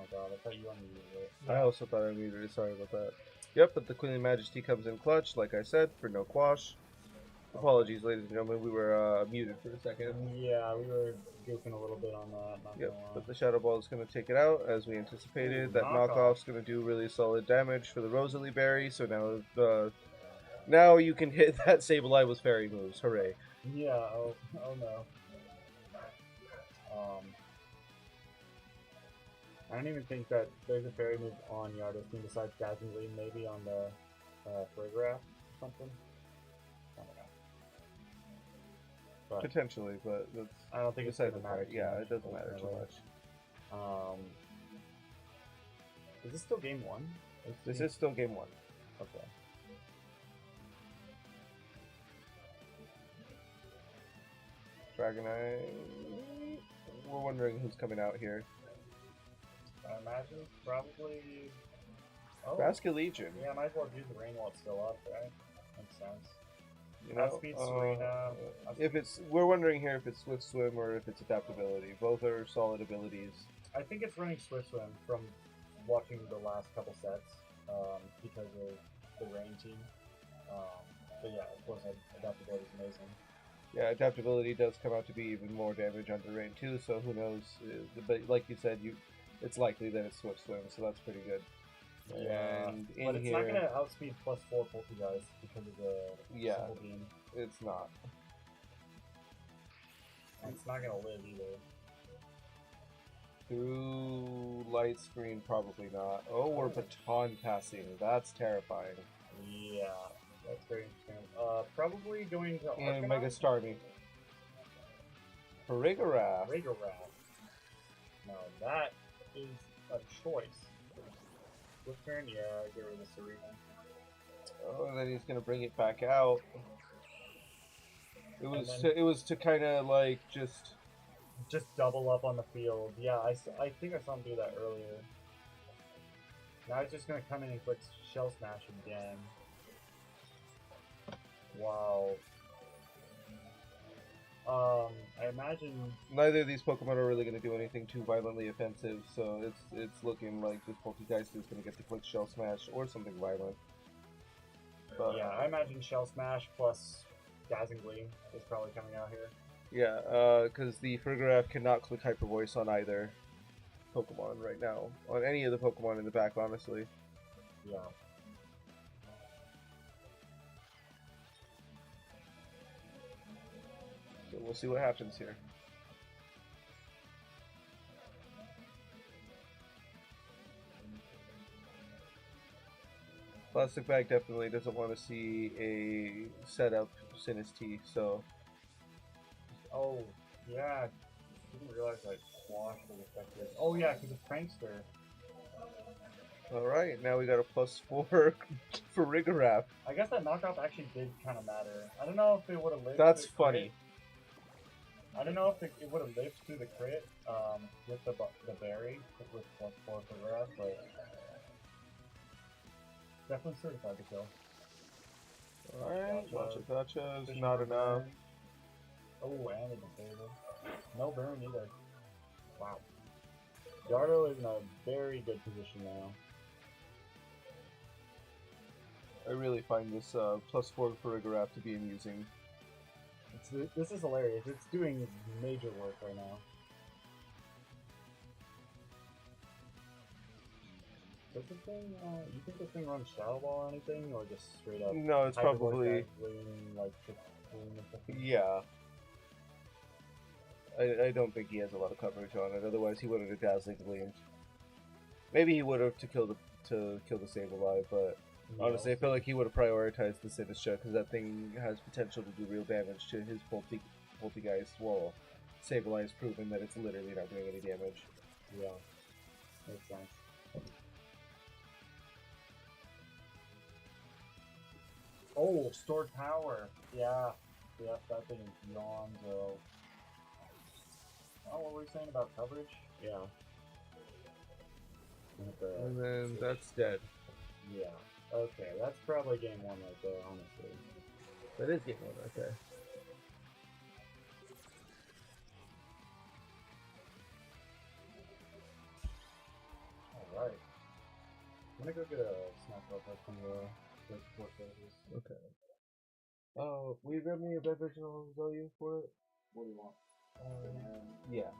my god, I thought you unmuted it. I also thought I muted it. Sorry about that. Yep, but the Queenly Majesty comes in clutch, like I said, for no quash. Apologies, ladies and gentlemen, we were muted for a second. Yeah, we were goofing a little bit on that. Not Yep, gonna lie. but the Shadow Ball is going to take it out, as we anticipated. Ooh, That knockoff. knockoff's going to do really solid damage for the Rosalie Berry, so now you can hit that Sableye with fairy moves. Hooray. Yeah. Oh no. I don't even think that there's a fairy move on Yardos Queen besides Dazzling Gleam, maybe on the Frigoraph or something. I don't know. But Potentially, but that's I don't think it's beside gonna the matter. point. too Yeah, much, it doesn't matter too ultimately. much. Is this still game 1? This is still game 1. Okay. Dragonite. We're wondering who's coming out here. I imagine probably. Oh. Basculegion. Yeah, might as well use the rain while it's still up, right? Makes sense. You know, Outspeed Serena. if it's, we're wondering here if it's Swift Swim or if it's Adaptability. Both are solid abilities. I think it's running Swift Swim from watching the last couple sets because of the rain team. But yeah, of course, adaptability is amazing. Yeah, Adaptability does come out to be even more damage under rain too. So who knows? But like you said, it's likely that it's Swift Swim, so that's pretty good. Yeah, And in but it's here, not gonna outspeed +4 Poltergeist because of the Yeah. Simple Beam. it's not. And it's not gonna live either. Through light screen, probably not. Oh, we're baton passing. That's terrifying. Yeah, that's very interesting. Probably going to And Arcanine? Mega Starmie. Farigiraf. Rhaegaraf. Now that is a choice. Swift turn, yeah, get rid of the Serena. Oh, and then he's gonna bring it back out. It was And then- it was to kind of like just Just double up on the field. Yeah, I think I saw him do that earlier. Now he's just gonna come in and click Shell Smash again. Wow. I imagine. neither of these Pokemon are really gonna do anything too violently offensive, so it's looking like this Poltegeist is gonna get the quick Shell Smash or something violent. But Yeah, I imagine Shell Smash plus Dazzling Gleam is probably coming out here. yeah, because the Farigiraf cannot click Hyper Voice on either Pokemon right now, on any of the Pokemon in the back, honestly. Yeah. So we'll see what happens here. Plastic Bag definitely doesn't want to see a setup Sinistee, so Oh, yeah. Didn't realize that Quash was effective. Oh yeah, because of Prankster. alright, now we got a +4 for Rigorap. I guess that knockoff actually did kind of matter. I don't know if it would have lived. That's through the crit. funny. I don't know if it would have lived through the crit with the berry with +4 for Rigorap, but definitely certified to kill. Alright, gotcha is Fishing not for enough. burn. Oh, and a disable. No burn either. Wow. Yardo is in a very good position now. I really find this +4 for Rigorap to be amusing. This is hilarious. It's doing major work right now. Does the thing, you think this thing runs Shadow Ball or anything, or just straight up? No, it's Hyper Voice probably, Dazzling, like, just boom or something? yeah. I don't think he has a lot of coverage on it. Otherwise, he would have Dazzling Gleam. Maybe he would have to kill the Sableye, but Yeah, honestly, I feel like he would have prioritized the Sinistcha because that thing has potential to do real damage to his Poltegeist. Well, Sableye has proven that it's literally not doing any damage. Yeah. Makes sense. Oh, stored power. Yeah. Yep, that thing yawns. Oh, what were we saying about coverage? Yeah. And then that's dead. Yeah. Okay, that's probably game 1 right there, honestly. That is game 1 right there. gonna go get a snack real quick from the support services. Okay. Will you grab me a beverage and I'll sell you for it? What do you want? Yeah.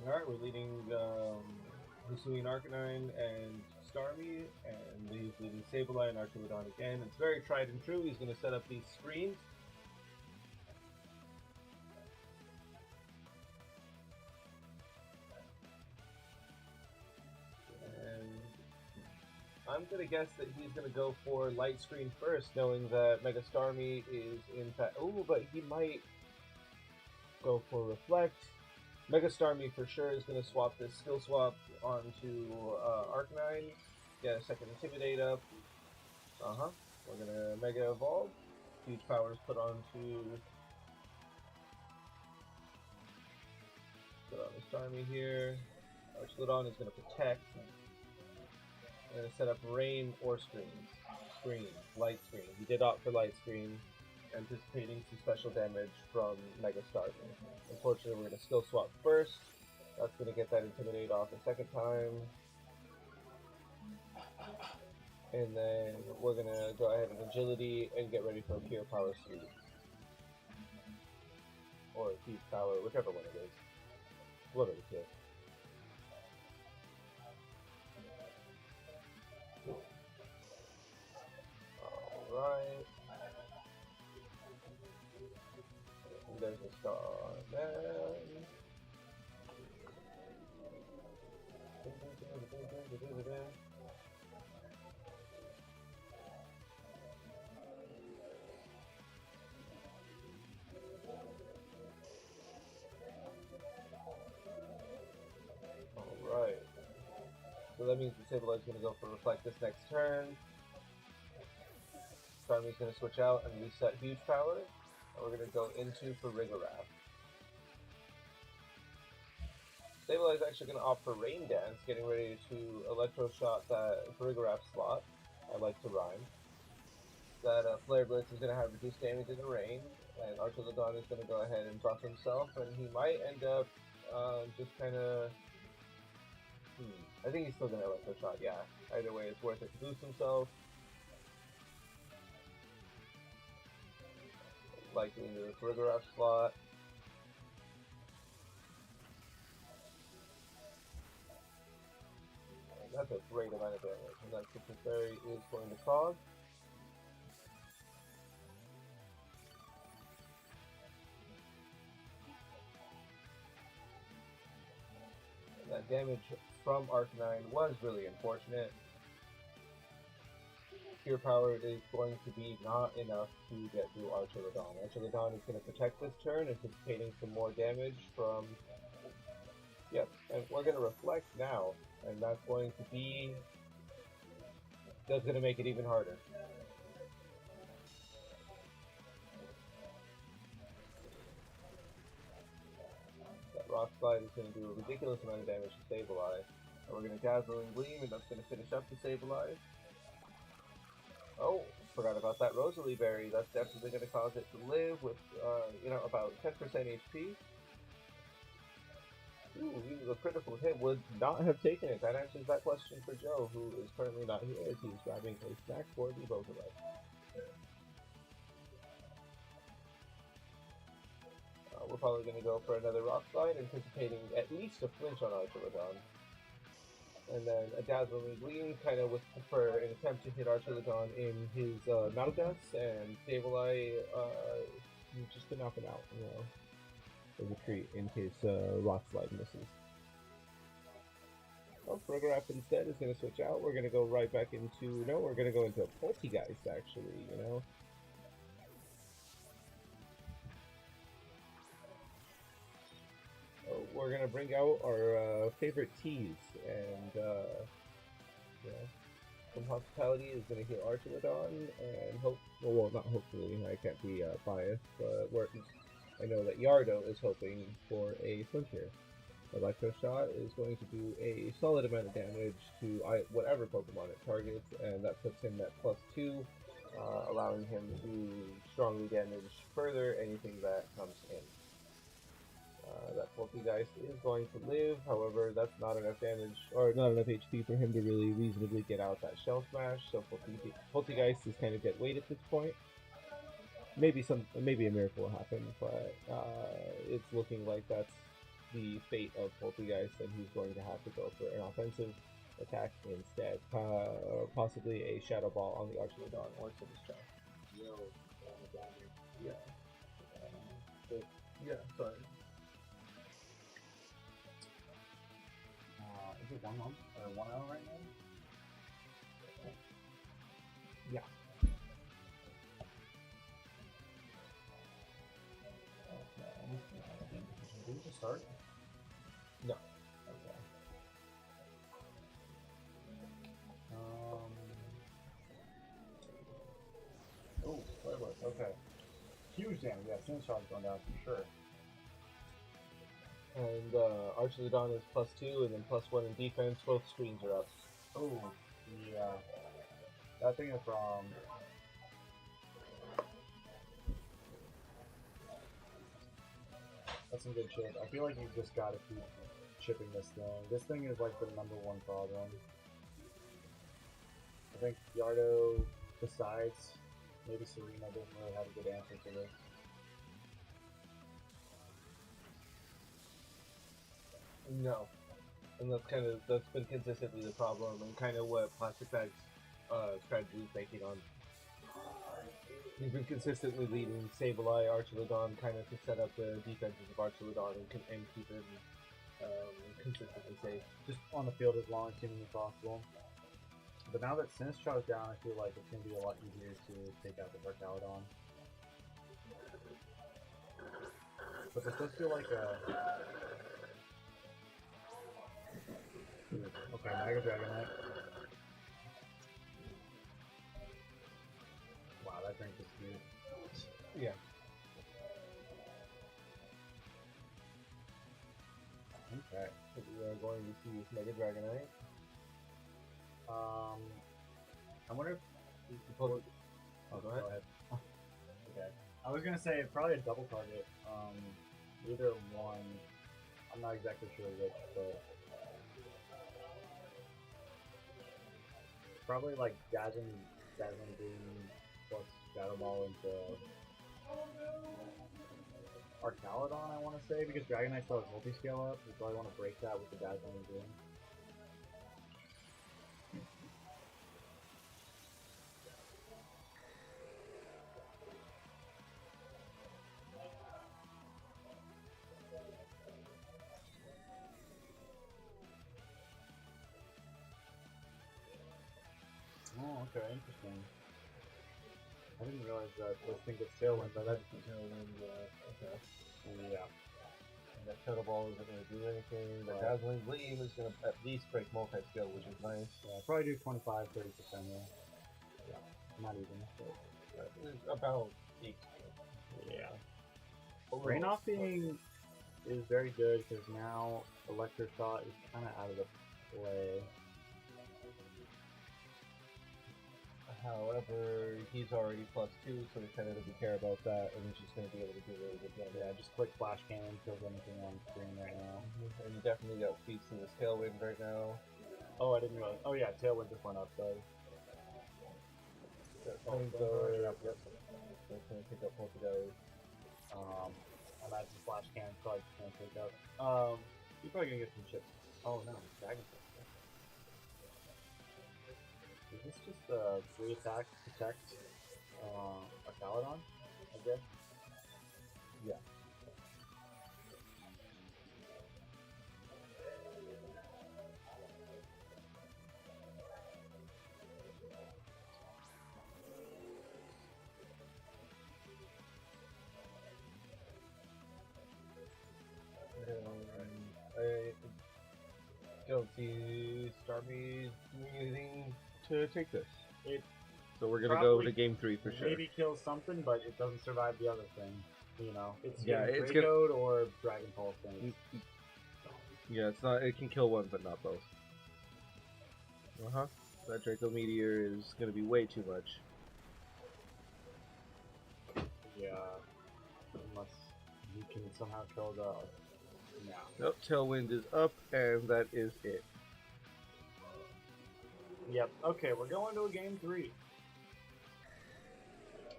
Alright, we're leading Hisuian Arcanine and Starmie, and he's leading Sableye and Archilodon again. It's very tried and true. He's going to set up these screens. And I'm going to guess that he's going to go for Light Screen first, knowing that Mega Starmie is in fact... Oh, but he might go for Reflect. Mega Starmie for sure is going to swap this skill swap onto Arcanine, get a second Intimidate up. We're going to Mega Evolve. Huge powers put onto the Starmie here. Archilodon is going to protect. I'm going to set up Rain or Screen. Light Screen. He did opt for Light Screen, anticipating some special damage from Mega Starmie. Unfortunately, we're going to skill swap first. That's going to get that Intimidate off a second time. And then we're going to go ahead and Agility and get ready for a Pure Power Sweep. Or Huge Power, whichever one it is. One of the two. Alright. There's a star man. Alright. So that means the Sableye is going to go for Reflect this next turn. Starmie's going to switch out and reset Huge Power. And we're going to go into for Rigoraph. Sableye is actually going to opt for Rain Dance, getting ready to Electroshock that Rigoraph slot. I like to rhyme. That Flare Blitz is going to have reduced damage in the rain, and Archilodon is going to go ahead and buff himself, and he might end up just kind of... I think he's still going to Electroshock, yeah. Either way, it's worth it to boost himself. Likely the Rigoraph slot. And that's a great amount of damage, and that's what the fairy is going to cause. And that damage from Arcanine was really unfortunate. Pure Power is going to be not enough to get through Archilodon. Archilodon is going to protect this turn, anticipating some more damage from Yep, and we're going to reflect now, and that's going to make it even harder. That rock slide is going to do a ridiculous amount of damage to Sableye. And we're going to Dazzling Gleam, and that's going to finish up the Sableye. Oh, forgot about that Rosalie Berry. That's definitely going to cause it to live with, about 10% HP. Ooh, even a critical hit would not have taken it. That answers that question for Joe, who is currently not here as he's grabbing a snack for the both of us. We're probably going to go for another Rock Slide, anticipating at least a flinch on Archilodon. And then a Dazzling Gleam, kind of for an attempt to hit Archilodon in his Malgus, and Sableye just to knock him out, a retreat in case Rock Slide misses. Well, Frogorap instead is going to switch out. We're going to go right back into... No, we're going to go into Poltegeist, actually, We're going to bring out our favorite teas, and, some Hospitality is going to heal Archilodon, and not hopefully, I can't be biased, but I know that Yardo is hoping for a flinch here. Electroshock is going to do a solid amount of damage to whatever Pokemon it targets, and that puts him at +2, allowing him to strongly damage further anything that comes in. That Poltegeist is going to live, however, that's not enough damage, or not enough HP for him to really reasonably get out that Shell Smash, so Poltegeist is kind of dead weight at this point. Maybe a miracle will happen, but it's looking like that's the fate of Poltegeist, and he's going to have to go for an offensive attack instead. Possibly a Shadow Ball on the Archilodon or Sinistcha. Yeah, sorry. Is it 1 month or 1 hour right now? Yeah. Did we just start? No. Okay. Oh, Flareblast, okay. Huge damage, yeah, Sinistcha's going down for sure. And Archilodon is +2 and then +1 in defense. Both screens are up. Oh, yeah. That thing is from... That's some good shit. I feel like you've just got to keep chipping this thing. This thing is like the #1 problem. I think Yardo, besides maybe Serena, doesn't really have a good answer to this. No, and that's been consistently the problem, and kind of what Plastic Bag's strategy is banking on. He's been consistently leading Sableye, Archilodon, kind of to set up the defenses of Archilodon and keep him consistently safe. Just on the field as long as humanly possible. But now that Sinistcha is down, I feel like it's going to be a lot easier to take out the Archilodon. But this does feel like a... Okay, Mega Dragonite. Wow, that drink is huge. Yeah. Okay. We are going to see Mega Dragonite. I wonder if... Oh, go ahead. Okay. I was gonna say probably a double target. Either one. I'm not exactly sure which, but... Probably like Dazzling Gleam plus Shadow Ball into Archilodon, I want to say, because Dragonite still has multi-scale up. You probably want to break that with the Dazzling Gleam. Oh, okay, interesting. I didn't realize that this thing gets Tailwind, but that's... Tailwind, okay. Yeah. That Shadow Ball isn't going to do anything. The Right. Dazzling Gleam is going to at least break multi-skill, which is nice. Yeah, probably do 25, 30% there. Yeah, not even. But It's about 8. yeah. Overall, Rain off being is very good because now Electric Shot is kind of out of the play. However, he's already +2, so he kind of doesn't care about that, and he's just going to be able to do really good damage. Yeah, just click Flash Cannon, kills anything on screen right now. And you definitely got Feast in this Tailwind right now. Oh, I didn't realize. Oh yeah, Tailwind just went up though. Flamethrower, yep. That's going to pick up both of those. I imagine Flash Cannon probably can't take up. You're probably gonna get some chips. Oh no, Dragon Tail. Is this just a free attack protect a Caledon, I guess? Yeah. I don't see Starmie doing anything to take this. It So we're gonna go probably to game 3 for sure. maybe kills something, but it doesn't survive the other thing. You know, it's Yeah, getting it's Great Code or Dragon Pulse things. Yeah, it's not. It can kill one, but not both. That Draco Meteor is gonna be way too much. Yeah, unless you can somehow kill the. Yeah. Nope, Tailwind is up, and that is it. Yep. Okay, we're going to a game 3.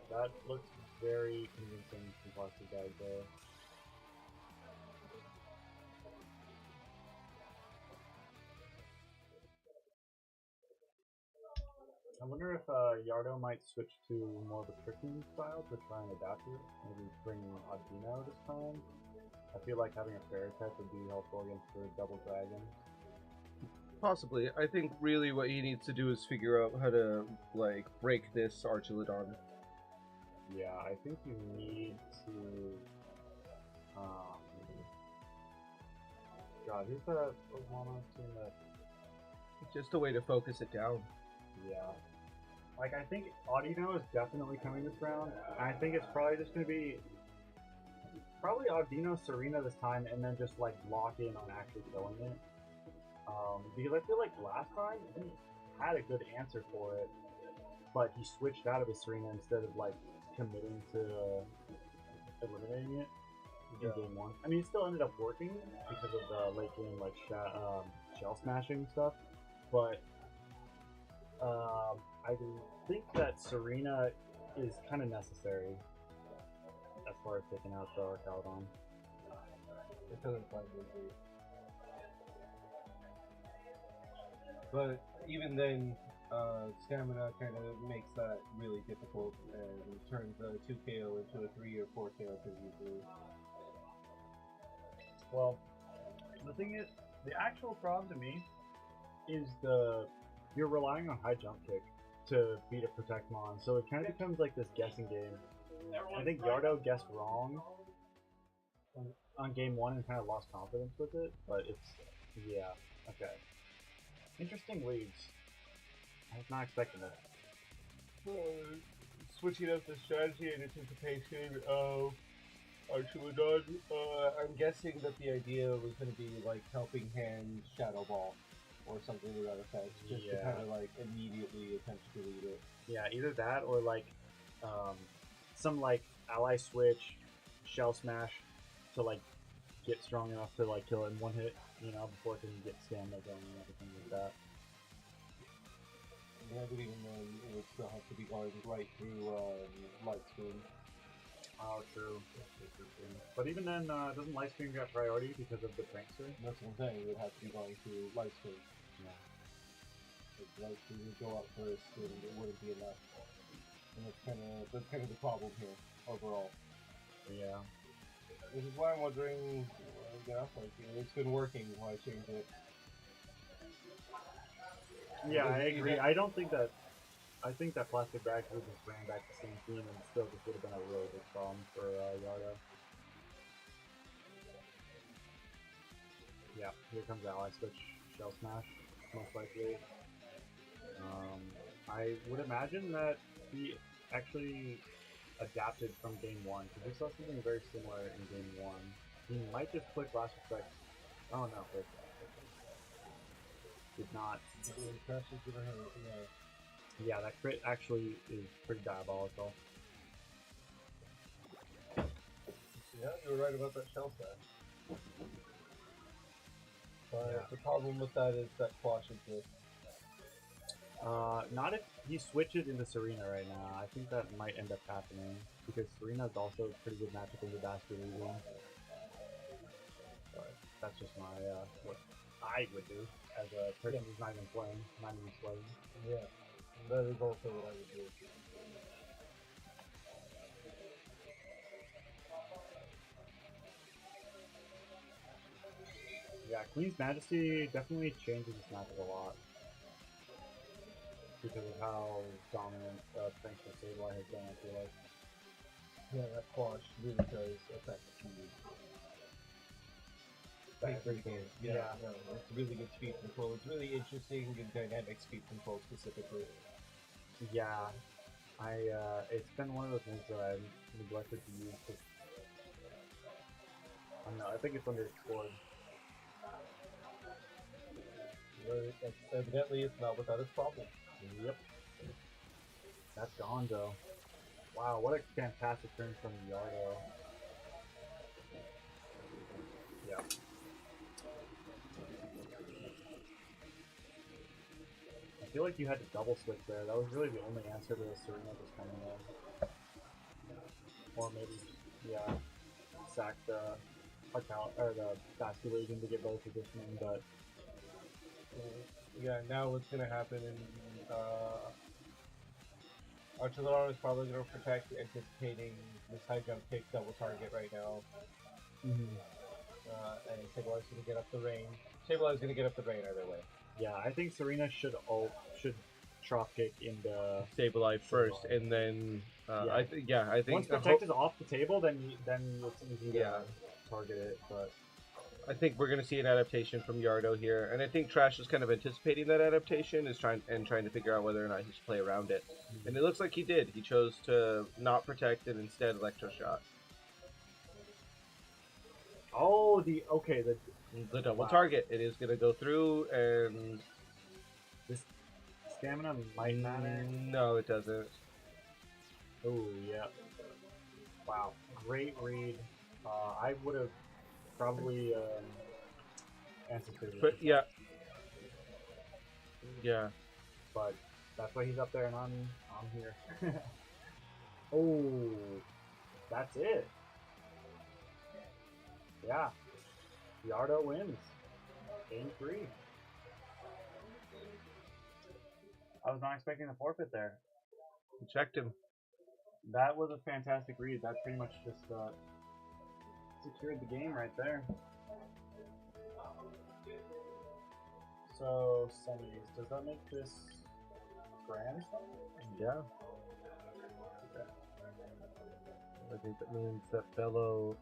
That looks very convincing from Plastic Bag there. I wonder if Yardo might switch to more of a tricking style to try and adapt to it. Maybe bring Audino this time. I feel like having a Fairy type would be helpful against the double dragon. Possibly. I think really what he needs to do is figure out how to like break this Archilodon. Yeah, I think you need to. God, who's that Pokemon team that? Just a way to focus it down. Yeah. Like, I think Audino is definitely coming this round. And I think it's probably just going to be. Probably Audino Serena this time, and then just, like, lock in on actually killing it. Because I feel like last time, he had a good answer for it, but he switched out of his Serena instead of, like, committing to eliminating it in game 1. I mean, it still ended up working because of the late game, like, shell smashing stuff, but I think that Serena is kind of necessary as far as taking out the Arcalodon. It doesn't quite agree. But even then, stamina kind of makes that really difficult and turns a 2 KO into a 3 or 4 KO pretty easily. Well, the thing is, the actual problem to me is you're relying on high jump kick to beat a Protectmon, so it kind of becomes like this guessing game. I think Yardo guessed wrong on game 1 and kind of lost confidence with it, but it's, yeah, okay. Interesting leads. I was not expecting that. Switching up the strategy in anticipation of Archilodon, I'm guessing that the idea was going to be like helping hand Shadow Ball or something to that effect, just to Yeah. kind of like immediately attempt to delete it. Yeah, either that or like some like ally switch, shell smash to like get strong enough to like kill it in one hit, you know, before it can get stamina going and everything like that. Yeah, but even then, it would still have to be going right through light screen. Oh, true. But even then, doesn't Lightscreen get priority because of the prankster? That's what I'm saying, it would have to be going through light screen. Yeah. Like, light screen would go up first, and it wouldn't be enough. And that's kind of the problem here, overall. Yeah. Which is why I'm wondering, like, it's been working, why change it? Yeah, I agree. I don't think that. I think that Plastic Bag would just bring back the same theme and still just would have been a really big problem for Yardo. Yeah, here comes Ally Switch Shell Smash, most likely. I would imagine that he actually adapted from game 1, because we saw something very similar in game 1. He might just click Last Respect. Oh no, wait. Did not. Yeah, that crit actually is pretty diabolical. Yeah, you were right about that shell set. But Yeah. the problem with that is that Quash exists. Not if he switches into Serena right now. I think that might end up happening, because Serena is also a pretty good matchup in the Basket League. But that's just my, what I would do as a person who's not even playing, not even playing. Yeah, that is also what I would do. Yeah, Queen's Majesty definitely changes this matchup a lot, because of how dominant Thanks for Sableye has been, I feel like. Yeah, that Quash really does affect speed. Everything. Yeah, no, it's really good speed control. It's really interesting and dynamic speed control specifically. Yeah, it's been one of those things that I've neglected to use. I don't know, I think it's underexplored. Evidently, it's not without its problems. Yep. That's Gonzo. Wow, what a fantastic turn from Yardo. Yeah. I feel like you had to double switch there. That was really the only answer to the Serena just coming in. Or maybe, yeah, sack the or the Basket Legion to get both positioning, but Yeah, now what's going to happen in Archelaron is probably going to protect, anticipating this high jump kick double target right now. And Sableye is going to get up the range. Sableye is going to get up the range either way. yeah, I think Serena should drop kick into. Sableye first, and then Yeah. I think Once Protect is off the table, then it's easy Yeah. to target it, but I think we're going to see an adaptation from Yardo here, and I think Trash is kind of anticipating that adaptation, trying to figure out whether or not he should play around it. And it looks like he did. He chose to not protect and instead Electroshot. oh, the double Wow. target. It is going to go through, and stamina might matter. no, it doesn't. Oh yeah. Wow, great read. I would have probably anticipated. But yeah, But that's why he's up there and I'm here. Oh, that's it. Yeah, Yardo wins. Game 3. I was not expecting a forfeit there. you checked him. That was a fantastic read. That pretty much just secured the game right there. So, semis. Does that make this grand? Yeah. I think that means that Bello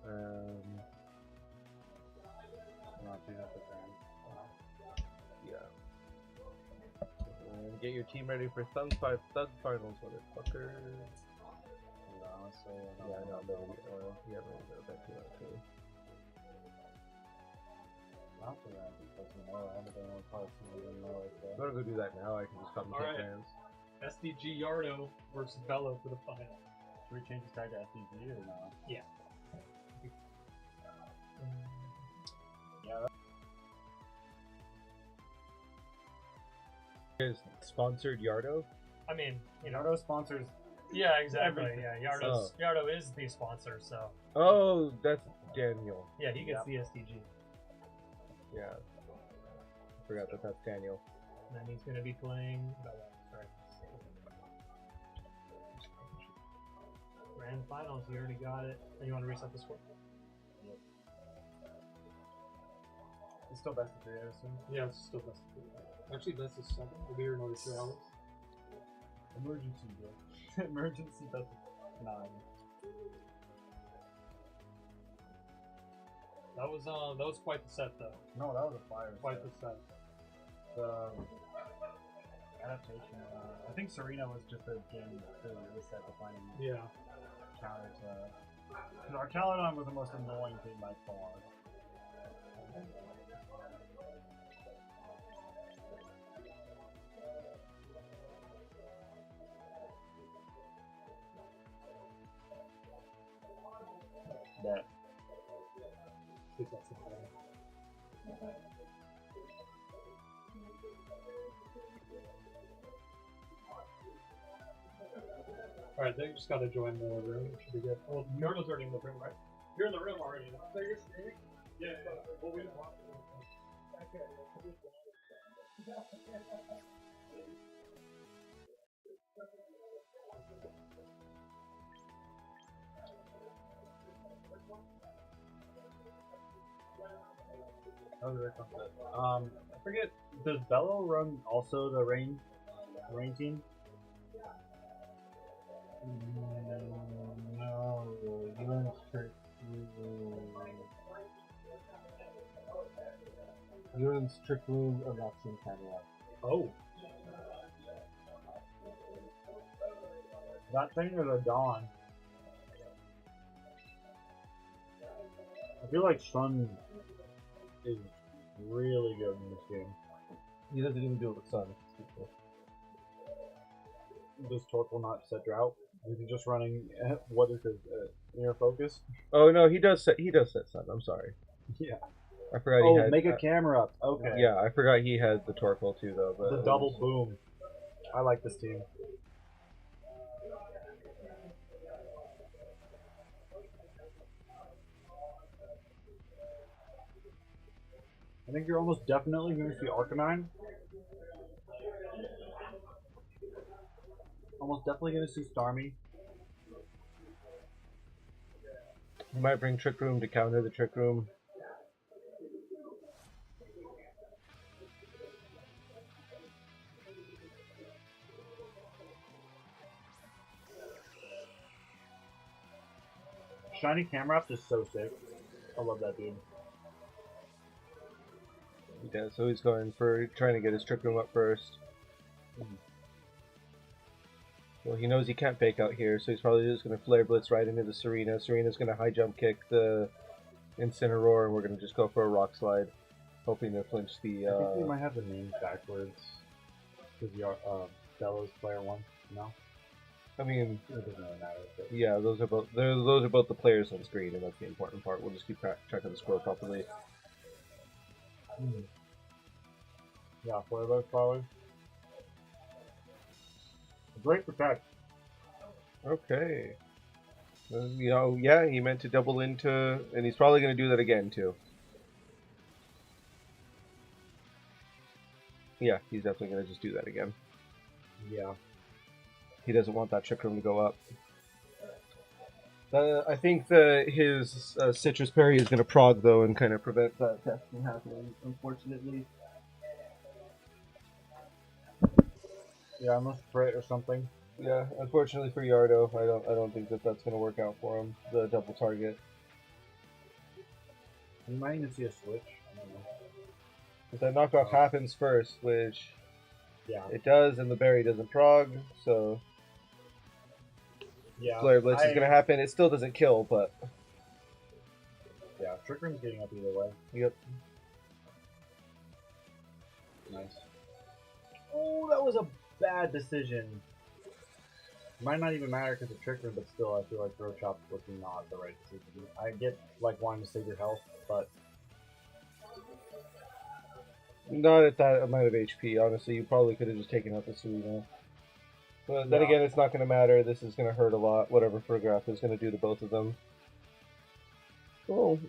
Not doing that the grand. and get your team ready for Thug Finals, motherfucker. Honestly, Yeah, I know. Yeah, really go back to that too. Not for that because I haven't been able to probably I'm gonna go do that now. I can just commentate Alright. fans. SDG Yardo versus Bello for the final. Should we change this guy to SDG or no? Yeah. You guys sponsored Yardo? I mean, Yardo sponsors. yeah, exactly. Everything. Yeah, Yardo is the sponsor, so Oh, that's Daniel. yeah, he gets the SDG. Yeah. I forgot that that's Daniel. And then he's going to be playing Bello. Sorry. Grand finals, you already got it. And you want to reset the score? It's still best of 3, I assume. Yeah, it's still best of 3. Actually, best of 7. We'll be here another 2 hours. Emergency, bro. Emergency best of 9. That was quite the set though. No, that was a fire. Quite set. the set. The adaptation. I think Serena was just a game that really set the final Yeah. counter to. Because our Caledon was the most annoying team by far. That. See if that's the plan. Alright, they just gotta join the room. Should be good. Well, Jordan's already in the room, right? You're in the room already. So you're streaming? Yeah, well, we didn't watch it. Okay. That was a very fun set. I forget. Does Bello run also the rain team? No, he runs He runs Trick Room or Vaccine Camera. Oh. that thing or the Dawn. I feel like Sun is really good in this game. He doesn't even do it with Sun. Does Torkoal not set drought? Is he just running? What is his mirror focus? Oh no, he does set sun. I'm sorry. Yeah. I forgot Oh, he had. make a camera up. Okay. Yeah, I forgot he had the Torkoal too, though. But The double boom. I like this team. I think you're almost definitely going to see Arcanine. Almost definitely going to see Starmie. He might bring Trick Room to counter the Trick Room. Shiny Camerupt is so sick. I love that dude. Yeah, so he's going for trying to get his Trick Room up first. Well, he knows he can't fake out here, so he's probably just going to Flare Blitz right into the Serena. Serena's going to high jump kick the Incineroar, and we're going to just go for a Rock Slide, hoping to flinch the. I think we might have the names backwards. Because Bellows player 1, no? I mean, It doesn't really matter. But yeah, those are both the players on screen, and that's the important part. We'll just keep track of the score properly. yeah, Flare Blitz probably. Great protect. Okay. You know, yeah, he meant to double into, and he's probably going to do that again too. Yeah, he's definitely going to just do that again. Yeah. He doesn't want that Trick Room to go up. I think his Citrus Berry is going to prog though and kind of prevent that test from happening, unfortunately. Yeah, unless Crit or something. Yeah, unfortunately for Yardo, I don't think that's going to work out for him. The double target. We might even see a switch. I don't know. If that knockoff happens first, which Yeah. it does, and the berry doesn't prog, so Yeah. Flare Blitz is going to happen. It still doesn't kill, but Yeah, Trick Room's getting up either way. yep. Nice. Oh, that was a bad decision. Might not even matter because of Trick Room, but still, I feel like Throw Chop was not the right decision. I get like wanting to save your health, but Not at that amount of HP, honestly. You probably could have just taken out the Serena. But then Yeah. again, it's not going to matter. This is going to hurt a lot, whatever Furgraph is going to do to both of them. Well,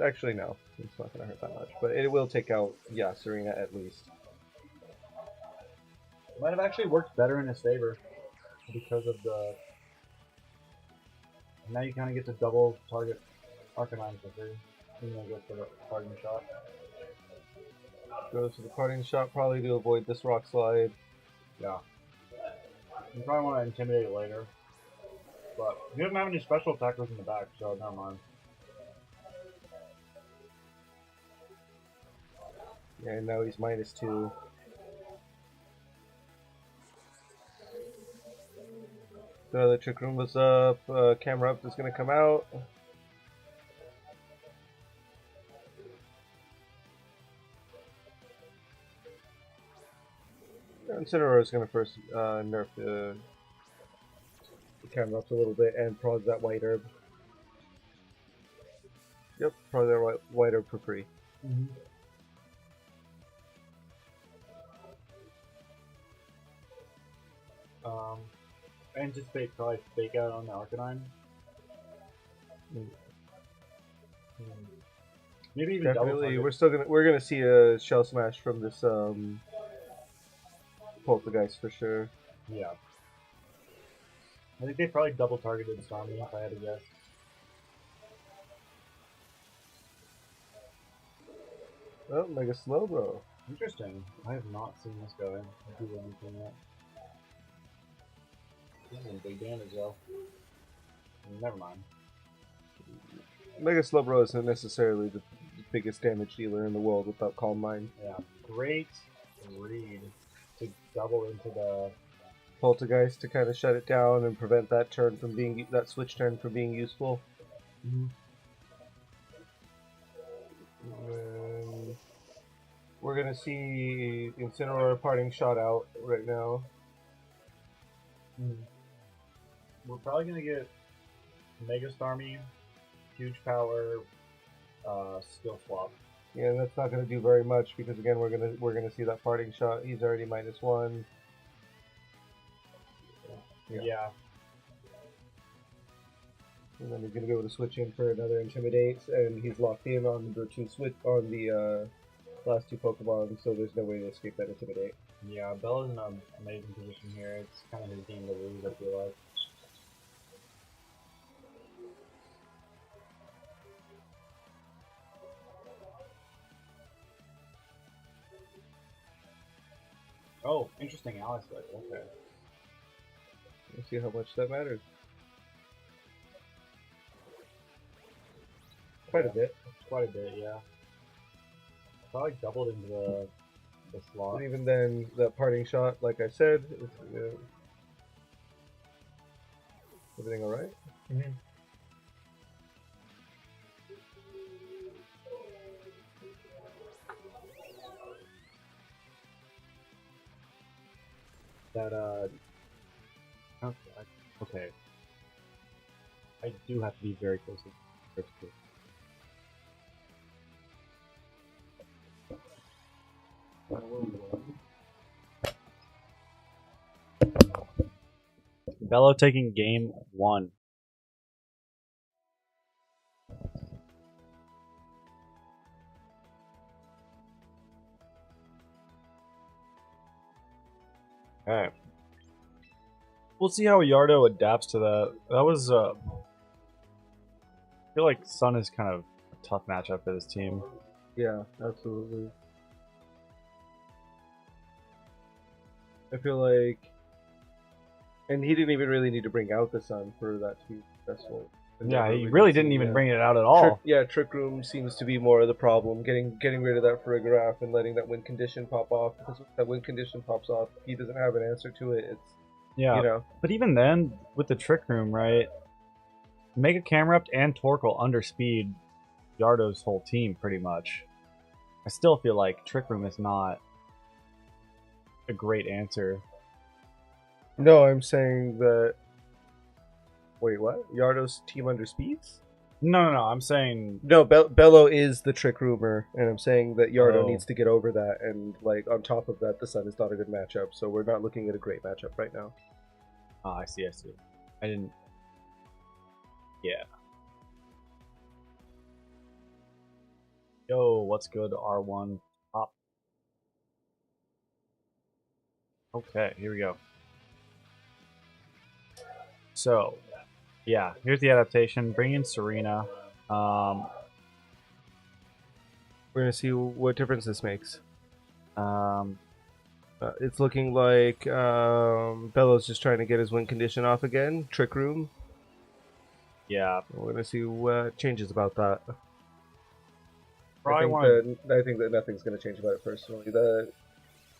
actually, no. It's not going to hurt that much. But it will take out, yeah, Serena at least. it might have actually worked better in his favor because of the. Now you kind of get to double target Arcanine for free. Even though it goes for the parting shot. Goes to the parting shot probably to avoid this Rock Slide. Yeah. You probably want to intimidate later. But he doesn't have any special attackers in the back, so never mind. And now he's -2. The Trick Room was up. Camera Up is going to come out. Incineroar is going to first nerf the Camera Ups a little bit and prod that White Herb. Yep, prod that White Herb for free. I anticipate probably fake out on the Arcanine. Maybe even double Definitely, target. we're gonna see a Shell Smash from this Poltergeist for sure. Yeah. I think they probably double targeted Starmie if I had to guess. Oh, Mega Slowbro. Interesting. I have not seen this go in. I do anything yet. This is big damage though. Never mind. Mega Slowbro isn't necessarily the biggest damage dealer in the world without Calm Mind. Yeah. Great read to double into the Poltergeist to kind of shut it down and prevent that turn from being that switch turn from being useful. And we're gonna see Incineroar parting shot out right now. We're probably gonna get Mega Starmie, huge power, skill swap. Yeah, that's not gonna do very much because again we're gonna see that parting shot. He's already -1. Yeah. And then he's gonna be able to switch in for another Intimidate, and he's locked in on the last two Pokemon, so there's no way to escape that Intimidate. Yeah, Bella's in an amazing position here. It's kind of his game to lose, I feel like. Oh, interesting Alex Light. Okay. Let's see how much that matters. Quite a bit. Quite a bit, yeah. Probably doubled into the slot. But even then, that parting shot, like I said, everything alright? That okay. I do have to be very close to first two. Bello taking game 1. Alright. We'll see how Yardo adapts to that. That was, I feel like Sun is kind of a tough matchup for this team. Yeah, absolutely. I feel like... And he didn't even really need to bring out the Sun for that to be successful. Yeah, he really didn't even bring it out at all. Trick Room seems to be more of the problem. Getting rid of that Farigiraf and letting that win condition pop off. Because if that win condition pops off, he doesn't have an answer to it. It's, yeah, you know. But even then, with the Trick Room, right? Mega Camerupt and Torkoal underspeed Yardo's whole team, pretty much. I still feel like Trick Room is not a great answer. No, I'm saying that... Wait, what? Yardo's team underspeeds? No, I'm saying... No, Bello is the Trick Roomer, and I'm saying that Yardo Oh. needs to get over that, and, like, on top of that, the Sun is not a good matchup, so we're not looking at a great matchup right now. Ah, I see. I didn't... Yeah. Yo, what's good, R1 top? Okay, here we go. So, yeah, here's the adaptation. Bring in Serena. We're gonna see what difference this makes. It's looking like Bello's just trying to get his win condition off again. Trick Room. Yeah, We're gonna see what changes about that. I think that nothing's going to change about it personally. The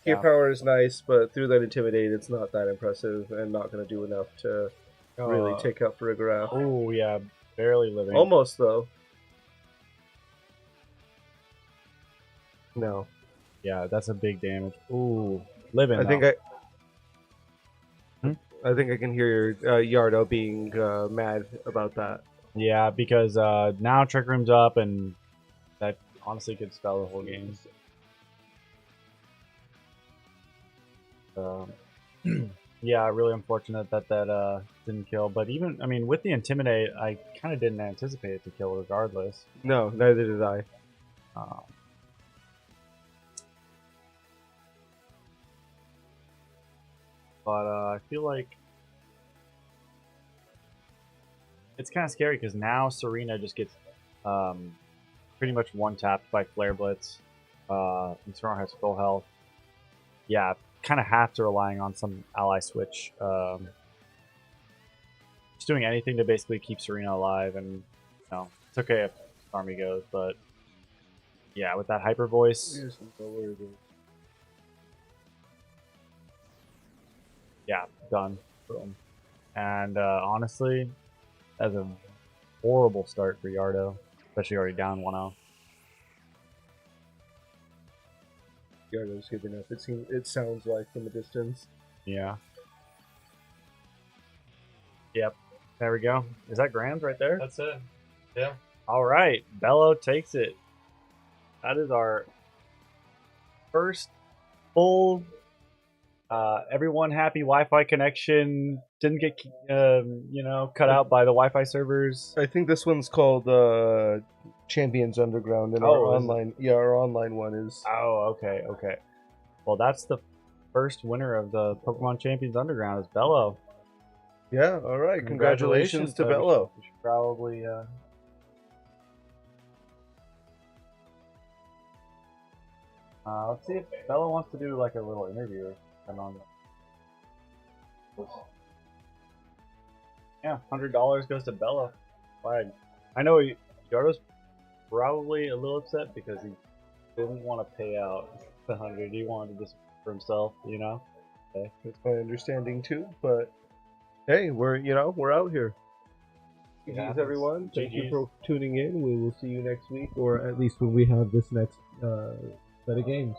gear Yeah. power is nice, but through that intimidate, it's not that impressive and not going to do enough to really take out Farigarath. Oh yeah, barely living. Almost though. No, Yeah, that's a big damage. Ooh, living. I think though. I think I can hear Yardo being mad about that. Yeah, because now Trick Room's up, and that honestly could spell the whole game. Yeah, really unfortunate that didn't kill. But even, I mean, with the Intimidate, I kind of didn't anticipate it to kill regardless. No, neither did I. But I feel like it's kind of scary because now Serena just gets pretty much one-tapped by Flare Blitz. And Serena has full health. Yeah, kind of have to relying on some ally switch. Just doing anything to basically keep Serena alive, and you know, it's okay if Army goes, but yeah, with that hyper voice, yeah, done. Boom. And honestly, that's a horrible start for Yardo, especially already down 1-0. Yardo's giving up. It sounds like from a distance. Yeah. Yep. There we go. Is that Grams right there? That's it. Yeah. All right. Bello takes it. That is our first full everyone happy Wi-Fi connection. Didn't get cut out by the Wi-Fi servers. I think this one's called Champions Underground, and Oh, our is it? online our online one is. Oh, okay. Well, that's the first winner of the Pokemon Champions Underground is Bello. Yeah, all right. Congratulations to We Bello. should probably let's see if Bello wants to do like a little interview or something on the... Yeah, $100 goes to Bello. Flag. I know Yardo's probably a little upset because he didn't want to pay out the 100. He wanted to just for himself, you know. Okay. That's my understanding too. But hey, we're out here. It GG's happens. everyone. Thank you GGs. for tuning in. We will see you next week, or at least when we have this next set of games.